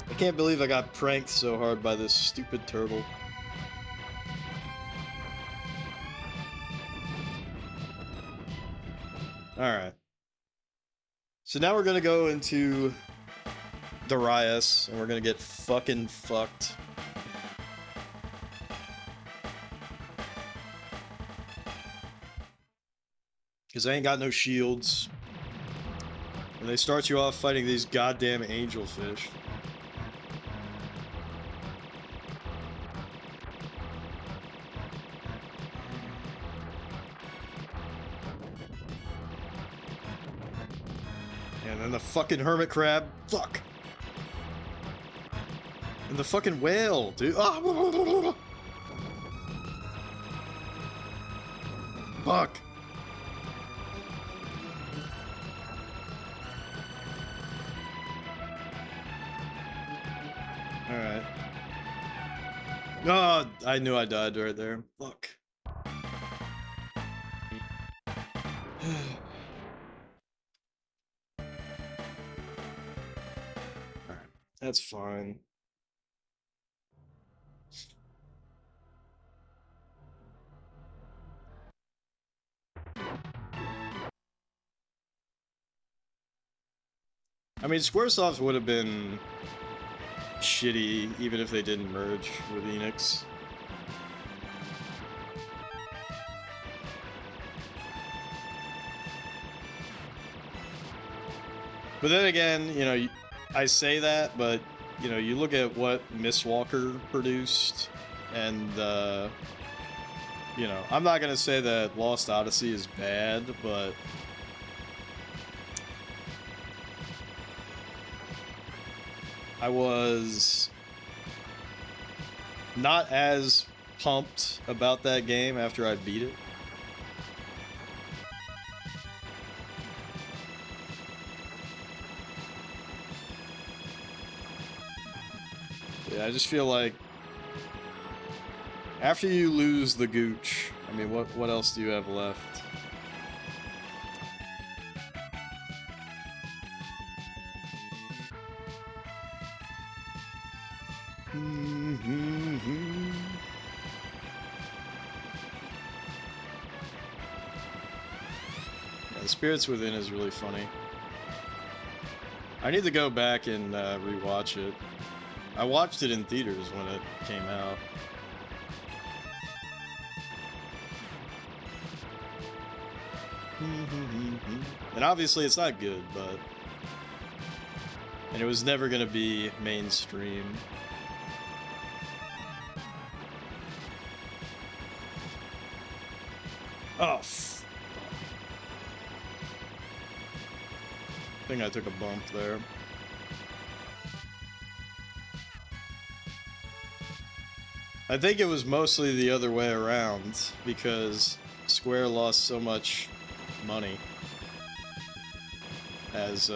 I can't believe I got pranked so hard by this stupid turtle. Alright. So now we're gonna go into Darius, and we're gonna get fucking fucked. Because I ain't got no shields. And they start you off fighting these goddamn angelfish. And then the fucking hermit crab. Fuck. And the fucking whale, dude. Oh. Fuck. Alright. Oh, I knew I died right there. Fuck. Alright, that's fine. I mean, Squaresoft would have been shitty even if they didn't merge with Enix. But then again, you know, I say that, but, you know, you look at what Mistwalker produced, and, you know, I'm not gonna say that Lost Odyssey is bad, but I was not as pumped about that game after I beat it. Yeah, I just feel like after you lose the gooch, I mean, what else do you have left? Yeah, Spirits Within is really funny. I need to go back and rewatch it. I watched it in theaters when it came out. And obviously it's not good, but... And it was never gonna be mainstream. Oh, I think I took a bump there. I think it was mostly the other way around, because Square lost so much money, as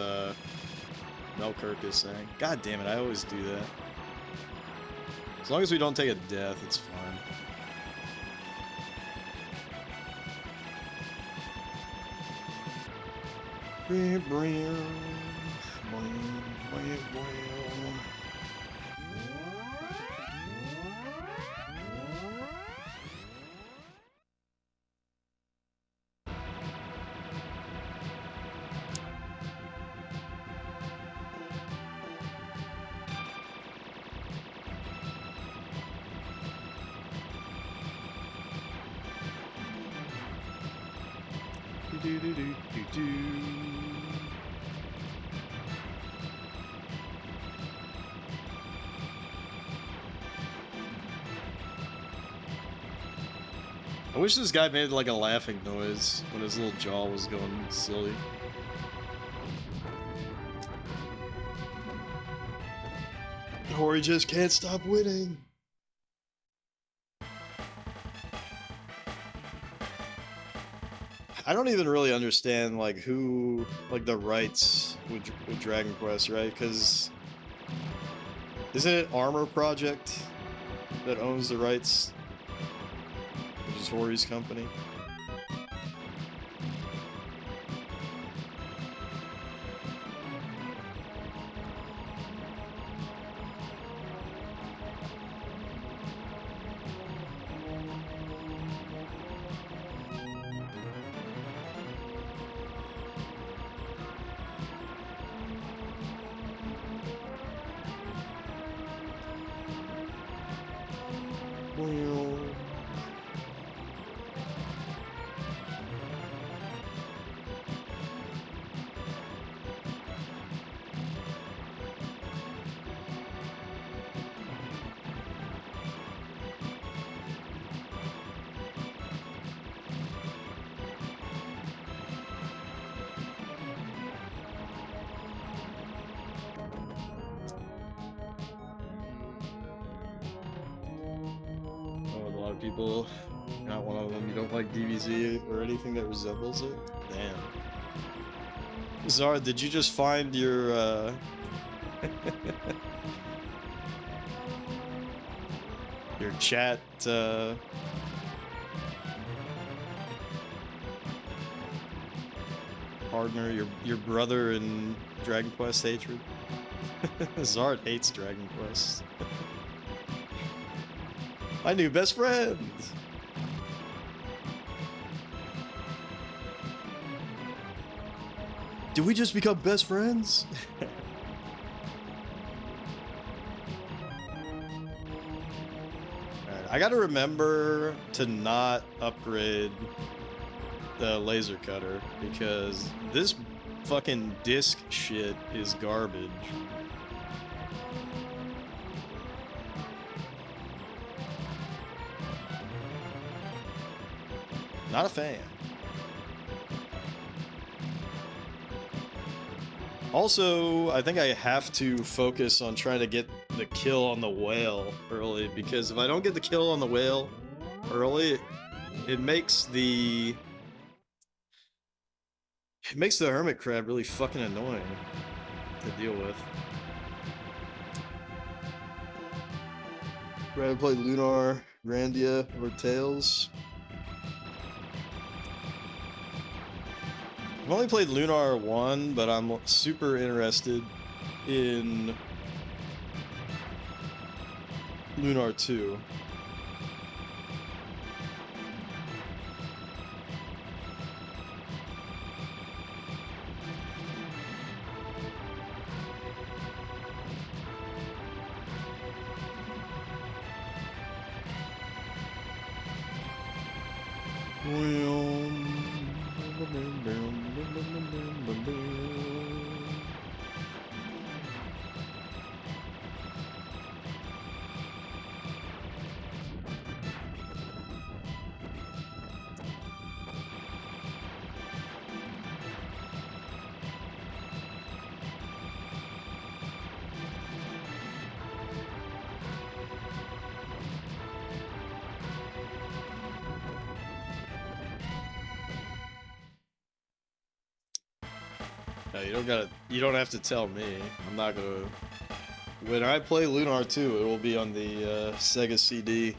Melkirk is saying. God damn it, I always do that. As long as we don't take a death, it's fine. I wish this guy made like a laughing noise when his little jaw was going silly. Or he just can't stop winning. I don't even really understand like who, like the rights with Dragon Quest, right? Because isn't it Armor Project that owns the rights? Which is Hori's company. People, not one of them. You don't like DBZ or anything that resembles it? Damn. Zara, did you just find your your chat partner, your brother in Dragon Quest hatred? Zard hates Dragon Quest. My new best friend! Did we just become best friends? Alright, I gotta remember to not upgrade the laser cutter, because this fucking disc shit is garbage. Not a fan. Also, I think I have to focus on trying to get the kill on the whale early, because if I don't get the kill on the whale early, it makes the hermit crab really fucking annoying to deal with. Rather play Lunar, Grandia, or Tails. I've only played Lunar 1, but I'm super interested in Lunar 2. No, you don't have to tell me. I'm not gonna. When I play Lunar 2, it will be on the Sega CD.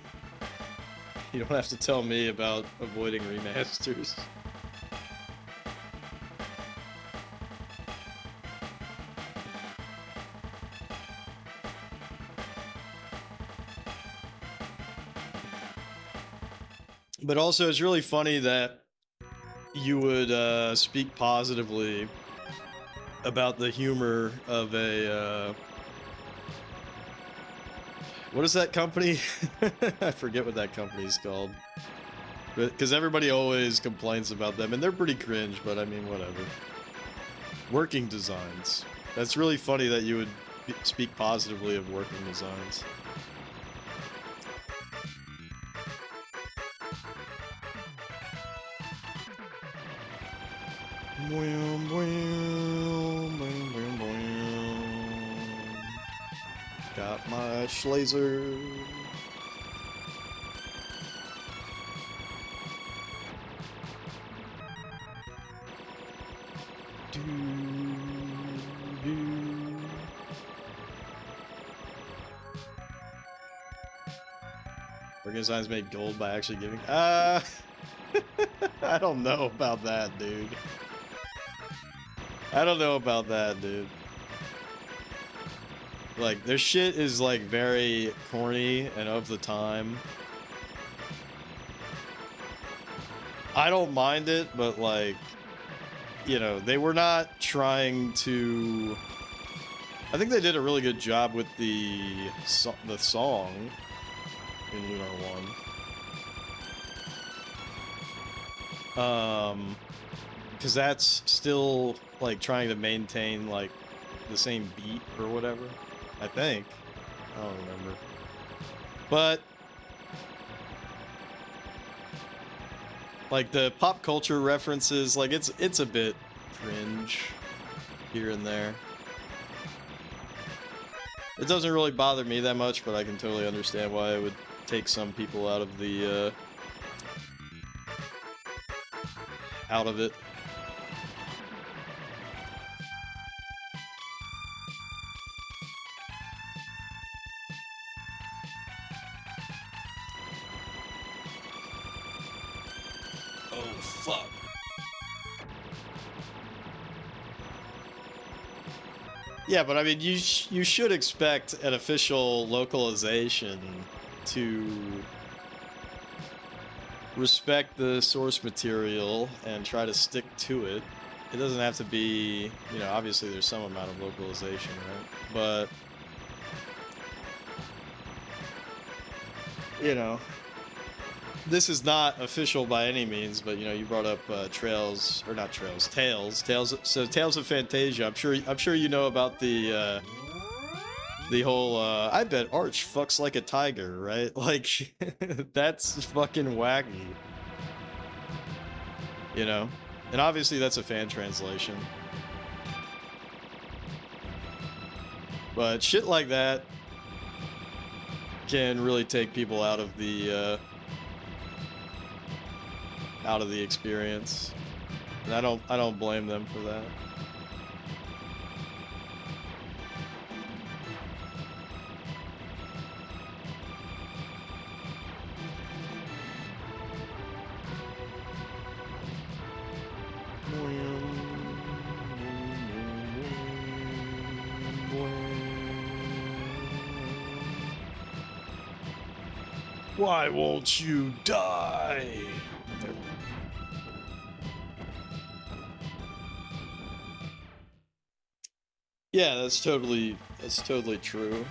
You don't have to tell me about avoiding remasters. But also, it's really funny that you would speak positively about the humor of a what is that company? I forget what that company's called. Because everybody always complains about them, and they're pretty cringe, but I mean, whatever. Working Designs. That's really funny that you would speak positively of Working Designs. Got my Schlazer. Working Designs made gold by actually giving. I don't know about that, dude. I don't know about that, dude. Like, their shit is, like, very corny and of the time. I don't mind it, but, like, you know, they were not trying to... I think they did a really good job with the song in Lunar 1. Because that's still, like, trying to maintain, like, the same beat or whatever. I think. I don't remember. But like the pop culture references, like it's a bit cringe here and there. It doesn't really bother me that much, but I can totally understand why it would take some people out of the out of it. Fuck. Yeah, but I mean, you should expect an official localization to respect the source material and try to stick to it. It doesn't have to be, you know, obviously there's some amount of localization, right? But, you know, this is not official by any means, but you know, you brought up Tales. So Tales of Fantasia. I'm sure you know about the whole. I bet Arch fucks like a tiger, right? Like, that's fucking wacky. You know, and obviously that's a fan translation. But shit like that can really take people out of the experience. And I don't blame them for that. Why won't you die? Yeah, that's totally true.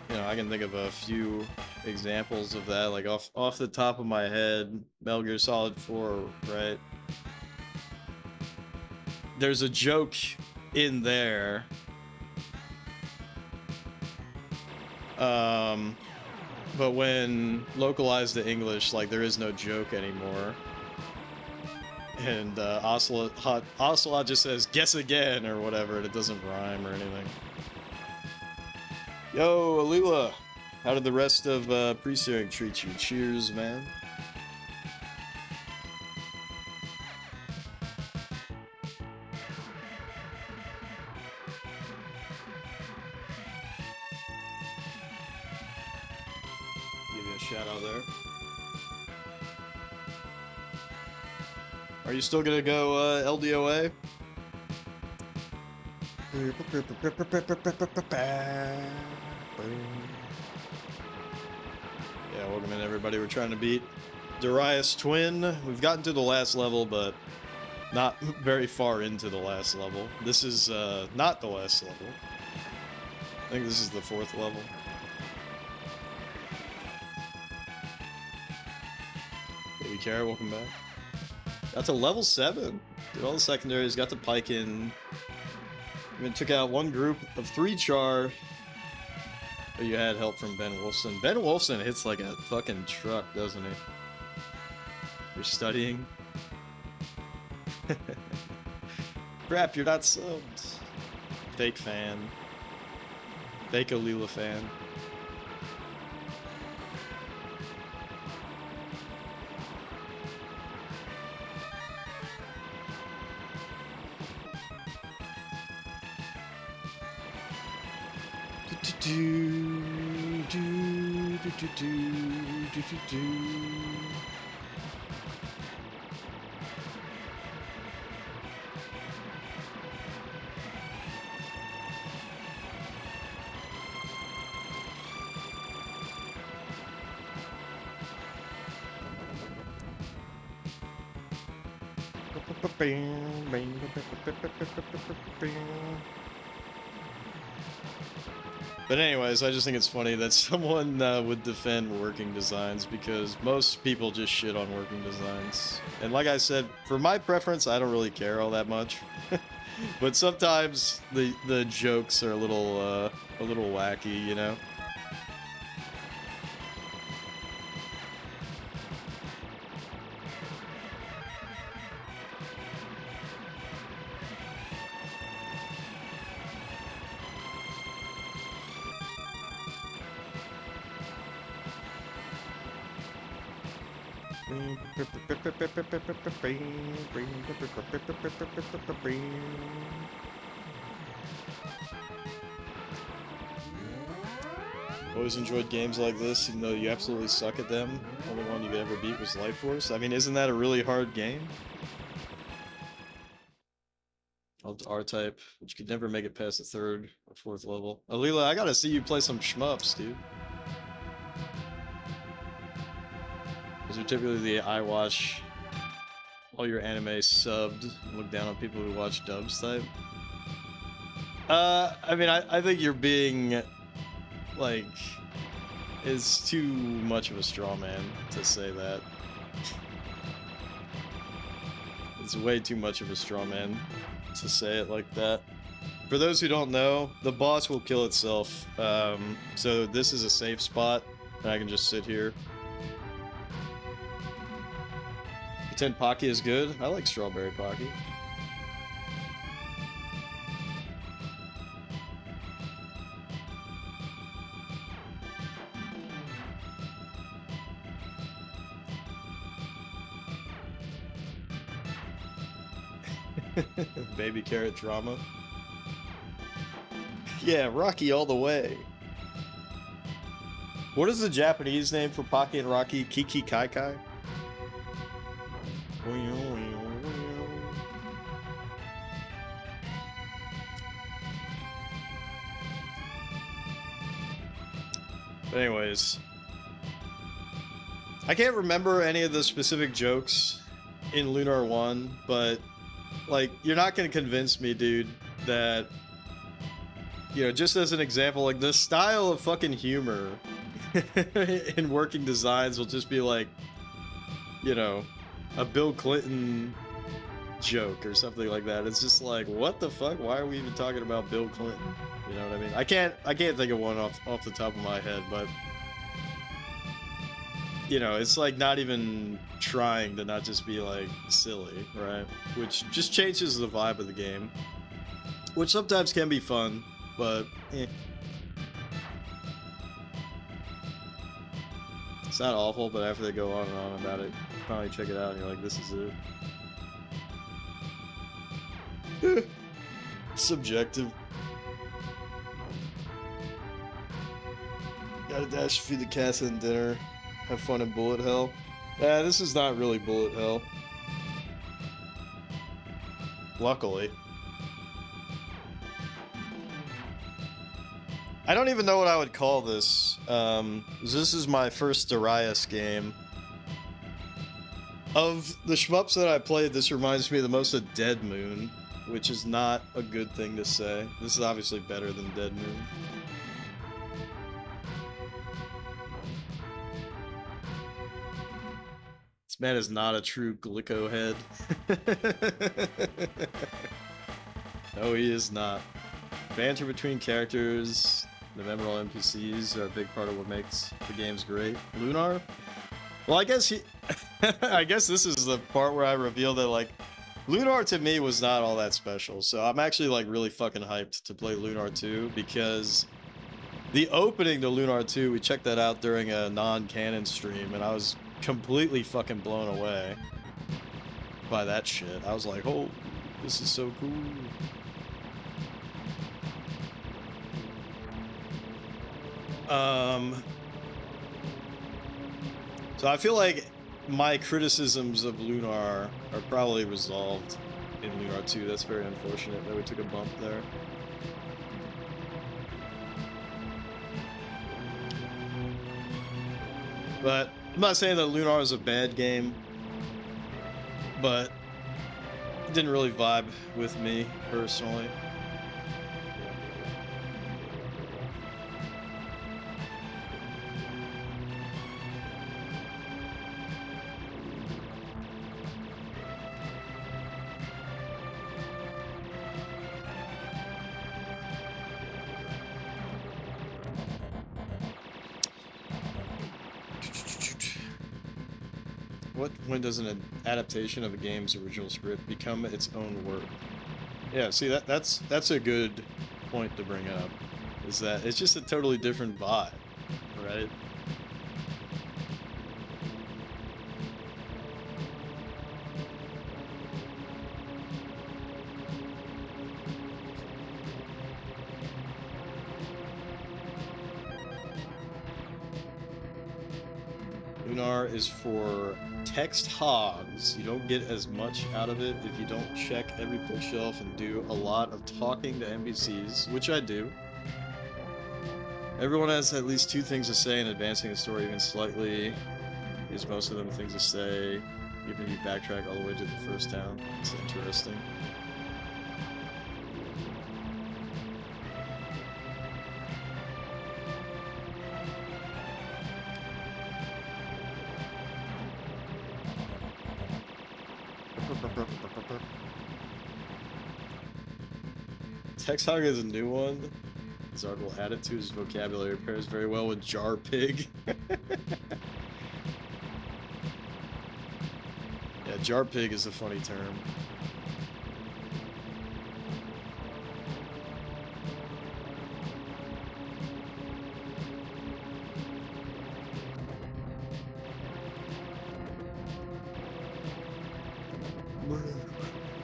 You know, I can think of a few examples of that, like off the top of my head. Metal Gear Solid 4, right? There's a joke in there. But when localized to English, like, there is no joke anymore. And Ocelot just says, guess again, or whatever, and it doesn't rhyme or anything. Yo, Alila, how did the rest of pre-steering treat you? Cheers, man. Give you a shout out there. Are you still gonna go LDOA? Yeah, welcome in everybody. We're trying to beat Darius Twin. We've gotten to the last level, but not very far into the last level. This is not the last level. I think this is the 4th level. Baby Carrot, welcome back. Got to level 7. Did all the secondaries, got the pike in. Even took out one group of 3 char. But you had help from Ben Wolfson. Ben Wolfson hits like a fucking truck, doesn't he? You're studying? Crap, you're not subbed. Fake fan. Fake Alila fan. But anyways, I just think it's funny that someone would defend working designs, because most people just shit on working designs. And like I said, for my preference, I don't really care all that much. But sometimes the jokes are a little wacky, you know? Always enjoyed games like this, even though you absolutely suck at them. The only one you could ever beat was Life Force. I mean, isn't that a really hard game? R-Type, but you could never make it past the 3rd or 4th level. Alila, I gotta see you play some shmups, dude. Those are typically the I watch all your anime subbed, look down on people who watch dubs type. I mean, I think you're being, like, it's too much of a straw man to say that. It's way too much of a straw man to say it like that. For those who don't know, the boss will kill itself. So this is a safe spot, and I can just sit here. Pretend Pocky is good. I like Strawberry Pocky. Baby carrot drama. Yeah, Rocky all the way. What is the Japanese name for Pocky and Rocky? Kiki Kai Kai? But anyways, I can't remember any of the specific jokes in Lunar 1, but like, you're not gonna convince me, dude, that, you know, just as an example, like the style of fucking humor in working designs will just be like, you know, a Bill Clinton joke or something like that. It's just like, what the fuck? Why are we even talking about Bill Clinton? You know what I mean? I can't think of one off the top of my head, but you know, it's like not even trying to not just be like silly, right? Which just changes the vibe of the game, which sometimes can be fun, but it's not awful. But after they go on and on about it, you finally check it out and you're like, this is it. Subjective. Gotta dash, feed the cats and dinner. Have fun in bullet hell. Yeah, this is not really bullet hell. Luckily. I don't even know what I would call this. This is my first Darius game. Of the shmups that I played, this reminds me the most of Dead Moon, which is not a good thing to say. This is obviously better than Dead Moon. This man is not a true Glico head. No, he is not. Banter between characters, the memorable NPCs are a big part of what makes the games great. Lunar? Well, I guess I guess this is the part where I reveal that, like, Lunar to me was not all that special, so I'm actually, like, really fucking hyped to play Lunar 2, because the opening to Lunar 2, we checked that out during a non-canon stream, and I was completely fucking blown away by that shit. I was like, oh, this is so cool. So I feel like my criticisms of Lunar are probably resolved in Lunar 2. That's very unfortunate that we took a bump there. But I'm not saying that Lunar is a bad game, but it didn't really vibe with me personally. When does an adaptation of a game's original script become its own work? Yeah, see, that's a good point to bring up, is that it's just a totally different vibe, right? Lunar is for text hogs. You don't get as much out of it if you don't check every bookshelf and do a lot of talking to NPCs, which I do. Everyone has at least 2 things to say in advancing the story even slightly. Use most of them things to say, even if you backtrack all the way to the first town. It's interesting. Texthog is a new one. Zard will add it to his vocabulary. Pairs very well with jar pig. Yeah, jar pig is a funny term.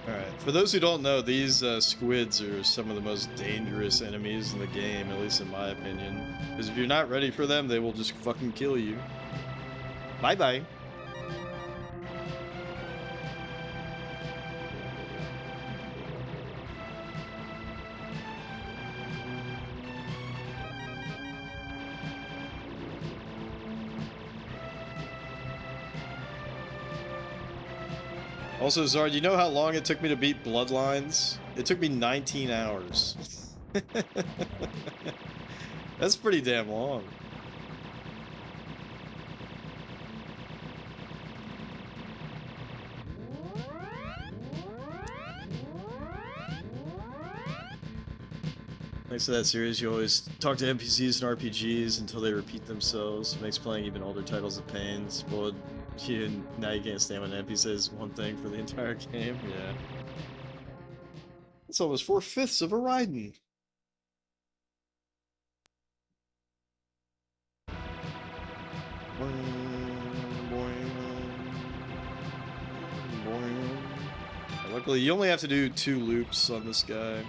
Alright, For those who don't know, these squids are some of the most dangerous enemies in the game, at least in my opinion. Because if you're not ready for them, they will just fucking kill you. Bye-bye. Also, Zard, you know how long it took me to beat Bloodlines? It took me 19 hours. That's pretty damn long. Thanks to that series, you always talk to NPCs and RPGs until they repeat themselves. It makes playing even older titles a pain. Spoiled you, now you can't stand when an NPC says one thing for the entire game. Yeah. That's almost 4/5 of a Raiden. Luckily, you only have to do 2 loops on this guy.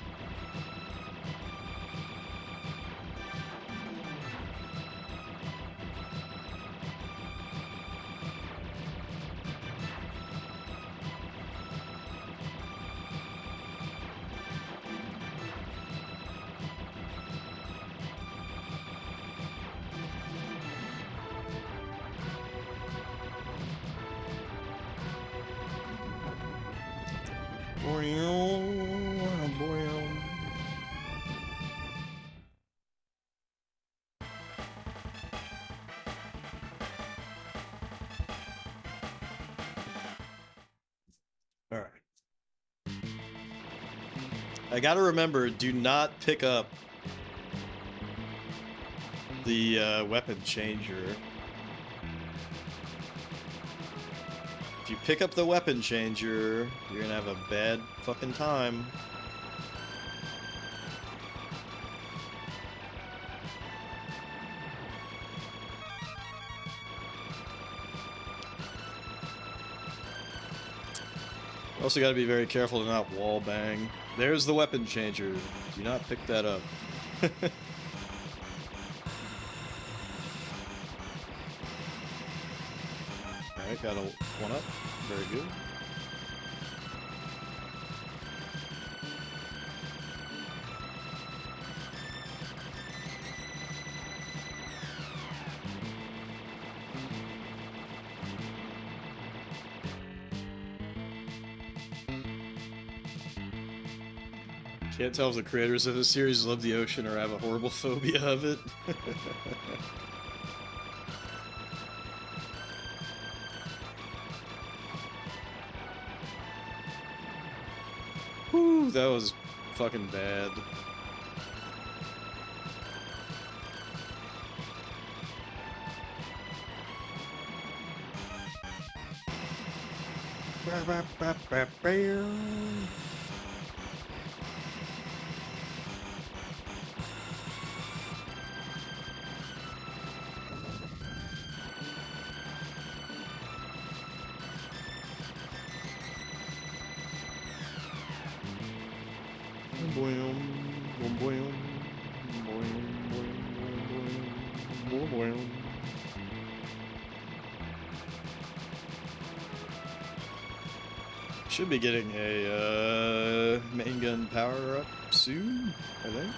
I gotta remember, do not pick up the weapon changer. If you pick up the weapon changer, you're gonna have a bad fucking time. Also gotta be very careful to not wall bang. There's the weapon changer. Do not pick that up. Alright, got a 1-up. Very good. Can't tell if the creators of the series love the ocean or have a horrible phobia of it. Whew, that was fucking bad. Should be getting a main gun power up soon, I think.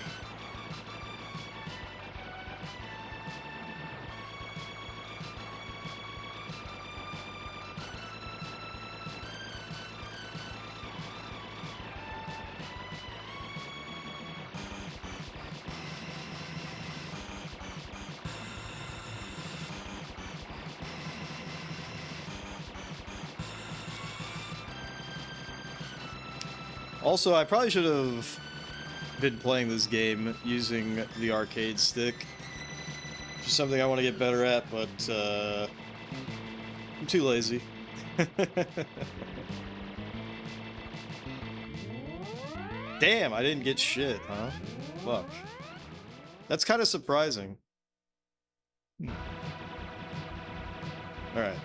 Also, I probably should have been playing this game using the arcade stick. Just something I want to get better at, but I'm too lazy. Damn, I didn't get shit, huh? Fuck. That's kind of surprising. Alright.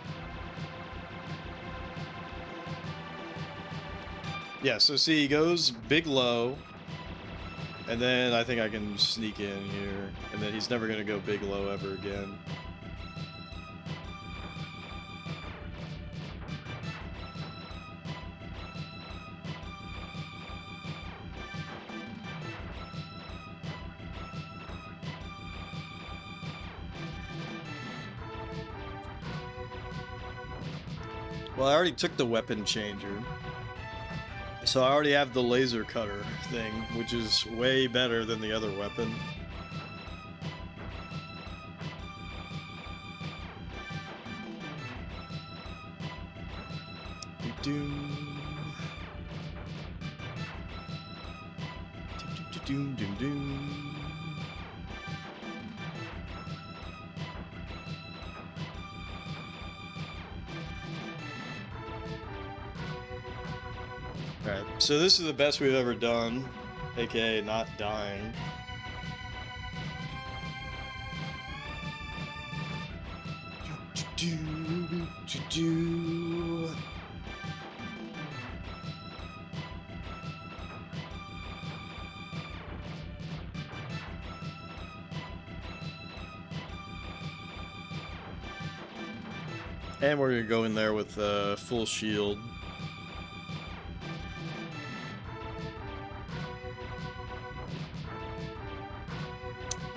Yeah, so see, he goes big low, and then I think I can sneak in here, and then he's never gonna go big low ever again. Well, I already took the weapon changer. So I already have the laser cutter thing, which is way better than the other weapon. Doom. Doom, doom, doom. Alright, so this is the best we've ever done, aka not dying. And we're gonna go in there with full shield.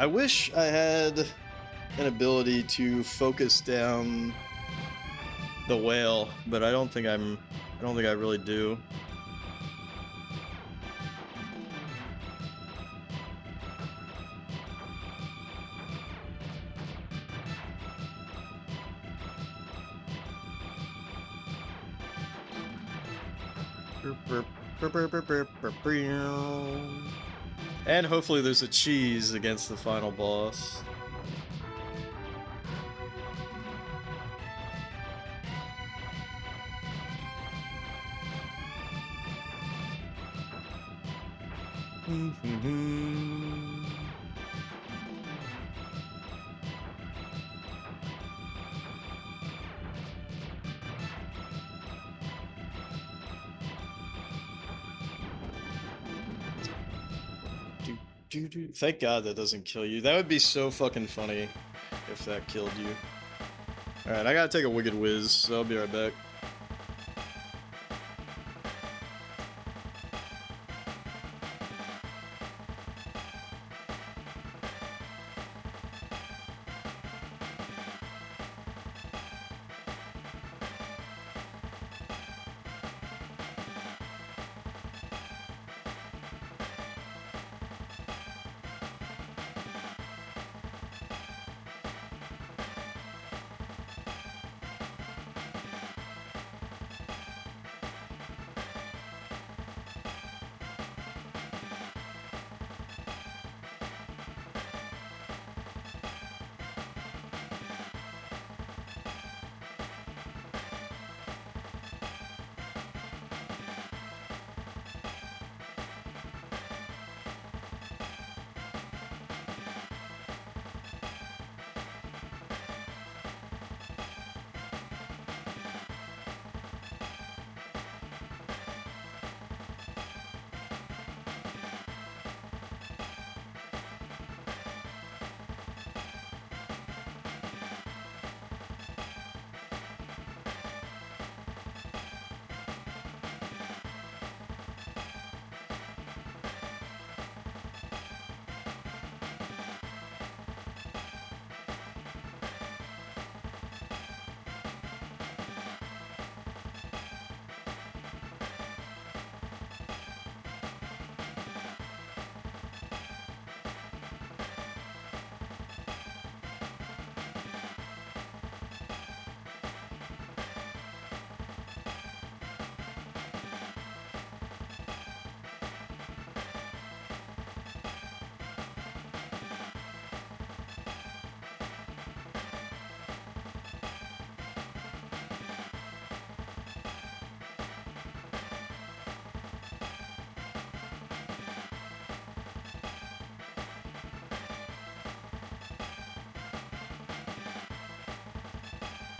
I wish I had an ability to focus down the whale, but I don't think I really do. And hopefully there's a cheese against the final boss. Thank God that doesn't kill you. That would be so fucking funny if that killed you. Alright, I gotta take a Wicked Whiz, so I'll be right back.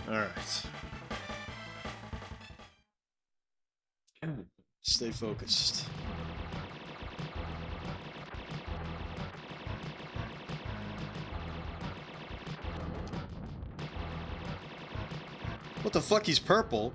All right. Stay focused. What the fuck? He's purple.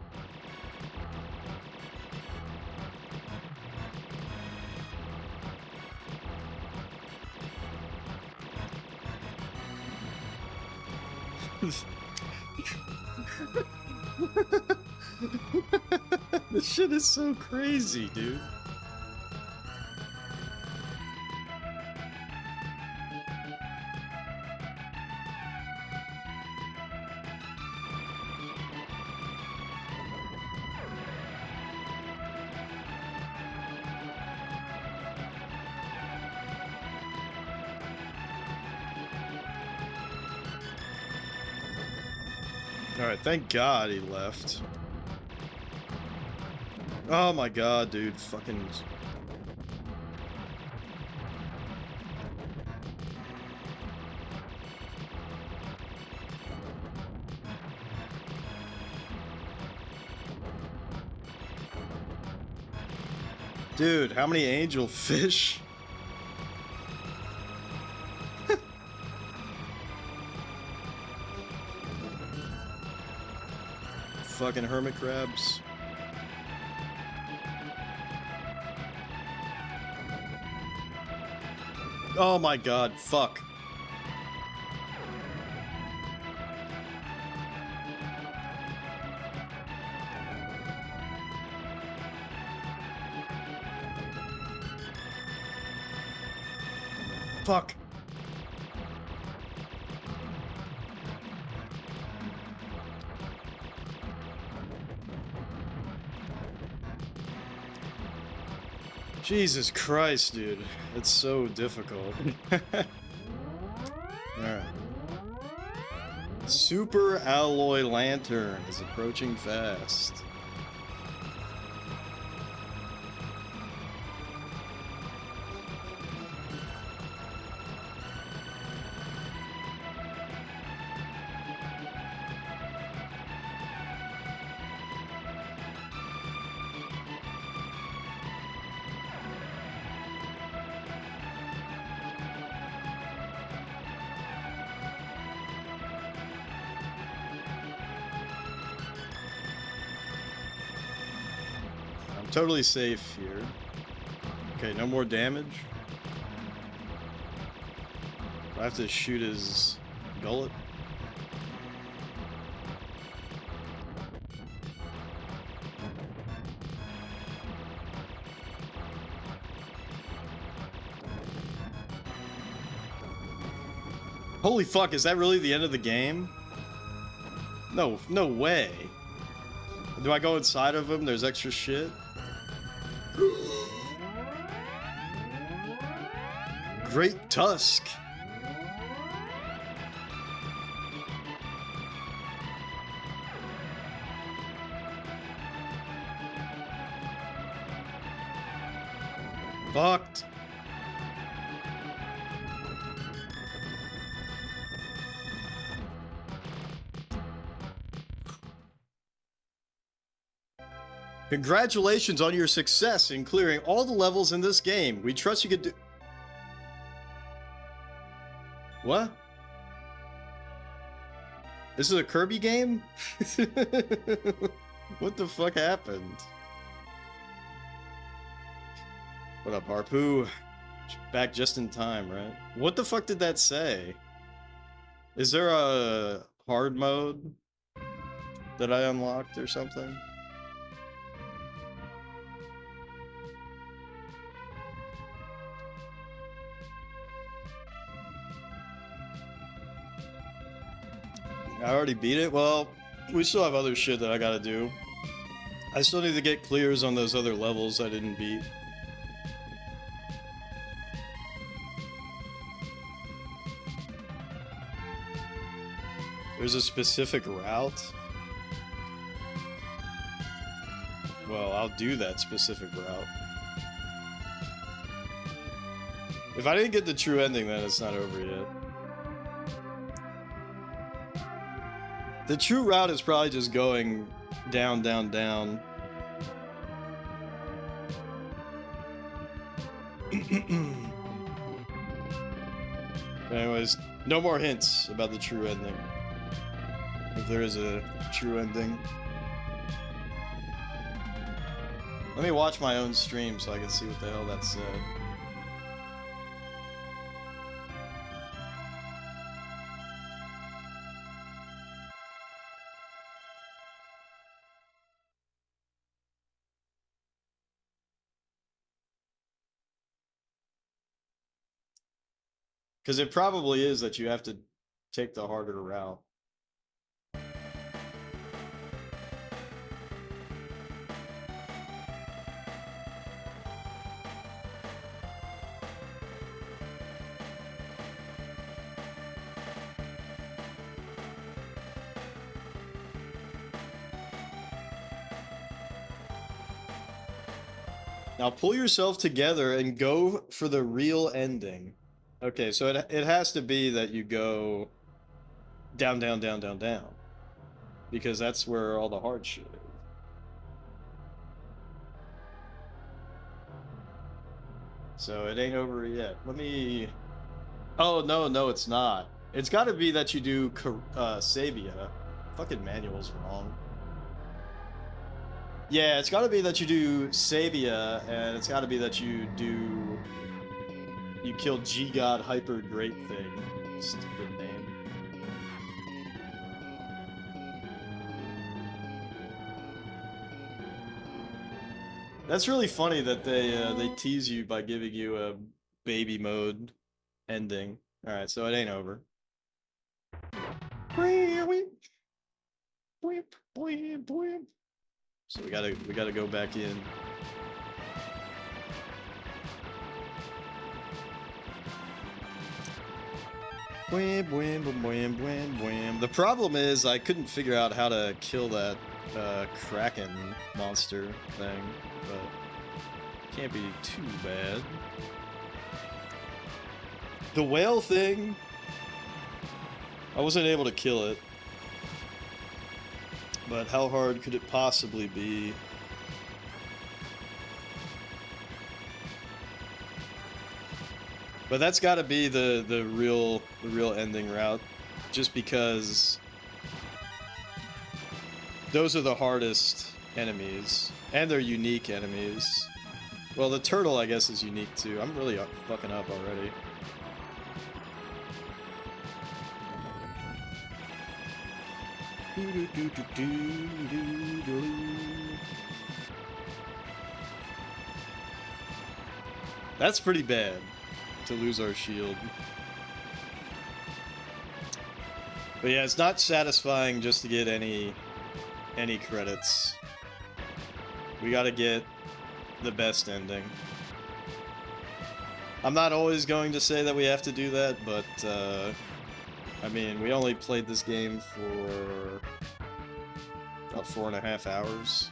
This shit is so crazy, dude. Alright, thank God he left. Oh my God, dude. Fucking... Dude, how many angel fish? Fucking hermit crabs. Oh my God, fuck. Fuck. Jesus Christ, dude. It's so difficult. Alright. Super alloy lantern is approaching fast. Totally safe here. Okay, no more damage. I have to shoot his gullet. Holy fuck, is that really the end of the game? No, no way. Do I go inside of him? There's extra shit? Great Tusk. Fucked. Congratulations on your success in clearing all the levels in this game. We trust you could do... What? This is a Kirby game? What the fuck happened? What up, Harpoo? Back just in time, right? What the fuck did that say? Is there a hard mode that I unlocked or something? I already beat it? Well, we still have other shit that I gotta do. I still need to get clears on those other levels I didn't beat. There's a specific route? Well, I'll do that specific route. If I didn't get the true ending, then it's not over yet. The true route is probably just going down, down, down. Anyways, no more hints about the true ending. If there is a true ending. Let me watch my own stream so I can see what the hell that said. Because it probably is that you have to take the harder route. Now pull yourself together and go for the real ending. Okay, so it has to be that you go down, down, down, down, down. Because that's where all the hard shit is. So it ain't over yet. Let me... Oh, no, it's not. It's gotta be that you do Sabia. Fucking manual's wrong. Yeah, it's gotta be that you do Sabia, and it's gotta be that you do... You kill G-God Hyper Great Thing. Stupid name. That's really funny that they tease you by giving you a baby mode ending. Alright, so it ain't over. So we gotta go back in. The problem is I couldn't figure out how to kill that Kraken monster thing, but can't be too bad. The whale thing, I wasn't able to kill it, but how hard could it possibly be? But that's got to be the real ending route, just because those are the hardest enemies, and they're unique enemies. Well, the turtle, I guess, is unique too. I'm really fucking up already. That's pretty bad, to lose our shield. But yeah, it's not satisfying just to get any credits. We gotta get the best ending. I'm not always going to say that we have to do that, but I mean, we only played this game for about 4.5 hours.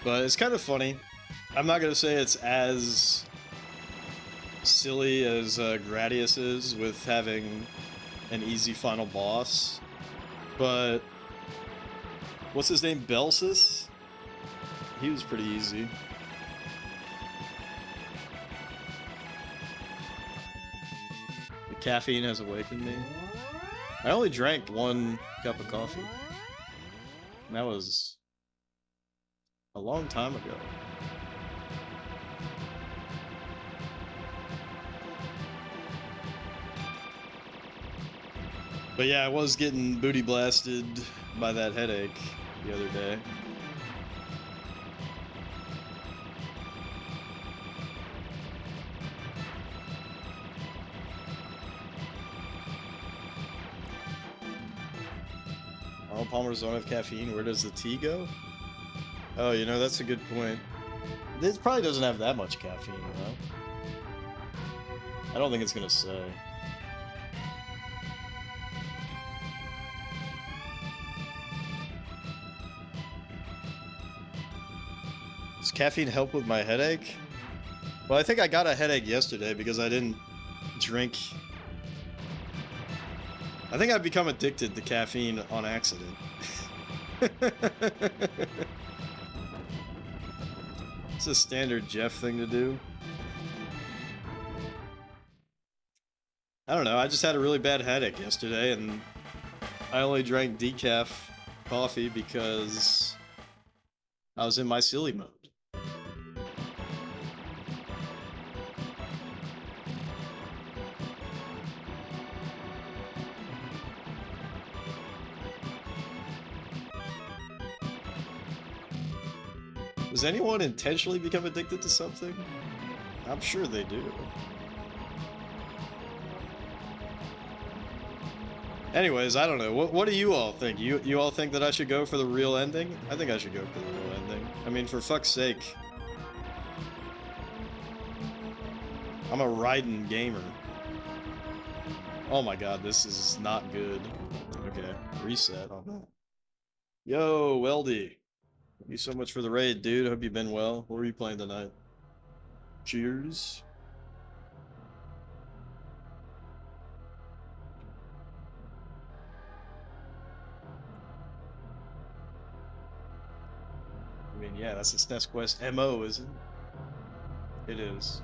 But it's kind of funny. I'm not gonna say it's as silly as Gradius is with having an easy final boss, but what's his name? Belsis? He was pretty easy. The caffeine has awakened me. I only drank 1 cup of coffee. And that was a long time ago. But yeah, I was getting booty blasted by that headache the other day. Arnold Palmer's don't have caffeine. Where does the tea go? Oh, you know, that's a good point. This probably doesn't have that much caffeine, though. I don't think it's gonna say. Does caffeine help with my headache? Well, I think I got a headache yesterday because I didn't drink. I think I've become addicted to caffeine on accident. It's a standard Jeff thing to do. I don't know, I just had a really bad headache yesterday and I only drank decaf coffee because I was in my silly mode. Does anyone intentionally become addicted to something? I'm sure they do. Anyways, I don't know. What do you all think? You all think that I should go for the real ending? I think I should go for the real ending. I mean, for fuck's sake. I'm a riding gamer. Oh my god, this is not good. Okay, reset on that. Yo, Weldy. Thank you so much for the raid, dude. Hope you've been well. What are you playing tonight? Cheers. I mean, yeah, that's a SNES Quest MO, isn't it? It is.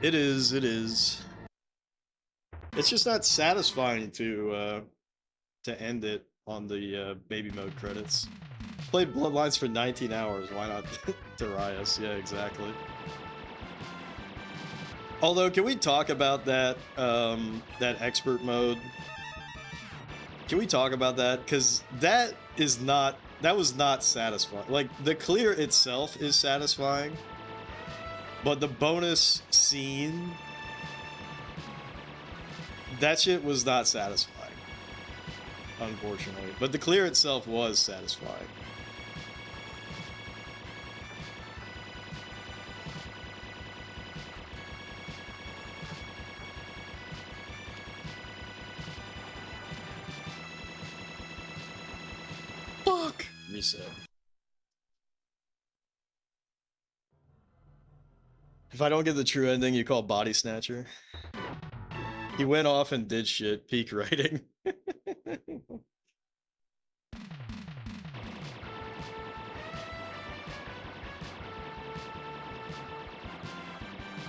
It is, it is. It's just not satisfying to end it on the baby mode credits. Played Bloodlines for 19 hours, why not Darius? Yeah, exactly. Although, can we talk about that, that expert mode? Can we talk about that? Because that was not satisfying. Like, the clear itself is satisfying, but the bonus scene, that shit was not satisfying. Unfortunately. But the clear itself was satisfying. Fuck! Reset. If I don't get the true ending, you call Body Snatcher. He went off and did shit. Peak writing.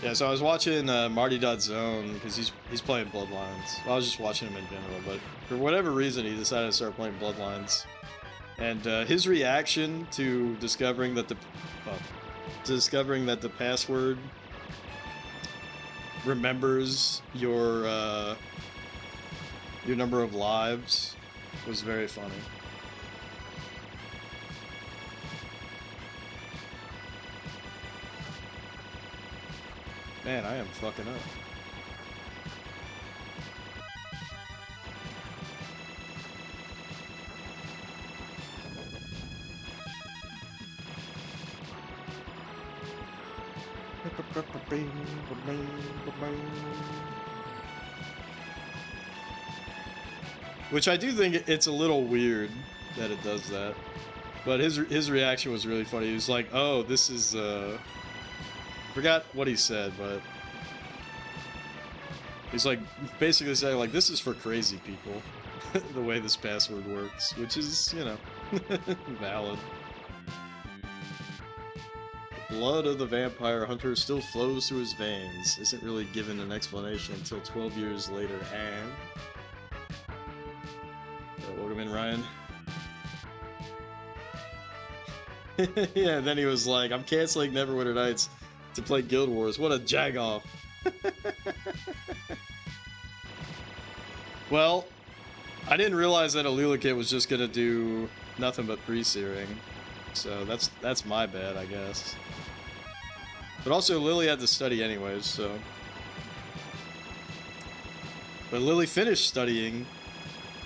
Yeah, so I was watching Marty.Zone because he's playing Bloodlines. Well, I was just watching him in general, but for whatever reason, he decided to start playing Bloodlines. And his reaction to discovering that the password remembers your number of lives was very funny. Man, I am fucking up. Which I do think it's a little weird that it does that. But his reaction was really funny. He was like, "Oh, this is I forgot what he said, but he's like basically saying like this is for crazy people." The way this password works, which is, you know, valid. The blood of the vampire hunter still flows through his veins. Isn't really given an explanation until 12 years later, and welcome in, Ryan. Yeah, and then he was like, "I'm canceling Neverwinter Nights to play Guild Wars." What a jagoff. Well, I didn't realize that Alila Kit was just gonna do nothing but pre-searing, so that's my bad, I guess. But also, Lily had to study anyways, so. But Lily finished studying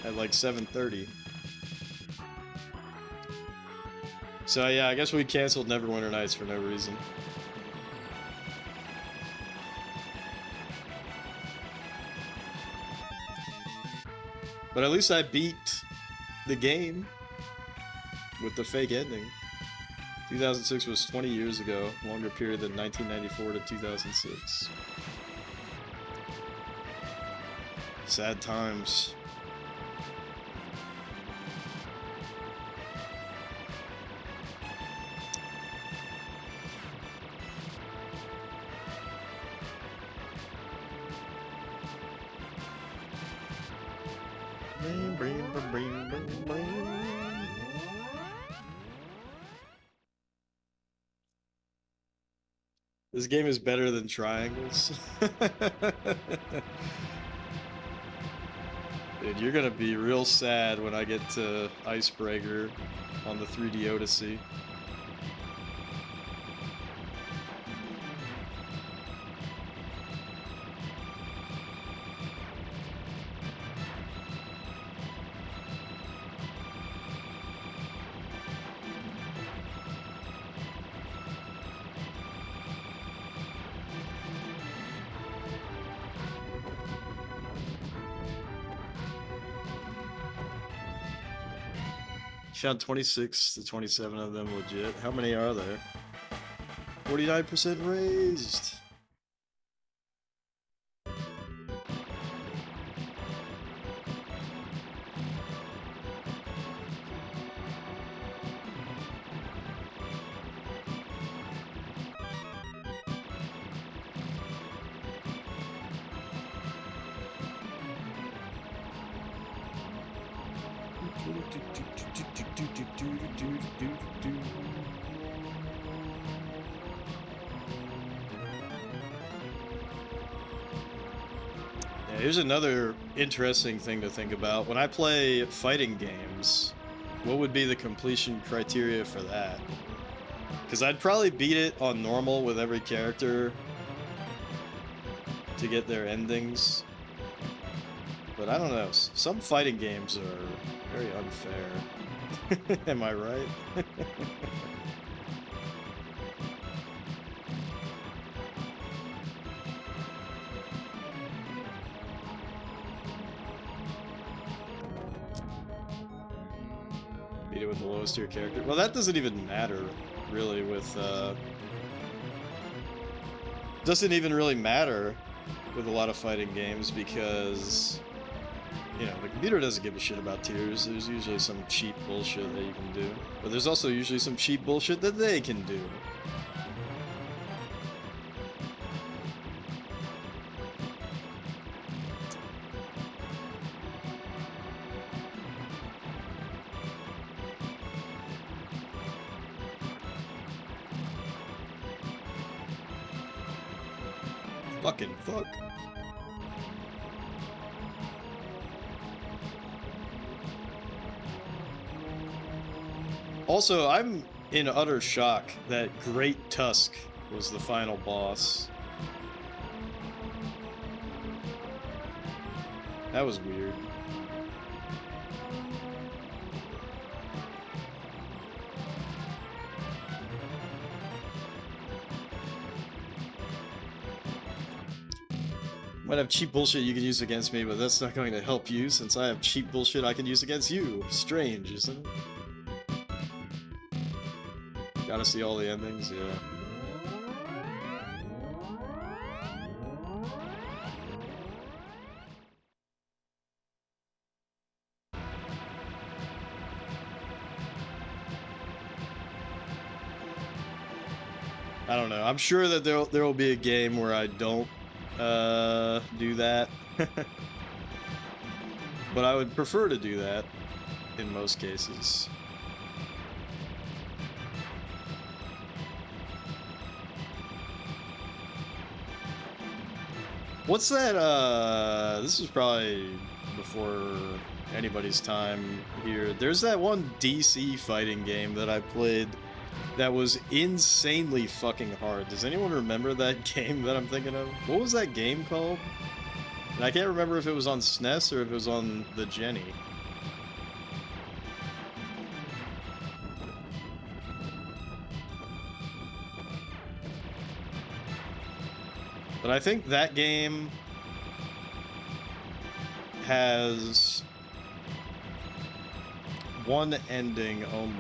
at like 7:30. So yeah, I guess we canceled Neverwinter Nights for no reason. But at least I beat the game. with the fake ending. 2006 was 20 years ago, longer period than 1994 to 2006. Sad times. This game is better than Triangles. Dude, you're gonna be real sad when I get to Icebreaker on the 3D Odyssey. Found 26 to 27 of them legit. How many are there? 49% raised. Here's another interesting thing to think about. When I play fighting games, what would be the completion criteria for that? Because I'd probably beat it on normal with every character to get their endings. But I don't know. Some fighting games are very unfair. Am I right? Beat it with the lowest tier character. Well, that doesn't even matter, really, with, doesn't even really matter with a lot of fighting games because, you know, the computer doesn't give a shit about tiers. There's usually some cheap bullshit that you can do. But there's also usually some cheap bullshit that they can do. Fucking fuck. Also, I'm in utter shock that Great Tusk was the final boss. That was weird. Might have cheap bullshit you can use against me, but that's not going to help you since I have cheap bullshit I can use against you. Strange, isn't it? Gotta see all the endings, yeah. I don't know. I'm sure that there will be a game where I don't do that. But I would prefer to do that in most cases. What's that, this is probably before anybody's time here. There's that one DC fighting game that I played that was insanely fucking hard. Does anyone remember that game that I'm thinking of? What was that game called? And I can't remember if it was on SNES or if it was on the Jenny. But I think that game has one ending only.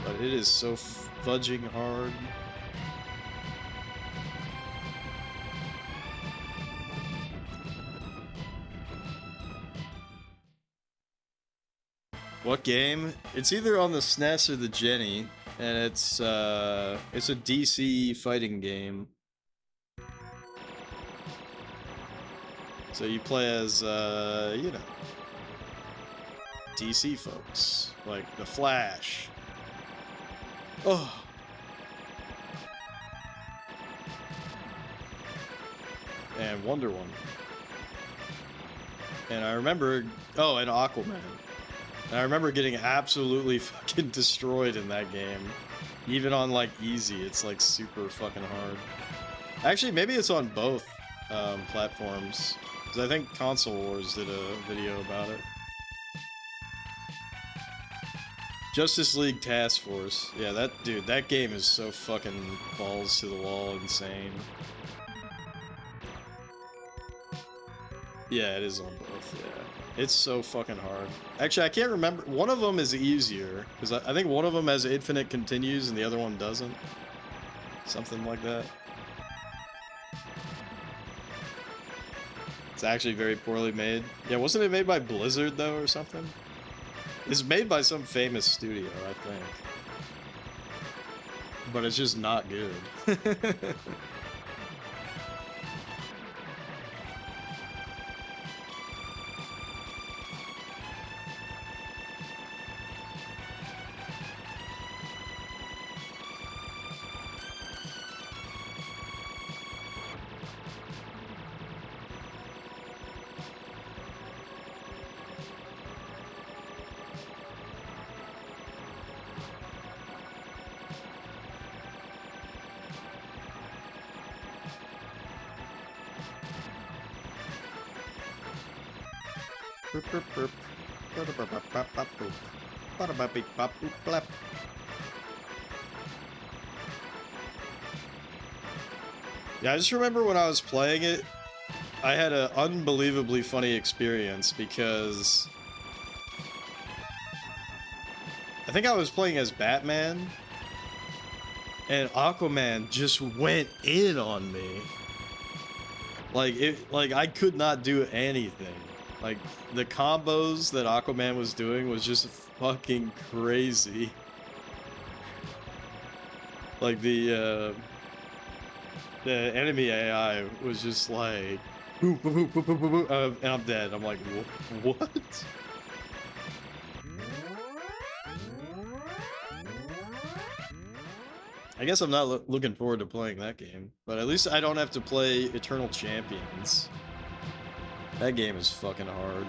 But it is so fudging hard. What game? It's either on the SNES or the Jenny, and it's a DC fighting game. So you play as, you know, DC folks, like the Flash. Oh. And Wonder Woman. And I remember, oh, and Aquaman. And I remember getting absolutely fucking destroyed in that game. Even on, like, easy, it's, like, super fucking hard. Actually, maybe it's on both platforms. Because I think Console Wars did a video about it. Justice League Task Force. Yeah, that game is so fucking balls to the wall insane. Yeah, it is on both, yeah. It's so fucking hard. Actually, I can't remember. One of them is easier, because I think one of them has infinite continues and the other one doesn't. Something like that. It's actually very poorly made. Yeah, wasn't it made by Blizzard, though, or something? It's made by some famous studio, I think. But it's just not good. Yeah, I just remember when I was playing it, I had an unbelievably funny experience because I think I was playing as Batman and Aquaman just went in on me. Like I could not do anything. Like the combos that Aquaman was doing was just fucking crazy. Like the enemy AI was just like, boop, boop, boop, boop, boop, boop, boop, and I'm dead. I'm like, what? I guess I'm not looking forward to playing that game, but at least I don't have to play Eternal Champions. That game is fucking hard.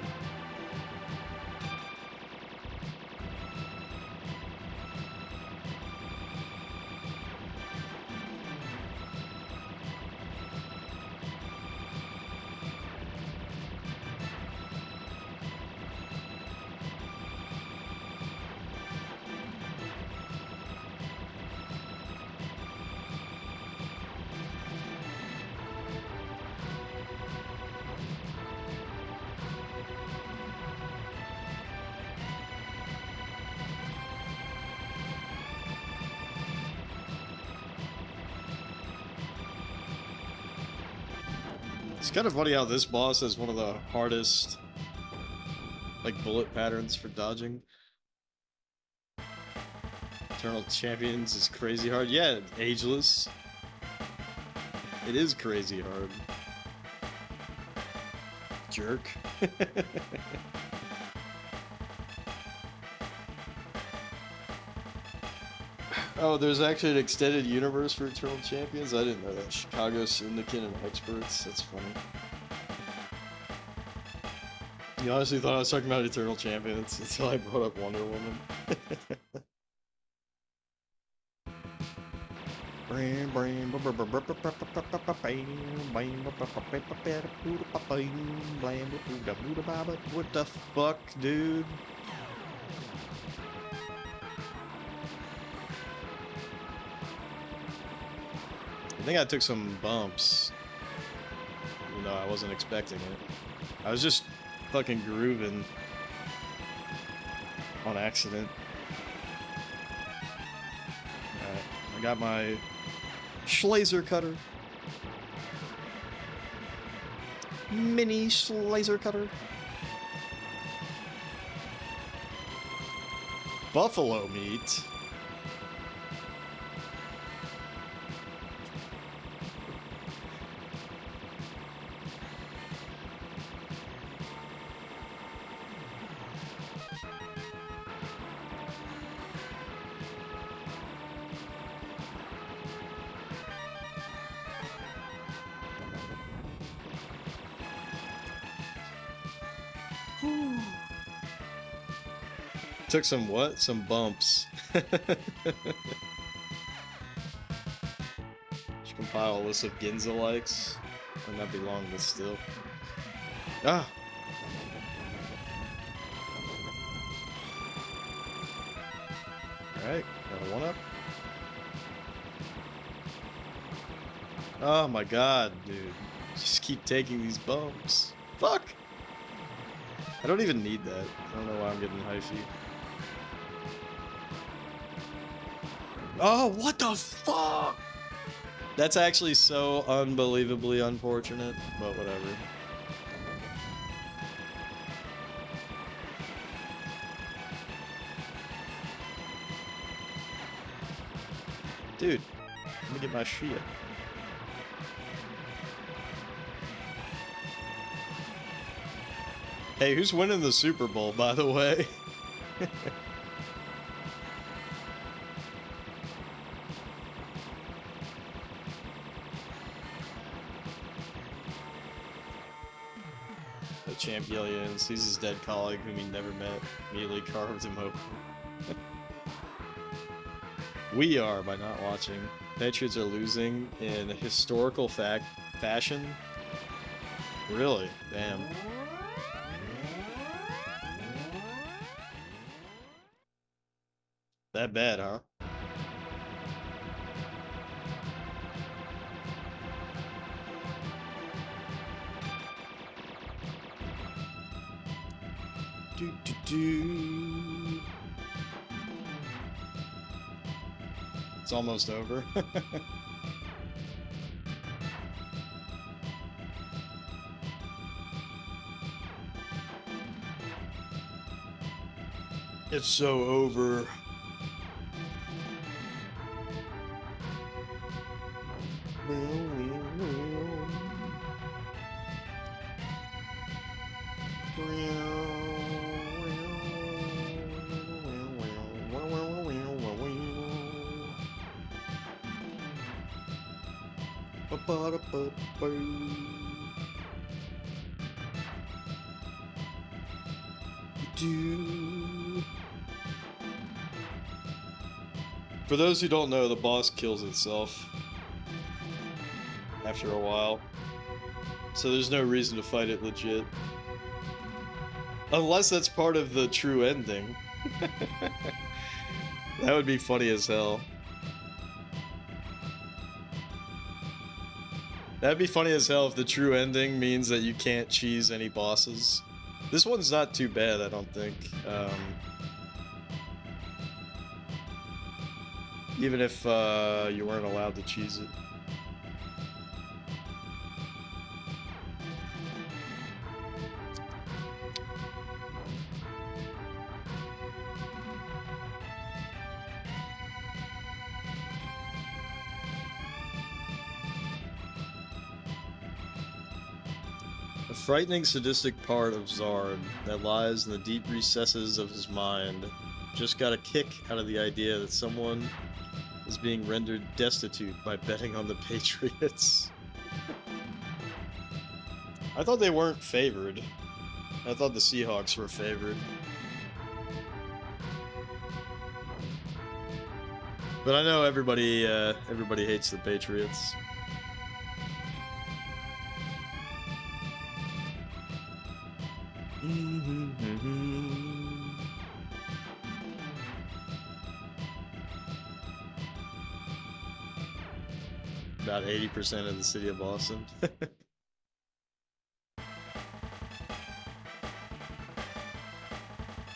It's kind of funny how this boss has one of the hardest, like, bullet patterns for dodging. Eternal Champions is crazy hard. Yeah, ageless. It is crazy hard. Jerk. Oh, there's actually an extended universe for Eternal Champions? I didn't know that. Chicago Syndicate and Experts. That's funny. You honestly thought I was talking about Eternal Champions until I brought up Wonder Woman. What the fuck, dude? I think I took some bumps. even though I wasn't expecting it. I was just fucking grooving on accident. Alright, I got my laser cutter. Mini laser cutter. Buffalo meat. Took some what? Some bumps. Should compile a list of Ginza likes. Might not be long, but still. Ah! Alright, got a 1-up. Oh my god, dude. Just keep taking these bumps. Fuck! I don't even need that. I don't know why I'm getting hyphy. Oh, what the fuck? That's actually so unbelievably unfortunate, but whatever. Dude, let me get my shit. Hey, who's winning the Super Bowl, by the way? The champion sees his dead colleague whom he never met, immediately carved him open. We are by not watching. Patriots are losing in historical fashion. Really? Damn. That bad, huh? Do do do. It's almost over. It's so over. For those who don't know, the boss kills itself after a while, so there's no reason to fight it legit. Unless that's part of the true ending. That would be funny as hell. That'd be funny as hell if the true ending means that you can't cheese any bosses. This one's not too bad, I don't think. Even if you weren't allowed to cheese it. A frightening, sadistic part of Zard that lies in the deep recesses of his mind just got a kick out of the idea that someone is being rendered destitute by betting on the Patriots. I thought they weren't favored. I thought the Seahawks were favored. But I know everybody hates the Patriots. About 80% of the city of Boston.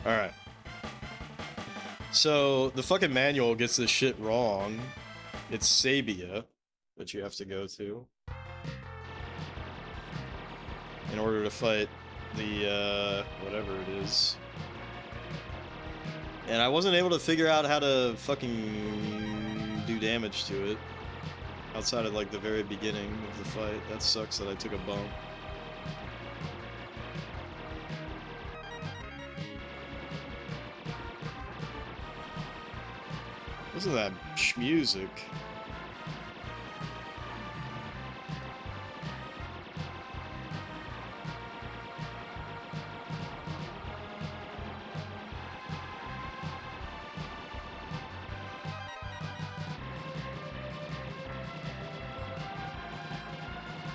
Alright. So, the fucking manual gets this shit wrong. It's Sabia that you have to go to in order to fight the, whatever it is. And I wasn't able to figure out how to fucking do damage to it outside of, like, the very beginning of the fight. That sucks that I took a bump. Listen to that music.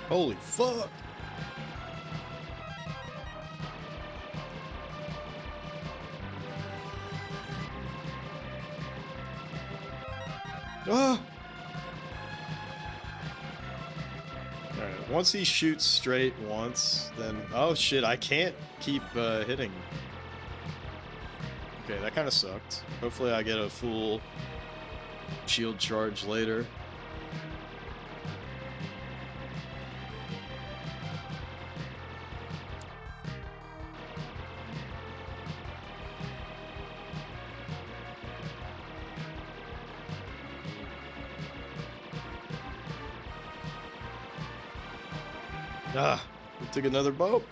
Holy fuck! Ah! Alright, once he shoots straight once, then... Oh shit, I can't keep hitting. Okay, that kind of sucked. Hopefully I get a full shield charge later. Ah, we took another boat.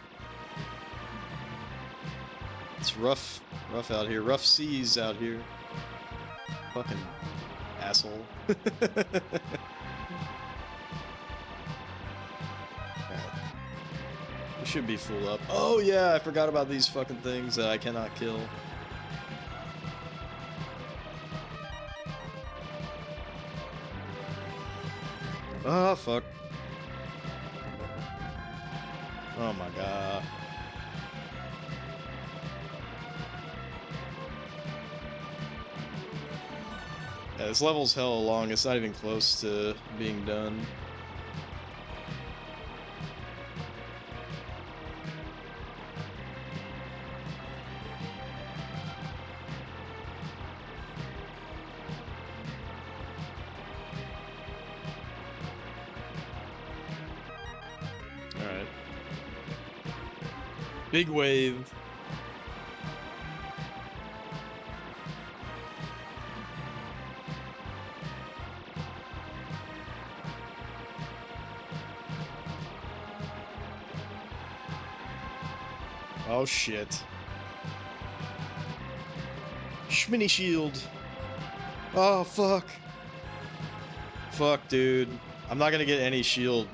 It's rough out here. Rough seas out here. Fucking asshole. We should be full up. Oh yeah, I forgot about these fucking things that I cannot kill. Oh fuck. Oh my god. Yeah, this level's hella long. It's not even close to being done. Alright. Big wave. Oh shit. Shmini shield. Oh fuck. Fuck, dude. I'm not gonna get any shield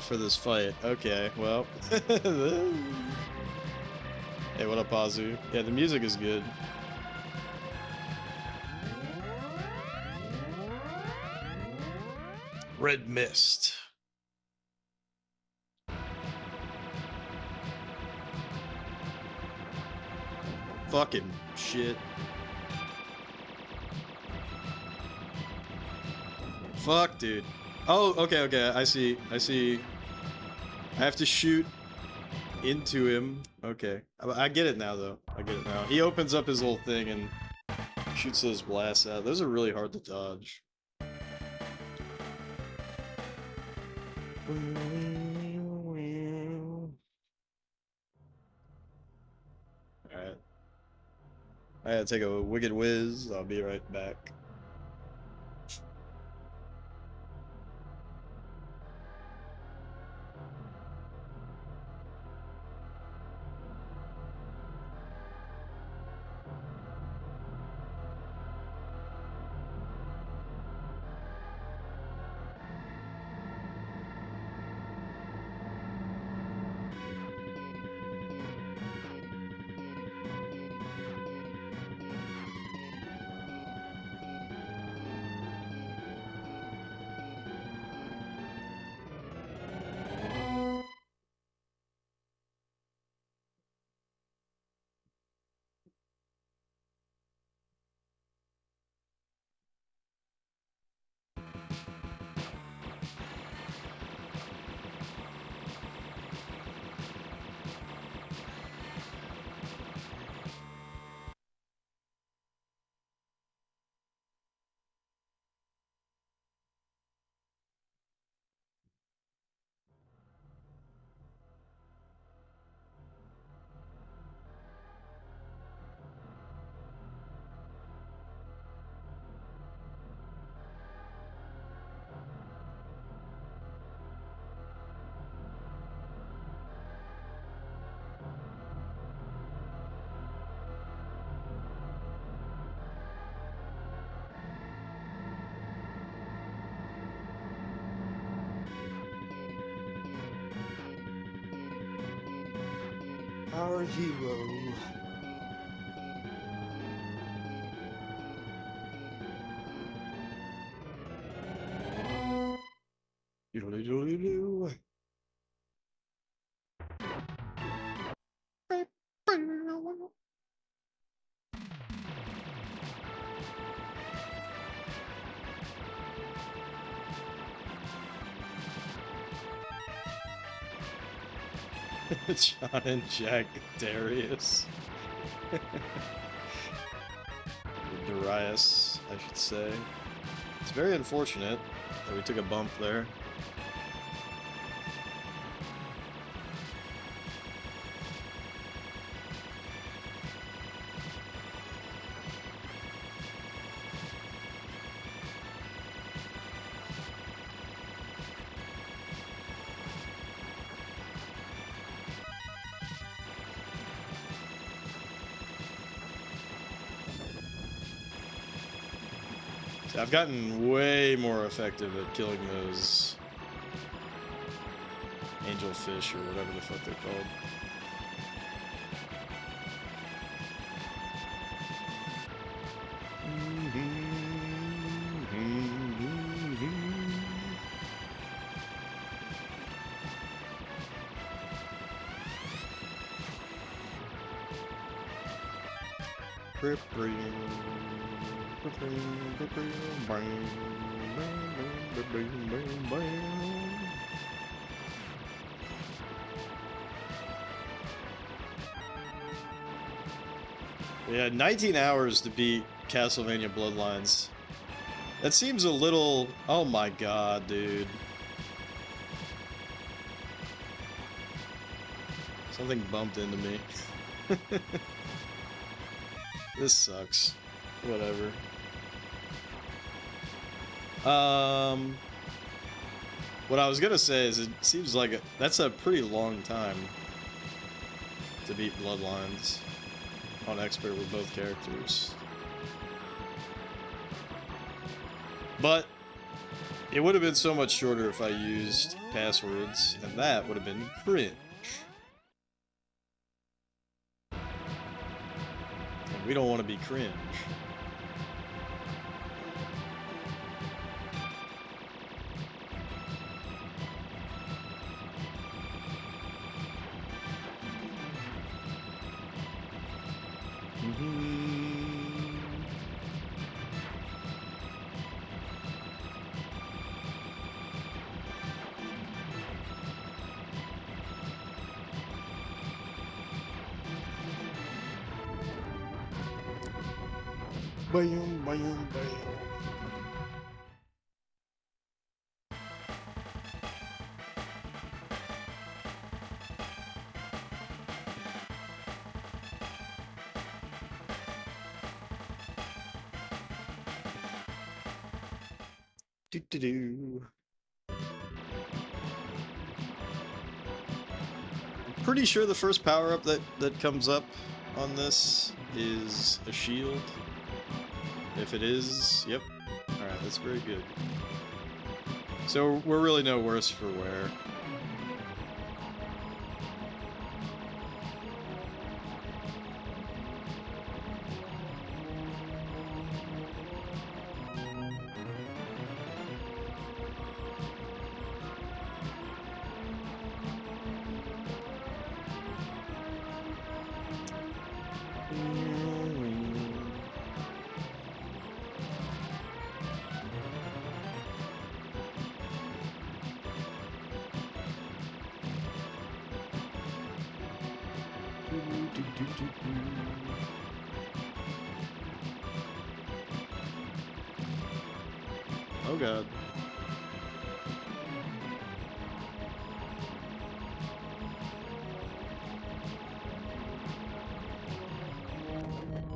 for this fight. Okay, well. Hey, what up, Azu? Yeah, the music is good. Red mist. Fucking shit. Fuck, dude. Oh, okay, I see. I have to shoot into him. Okay. I get it now, though. I get it now. He opens up his little thing and shoots those blasts out. Those are really hard to dodge. Alright. I gotta take a wicked whiz. I'll be right back. Our hero. Doodly-doodly-doo. John and Jack Darius. Darius, I should say. It's very unfortunate that we took a bump there. I've gotten way more effective at killing those angelfish or whatever the fuck they're called. Yeah, 19 hours to beat Castlevania Bloodlines. That seems a little... Oh my god, dude. Something bumped into me. This sucks. Whatever. What I was gonna say is it seems like that's a pretty long time to beat Bloodlines on expert with both characters. But it would have been so much shorter if I used passwords, and that would have been cringe. And we don't want to be cringe. Bam, bam, bam. Do-do-do. I'm pretty sure the first power-up that comes up on this is a shield. If it is, yep. Alright, that's very good. So we're really no worse for wear. Oh god.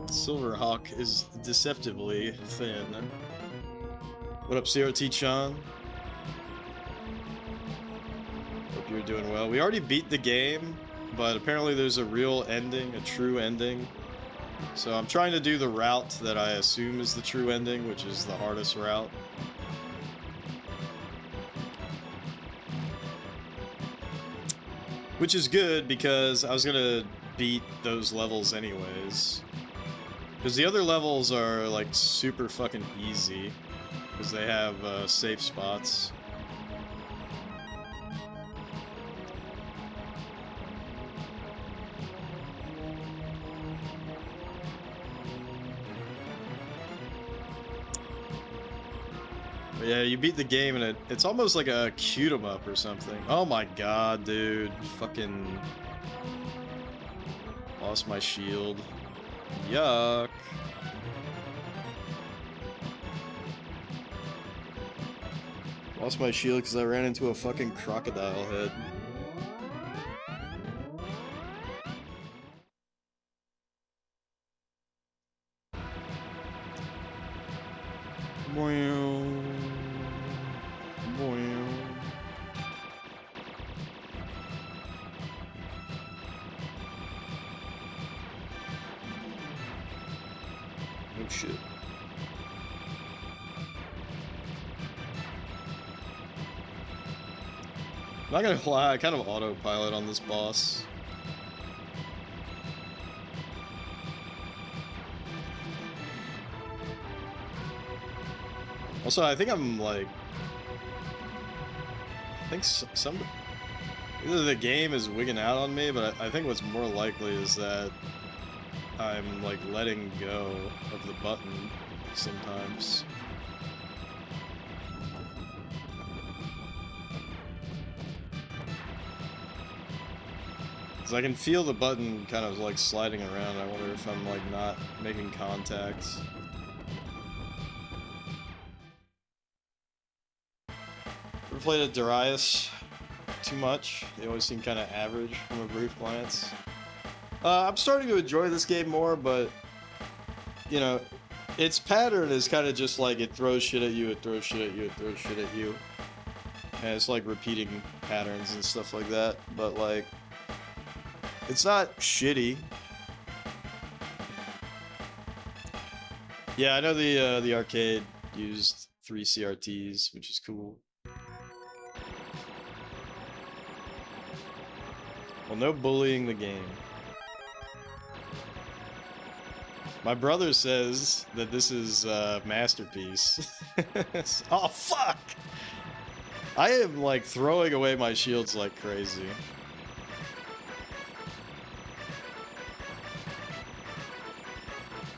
Silverhawk is deceptively thin. What up, CRT-chan? Hope you're doing well. We already beat the game, but apparently there's a real ending, a true ending. So I'm trying to do the route that I assume is the true ending, which is the hardest route. Which is good, because I was gonna beat those levels anyways. Because the other levels are like super fucking easy. Because they have safe spots. But yeah, you beat the game and it's almost like a cute 'em up or something. Oh my god, dude. Fucking lost my shield. Yuck. Lost my shield because I ran into a fucking crocodile head. Oh shit. I'm not gonna lie, I kind of autopilot on this boss. Also, I think I'm like... I think some... Either the game is wigging out on me, but I think what's more likely is that I'm like letting go of the button sometimes. Cause I can feel the button kind of like sliding around. I wonder if I'm like not making contact. Ever played a Darius too much? They always seem kind of average from a brief glance. I'm starting to enjoy this game more, but you know, its pattern is kind of just like it throws shit at you, it throws shit at you, it throws shit at you. And it's like repeating patterns and stuff like that, but like, it's not shitty. Yeah, I know the arcade used 3 CRTs, which is cool. Well, no bullying the game. My brother says that this is a masterpiece. Oh, fuck! I am, like, throwing away my shields like crazy.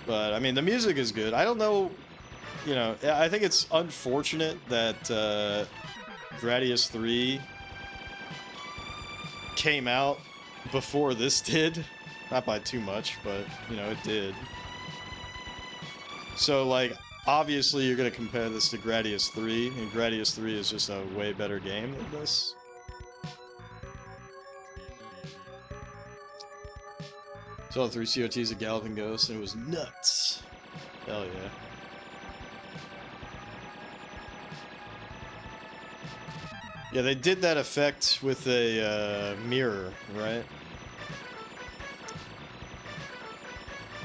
But, I mean, the music is good. I don't know, you know, I think it's unfortunate that Gradius 3 came out before this did. Not by too much, but, you know, it did. So, like, obviously you're going to compare this to Gradius 3, and Gradius 3 is just a way better game than this. Saw 3 COTs of Galloping Ghost, and it was nuts. Hell yeah. Yeah, they did that effect with a mirror, right?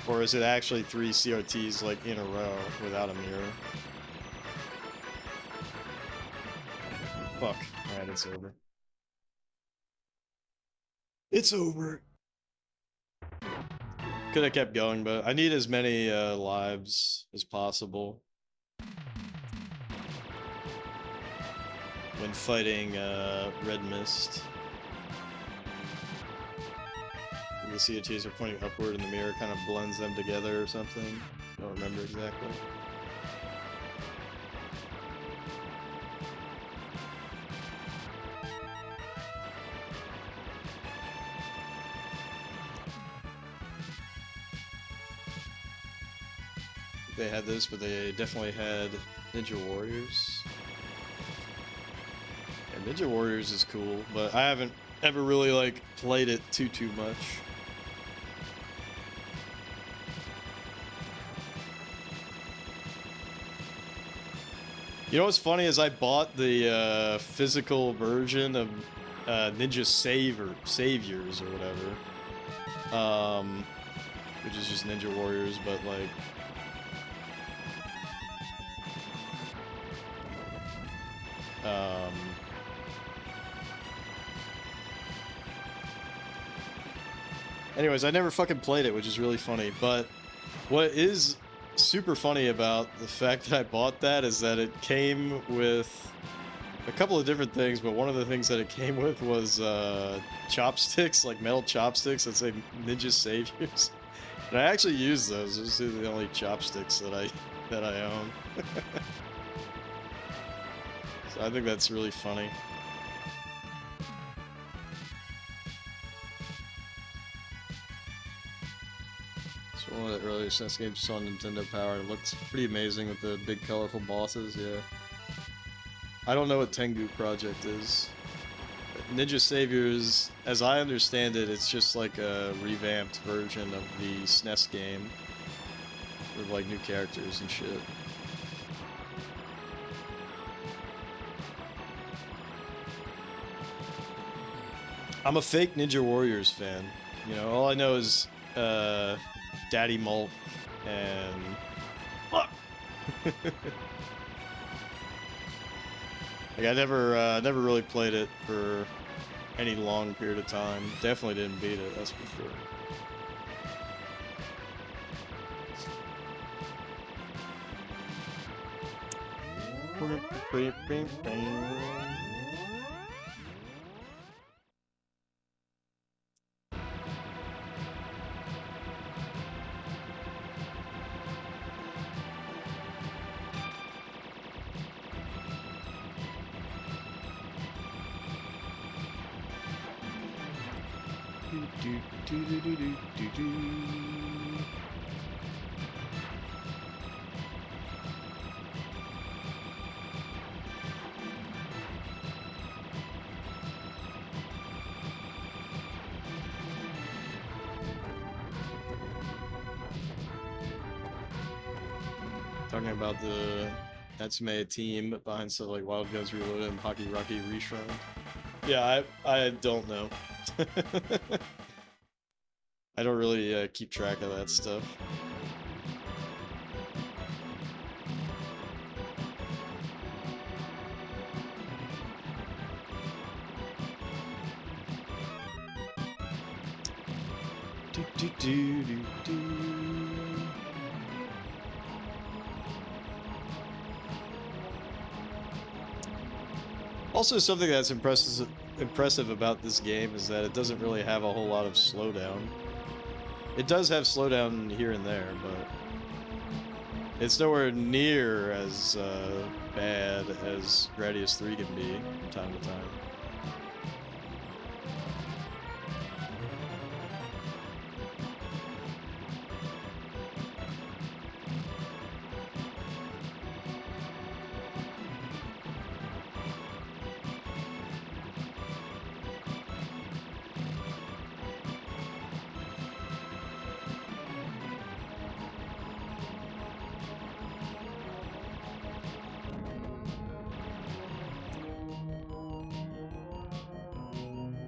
Or is it actually 3 CRTs like in a row without a mirror? Fuck. Alright, it's over. It's over. Could have kept going, but I need as many lives as possible when fighting Red Mist. The COTs are pointing upward and the mirror kind of blends them together or something. I don't remember exactly. They had this, but they definitely had Ninja Warriors. And Ninja Warriors is cool, but I haven't ever really like played it too much. You know what's funny is I bought the physical version of Ninja Saviors or whatever, which is just Ninja Warriors, but like, Anyways, I never fucking played it, which is really funny. But what is super funny about the fact that I bought that is that it came with a couple of different things, but one of the things that it came with was chopsticks, like metal chopsticks that say Ninja Saviors. And I actually use those. Those are the only chopsticks that I own. So I think that's really funny. So one of the earlier SNES games just on Nintendo Power. It looks pretty amazing with the big colorful bosses, yeah. I don't know what Tengu Project is. Ninja Saviors, as I understand it, it's just like a revamped version of the SNES game. With like new characters and shit. I'm a fake Ninja Warriors fan. You know, all I know is Daddy Molt and... Like I never really played it for any long period of time. Definitely didn't beat it, that's for sure. Talking about the Natsume team behind stuff like Wild Guns Reloaded and Hockey Rocky Reshrined. Yeah, I don't know. I don't really keep track of that stuff. Also, something that's impressive about this game is that it doesn't really have a whole lot of slowdown. It does have slowdown here and there, but it's nowhere near as bad as Gradius 3 can be from time to time.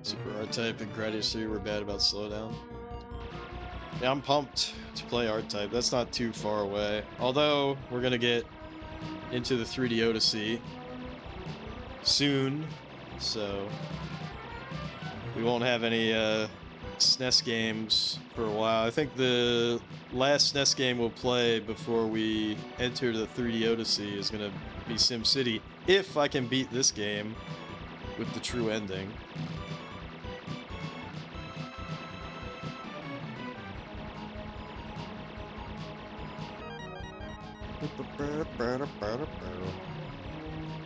Super R-Type and Gradius 3 were bad about slowdown. Yeah, I'm pumped to play R-Type. That's not too far away. Although, we're gonna get into the 3D Odyssey soon, so we won't have any SNES games for a while. I think the last SNES game we'll play before we enter the 3D Odyssey is gonna be SimCity, if I can beat this game with the true ending.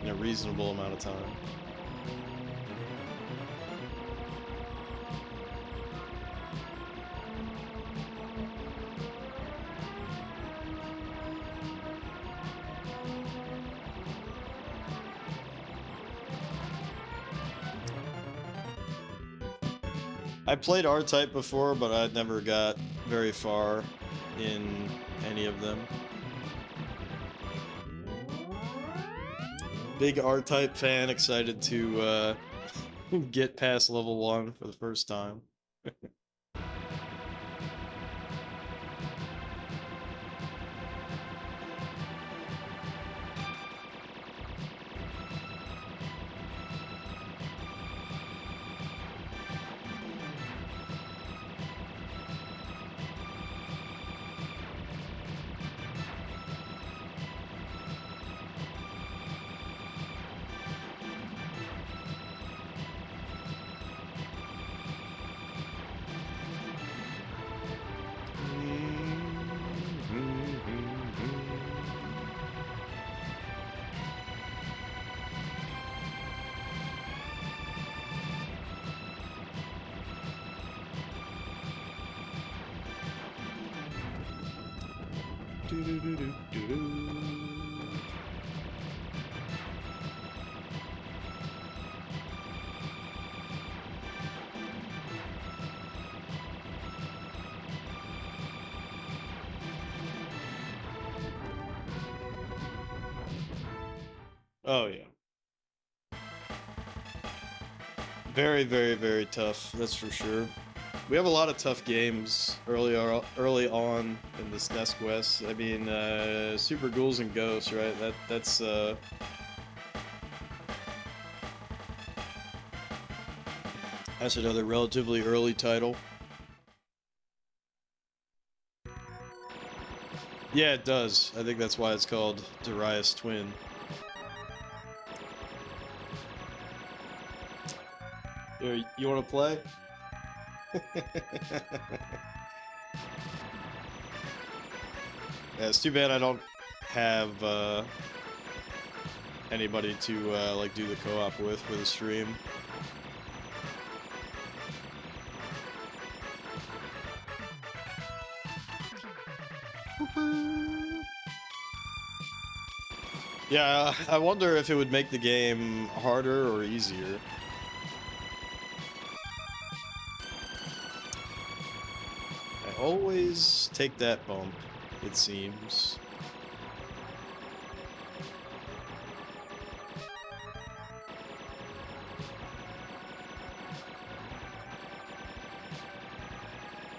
In a reasonable amount of time. I played R-Type before, but I never got very far in any of them. Big R-Type fan, excited to get past level 1 for the first time. Oh yeah. Very, very, very tough. That's for sure. We have a lot of tough games early on in this SNES quest. I mean, Super Ghouls and Ghosts, right? That's another relatively early title. Yeah, it does. I think that's why it's called Darius Twin. Here, you want to play? Yeah, it's too bad I don't have anybody to like do the co-op with for the stream. Yeah, I wonder if it would make the game harder or easier. I always take that bump, it seems.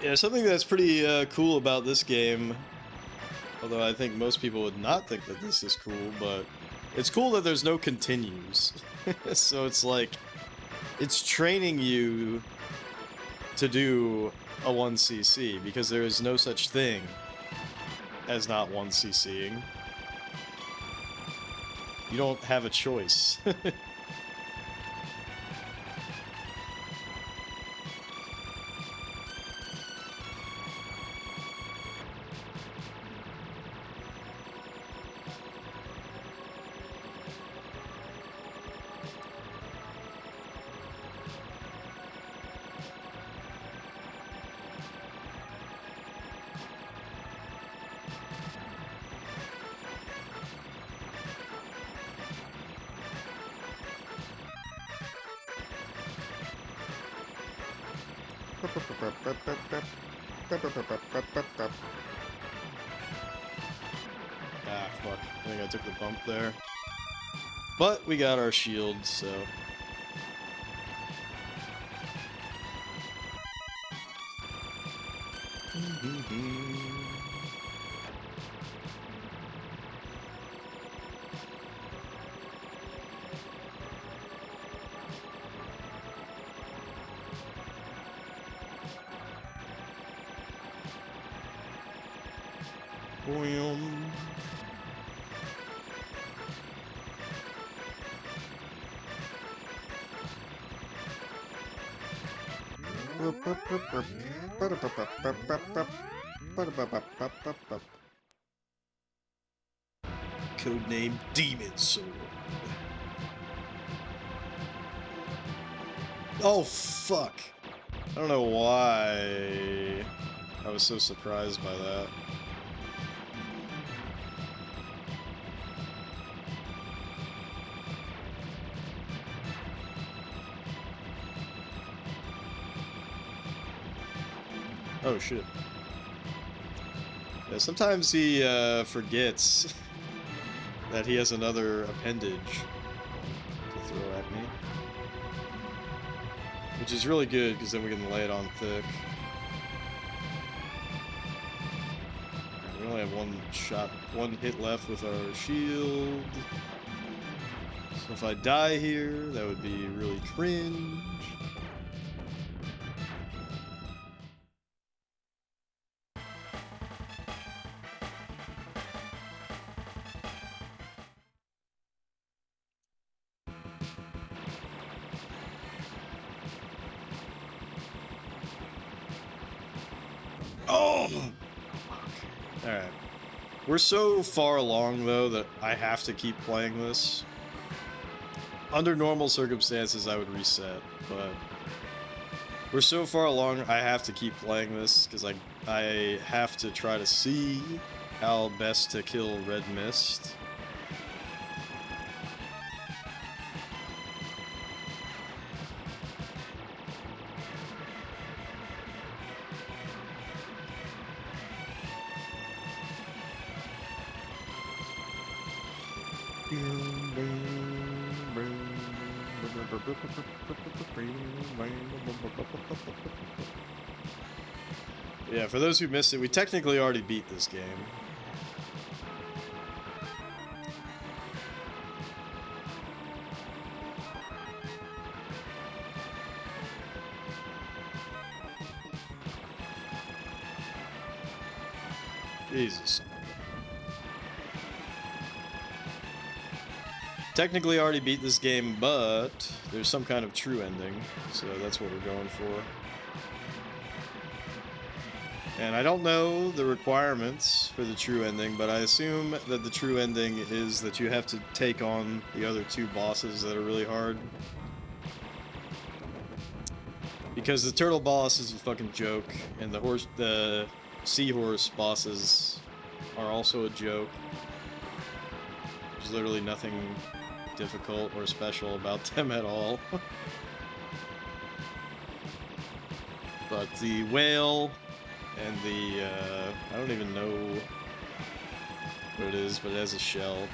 Yeah, something that's pretty cool about this game, although I think most people would not think that this is cool, but it's cool that there's no continues. So it's like, it's training you to do a 1cc, because there is no such thing as not 1ccing. You don't have a choice. Ah, fuck. I think I took the bump there. But we got our shield, so... Codename Demon Sword. Oh, fuck. I don't know why I was so surprised by that. Oh, shit. Yeah, sometimes he forgets that he has another appendage to throw at me. Which is really good, because then we can lay it on thick. Right, we only have one hit left with our shield. So if I die here, that would be really cringe. Oh! Alright. We're so far along, though, that I have to keep playing this. Under normal circumstances, I would reset, but... we're so far along, I have to keep playing this, because I have to try to see how best to kill Red Mist. Yeah, for those who missed it, we technically already beat this game. Jesus. Technically already beat this game, but there's some kind of true ending, so that's what we're going for. And I don't know the requirements for the true ending, but I assume that the true ending is that you have to take on the other two bosses that are really hard. Because the turtle boss is a fucking joke, and the seahorse bosses are also a joke. There's literally nothing difficult or special about them at all. But the whale and the, I don't even know what it is, but it has a shell.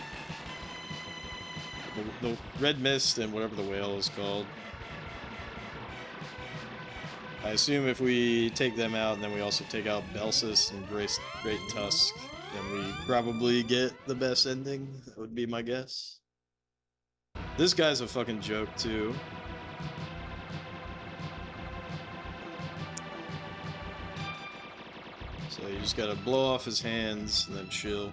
The red mist and whatever the whale is called. I assume if we take them out and then we also take out Belsis and Great Tusk, then we probably get the best ending. That would be my guess. This guy's a fucking joke too. So you just gotta blow off his hands and then chill.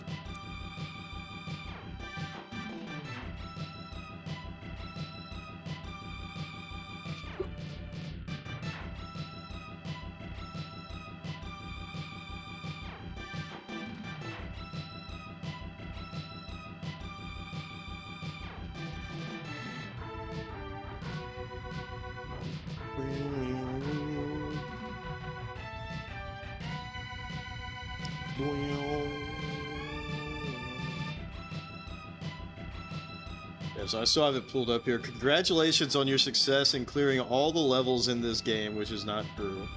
So I still have it pulled up here. Congratulations on your success in clearing all the levels in this game, which is not true.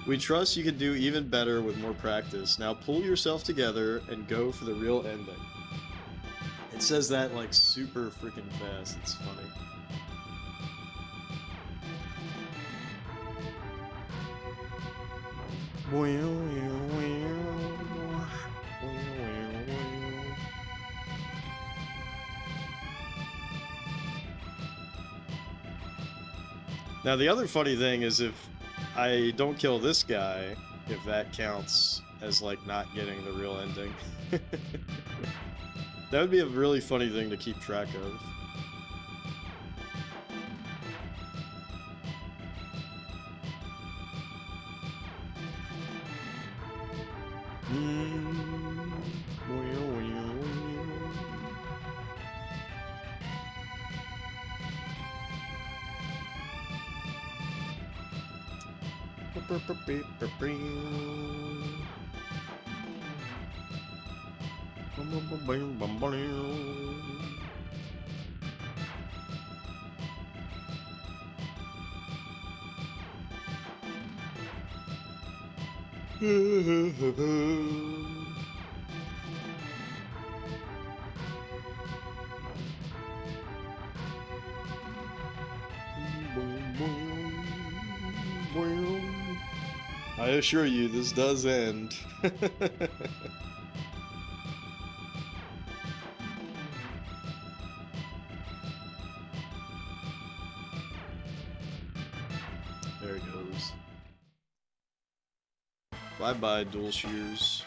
We trust you can do even better with more practice. Now pull yourself together and go for the real ending. It says that like super freaking fast. It's funny. Now the other funny thing is if I don't kill this guy, if that counts as like not getting the real ending. That would be a really funny thing to keep track of. I assure you, this does end. There it goes. Bye-bye, dual shears.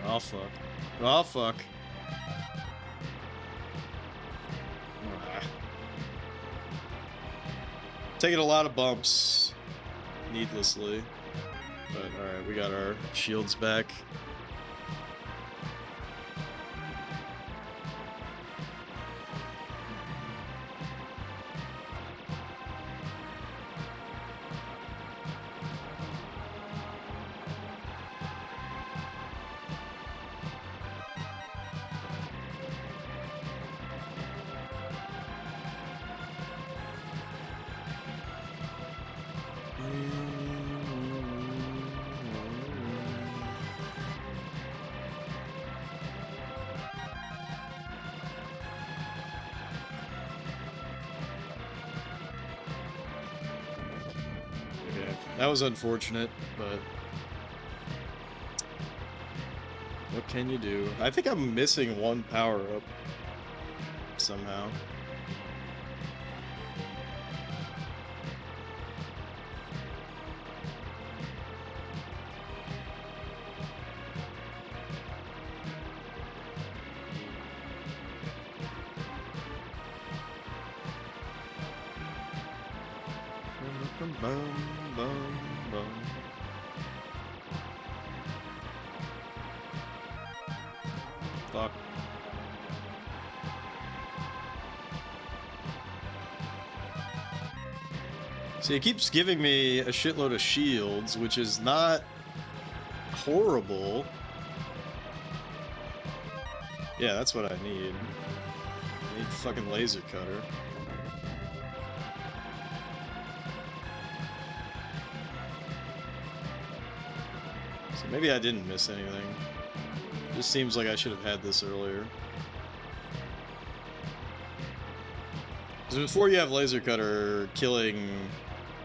Oh fuck. Oh fuck. Taking a lot of bumps needlessly. But alright, we got our shields back. That was unfortunate, but what can you do? I think I'm missing one power-up somehow. Fuck. See, it keeps giving me a shitload of shields, which is not horrible. Yeah, that's what I need. I need fucking laser cutter. So maybe I didn't miss anything. Just seems like I should have had this earlier. Because before you have laser cutter, killing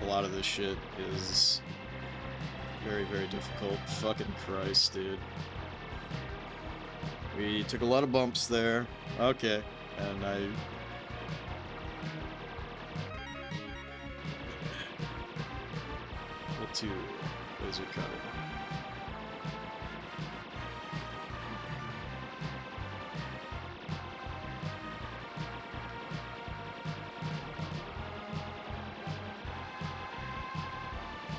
a lot of this shit is very, very difficult. Fucking Christ, dude. We took a lot of bumps there. Okay. And I... Level 2 laser cutter.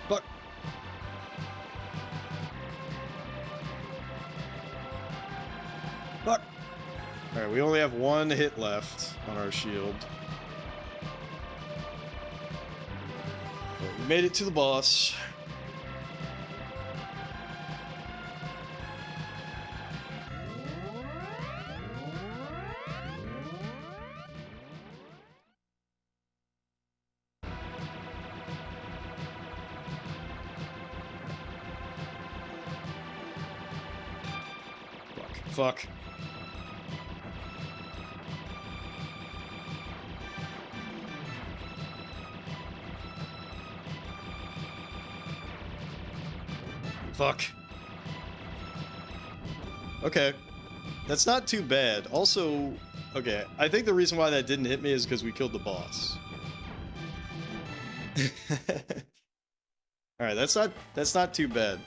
Fuck. Fuck. Alright, we only have one hit left on our shield. But we made it to the boss. Fuck. Fuck. Okay. That's not too bad. Also, okay, I think the reason why that didn't hit me is because we killed the boss. Alright, that's not too bad.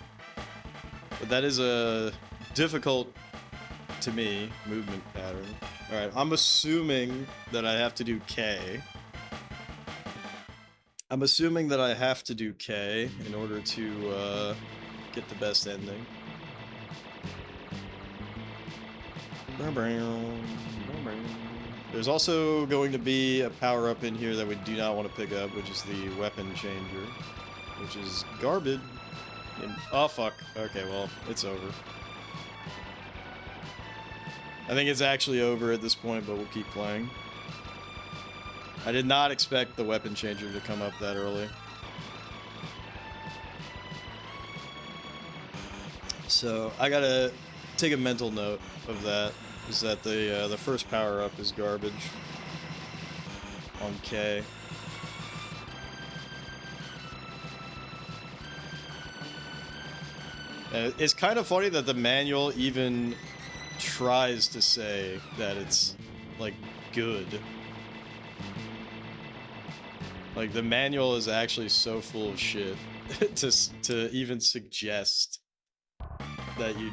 But that is a difficult, to me, movement pattern. Alright, I'm assuming that I have to do K. I'm assuming that I have to do K in order to get the best ending. There's also going to be a power-up in here that we do not want to pick up, which is the weapon changer, which is garbage. Oh, fuck. Okay, well, it's over. I think it's actually over at this point, but we'll keep playing. I did not expect the weapon changer to come up that early. So, I gotta take a mental note of that, is that the first power-up is garbage on K. And it's kind of funny that the manual even tries to say that it's, like, good. Like, the manual is actually so full of shit to even suggest that you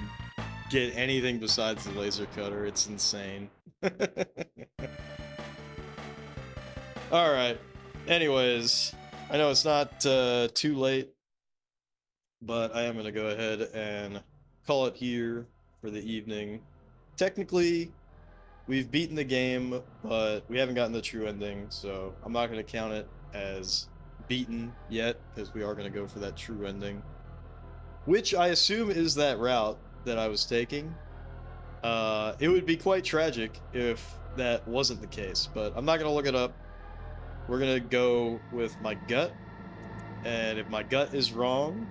get anything besides the laser cutter. It's insane. Alright. Anyways, I know it's not too late, but I am going to go ahead and call it here for the evening. Technically, we've beaten the game, but we haven't gotten the true ending, so I'm not going to count it as beaten yet, because we are going to go for that true ending, which I assume is that route that I was taking. It would be quite tragic if that wasn't the case, but I'm not going to look it up. We're going to go with my gut, and if my gut is wrong,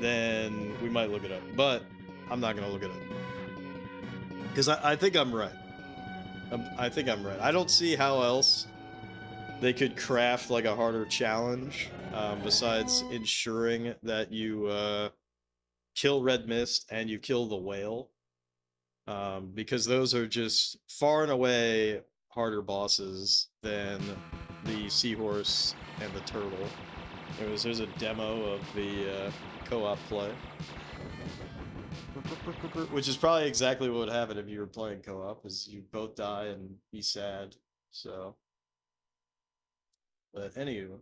then we might look it up, but I'm not going to look it up. Because I think I'm right. I think I'm right. I don't see how else they could craft like a harder challenge, besides ensuring that you kill Red Mist and you kill the whale, because those are just far and away harder bosses than the seahorse and the turtle. There's a demo of the co-op play, which is probably exactly what would happen if you were playing co-op, is you both die and be sad. So, but anywho,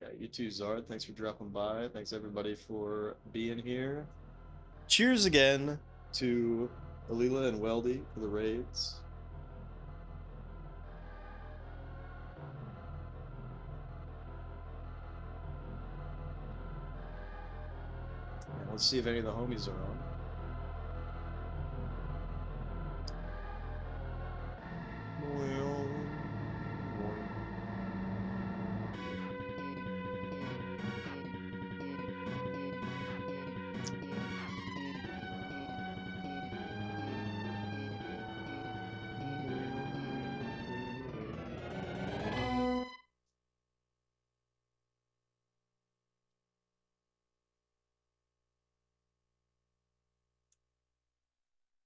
yeah, you too, Zard. Thanks for dropping by. Thanks everybody for being here. Cheers again to Alila and Weldy for the raids. And let's see if any of the homies are on.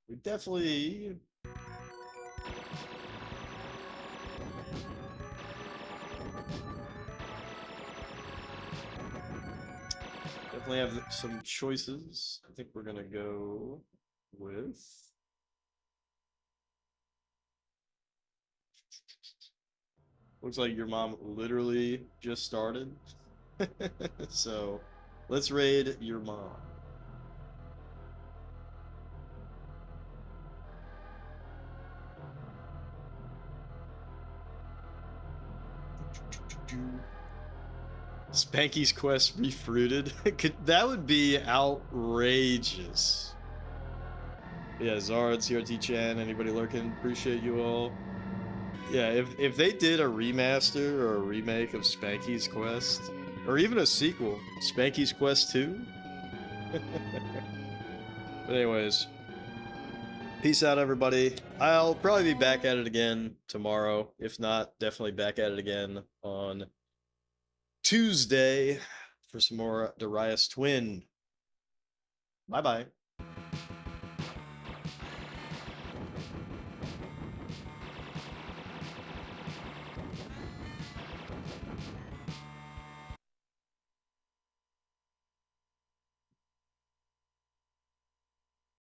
We definitely have some choices. I think we're gonna go with looks like your mom literally just started. So let's raid your mom. Spanky's quest refruited. That would be outrageous. Yeah, Zard, CRT Chan, anybody lurking, appreciate you all. Yeah, if they did a remaster or a remake of Spanky's Quest, or even a sequel, Spanky's Quest 2. But anyways, peace out, everybody. I'll probably be back at it again tomorrow. If not, definitely back at it again on Tuesday for some more Darius Twin. Bye-bye.